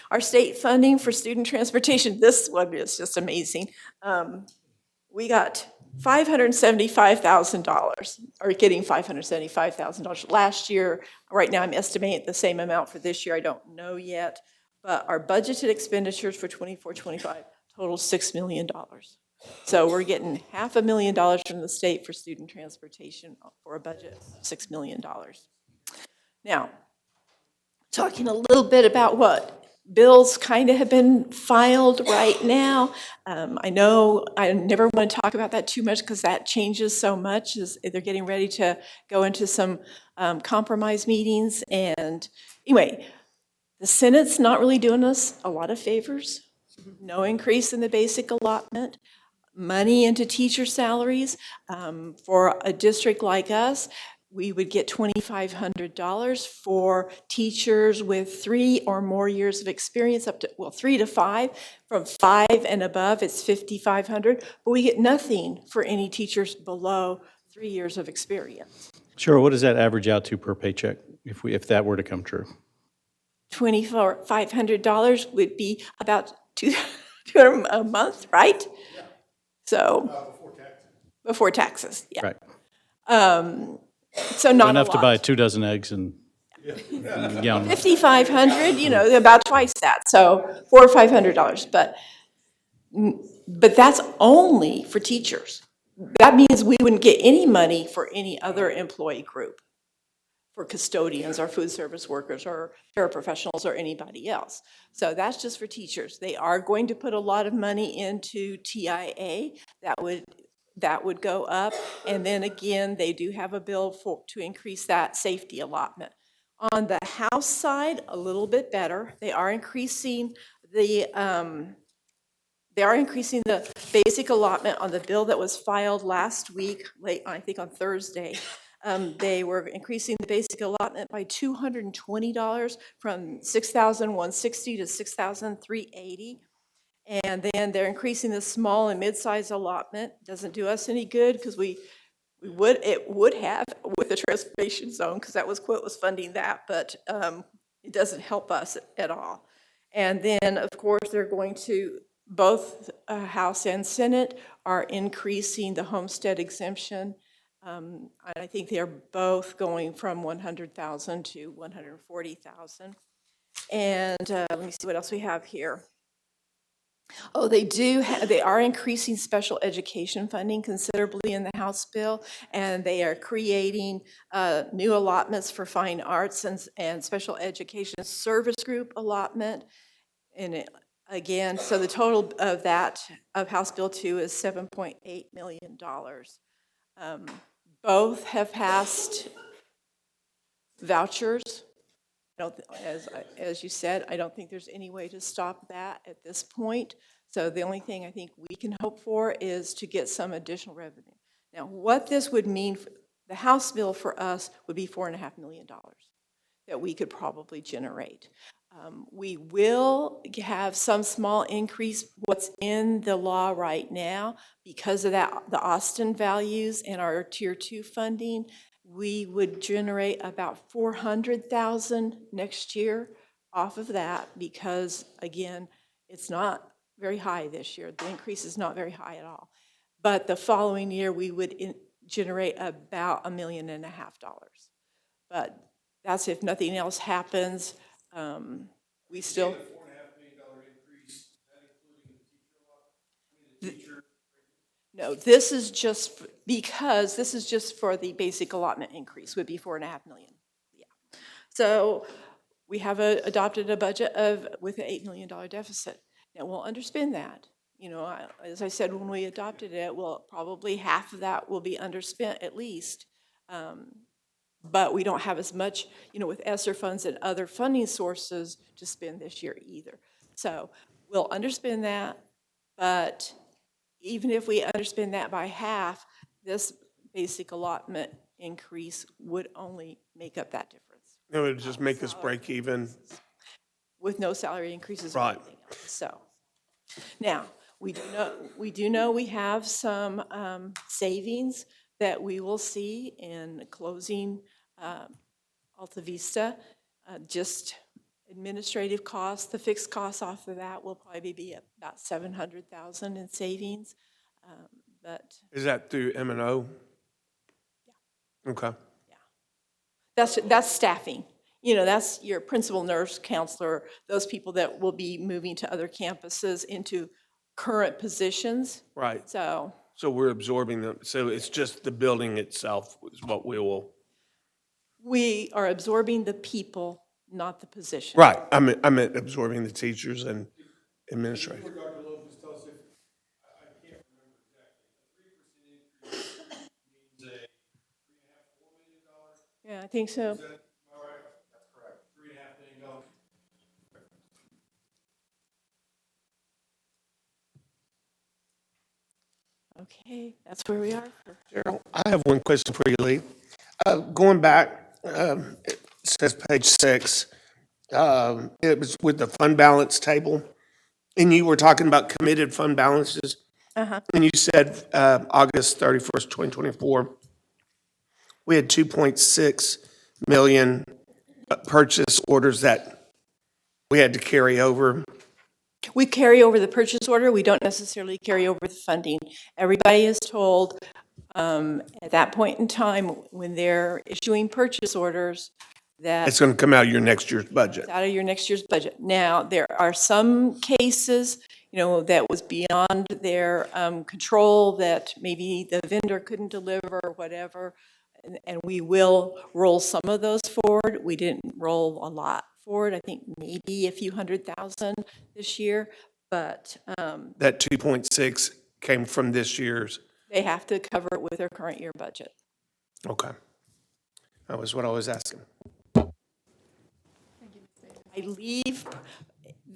M: Our state funding for student transportation, this one is just amazing. We got $575,000, or getting $575,000 last year. Right now, I'm estimating the same amount for this year. I don't know yet. But our budgeted expenditures for 24-25 total $6 million. So we're getting $500,000 from the state for student transportation for a budget of $6 million. Now, talking a little bit about what bills kind of have been filed right now. I know I never want to talk about that too much because that changes so much as they're getting ready to go into some compromise meetings. And anyway, the Senate's not really doing us a lot of favors. No increase in the basic allotment. Money into teacher salaries. For a district like us, we would get $2,500 for teachers with 3 or more years of experience, up to, 3 to 5. From 5 and above, it's $5,500, but we get nothing for any teachers below 3 years of experience.
F: Sure, what does that average out to per paycheck if that were to come true?
M: $2,500 would be about $200 a month, right? Yeah. So before taxes, yeah.
F: Right.
M: So not
F: enough
M: a
F: to
M: lot.
F: buy 2 dozen eggs and gallon.
M: $5,500, about twice that, so $400 or $500. But that's only for teachers. That means we wouldn't get any money for any other employee group, for custodians or food service workers or paraprofessionals or anybody else. So that's just for teachers. They are going to put a lot of money into TIA. That would go up. And then again, they do have a bill to increase that safety allotment. On the House side, a little bit better. They are increasing the basic allotment on the bill that was filed last week, I think on Thursday. They were increasing the basic allotment by $220 from $6,160 to $6,380. And then they're increasing the small and mid-size allotment. Doesn't do us any good because it would have with the transportation zone because that was what was funding that, but it doesn't help us at all. And then, of course, they're going to, both House and Senate are increasing the homestead exemption. I think they're both going from $100,000 to $140,000. And let me see what else we have here. Oh, they are increasing special education funding considerably in the House bill, and they are creating new allotments for fine arts and special education service group allotment. And again, so the total of that, of House Bill 2 is $7.8 million. Both have passed vouchers As you said, I don't think there's any way to stop that at this point. So the only thing I think we can hope for is to get some additional revenue. Now, what this would mean, the House bill for us would be $4.5 million that we could probably generate. We will have some small increase what's in the law right now because of that, the Austin values and our Tier 2 funding. We would generate about $400,000 next year off of that because, again, it's not very high this year. The increase is not very high at all. But the following year, we would generate about $1.5 million. But that's if nothing else happens. We still. No, this is just because this is just for the basic allotment increase would be $4.5 million. Yeah. So we have adopted a budget with an $8 million deficit. Now we'll underspend that. You know, as I said, when we adopted it, well, probably half of that will be underspent at least. But we don't have as much, you know, with ESSER funds and other funding sources to spend this year either. So we'll underspend that, but even if we underspend that by half, this basic allotment increase would only make up that difference.
E: It would just make us break even.
M: With no salary increases or
E: Right.
M: anything else. So now, we do know we have some savings that we will see in closing Alta Vista. Just administrative costs, the fixed costs off of that will probably be about $700,000 in savings. But
E: Is that through M&O? Yeah. Okay.
M: yeah, that's staffing. You know, that's your principal, nurse, counselor, those people that will be moving to other campuses into current positions.
E: Right.
M: So
E: we're absorbing them. So it's just the building itself is what we will.
M: we are absorbing the people, not the position.
E: Right. I meant absorbing the teachers and administrators.
K: Dr. Lopez, tell us if, I can't remember exactly, a 3% increase means a $3.5, $4 million?
M: Yeah, I think so.
K: Is that all right? That's correct. $3.5 million.
M: Okay, that's where we are.
E: Cheryl, I have one question for you, Lee. Going back, it says page 6, it was with the fund balance table, and you were talking about committed fund balances.
M: Uh-huh.
E: And you said August 31st, 2024, we had 2.6 million purchase orders that we had to carry over.
M: We carry over the purchase order. We don't necessarily carry over the funding. Everybody is told at that point in time when they're issuing purchase orders that
E: It's going to come out of your next year's budget.
M: it's out of your next year's budget. Now, there are some cases, you know, that was beyond their control, that maybe the vendor couldn't deliver or whatever, and we will roll some of those forward. We didn't roll a lot forward. I think maybe a few $100,000 this year, but
E: That 2.6 came from this year's.
M: they have to cover it with their current year budget.
E: Okay. That was what I was asking.
M: I leave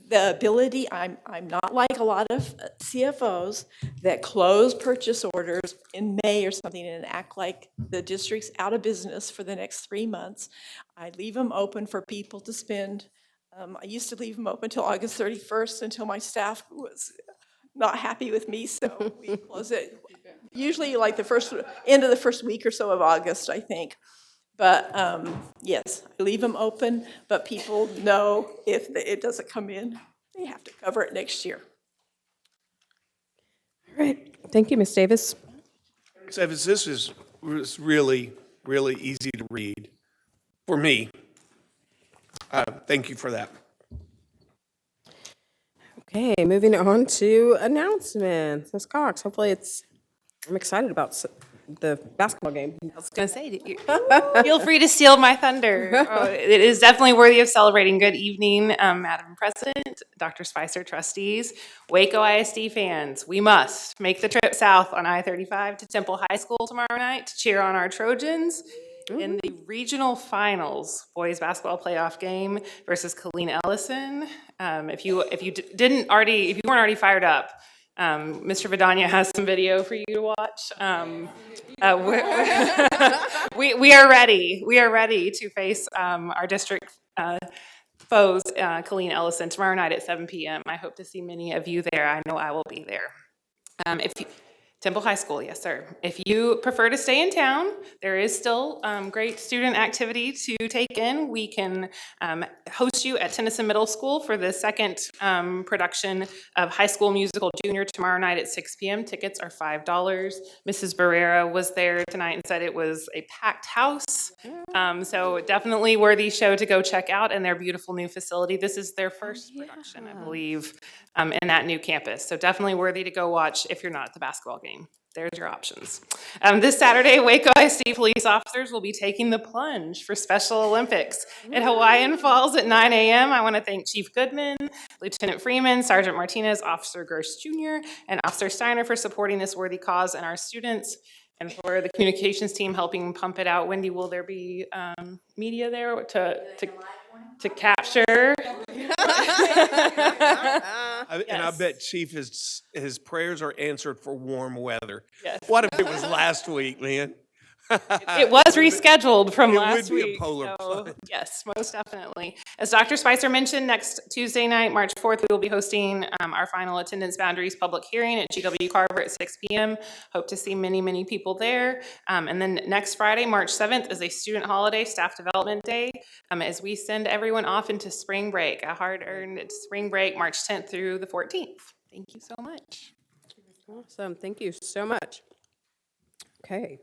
M: the ability, I'm not like a lot of CFOs that close purchase orders in May or something and act like the district's out of business for the next 3 months. I leave them open for people to spend. I used to leave them open until August 31st until my staff was not happy with me, so we close it. Usually like the end of the first week or so of August, I think. But yes, I leave them open, but people know if it doesn't come in, they have to cover it next year.
A: All right. Thank you, Ms. Davis.
E: Ms. Evans, this was really, really easy to read for me. Thank you for that.
A: Okay, moving on to announcements. Ms. Cox, hopefully I'm excited about the basketball game.
O: I was going to say, feel free to steal my thunder. It is definitely worthy of celebrating. Good evening, Madam President, Dr. Spicer, trustees, Waco ISD fans. We must make the trip south on I-35 to Temple High School tomorrow night to cheer on our Trojans In the regional finals, boys basketball playoff game versus Colleen Ellison. If you weren't already fired up, Mr. Vidania has some video for you to watch. We are ready. We are ready to face our district foes, Colleen Ellison, tomorrow night at 7 p.m. I hope to see many of you there. I know I will be there. Temple High School, yes, sir. If you prefer to stay in town, there is still great student activity to take in. We can host you at Tennyson Middle School for the second production of High School Musical Junior tomorrow night at 6 p.m. Tickets are $5. Mrs. Barrera was there tonight and said it was a packed house. So definitely worthy show to go check out in their beautiful new facility. This is their first production, I believe, in that new campus. So definitely worthy to go watch if you're not at the basketball game. There's your options. This Saturday, Waco ISD police officers will be taking the plunge for Special Olympics at Hawaiian Falls at 9 a.m. I want to thank Chief Goodman, Lieutenant Freeman, Sergeant Martinez, Officer Gerst Jr., and Officer Steiner for supporting this worthy cause and our students, and for the communications team helping pump it out. Wendy, will there be media there to capture?
E: And I bet Chief, his prayers are answered for warm weather.
O: Yes.
E: What if it was last week, man?
O: It was rescheduled from last
E: week. It would be
O: week.
E: a polar
O: So,
E: plunge.
O: yes, most definitely. As Dr. Spicer mentioned, next Tuesday night, March 4th, we will be hosting our final attendance boundaries public hearing at GW Carver at 6 p.m. Hope to see many, many people there. And then next Friday, March 7th, is a student holiday, Staff Development Day, as we send everyone off into spring break, a hard-earned spring break, March 10th through the 14th. Thank you so much.
A: Awesome. Thank you so much. Okay,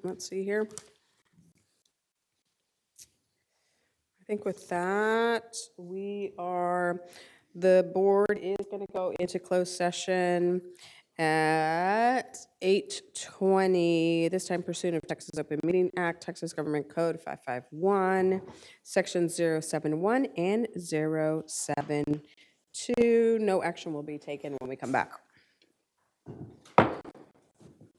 A: let's see here. I think with that, the board is going to go into closed session at 8:20, this time pursuant of Texas Open Meeting Act, Texas Government Code 551, Section 071 and 072. No action will be taken when we come back.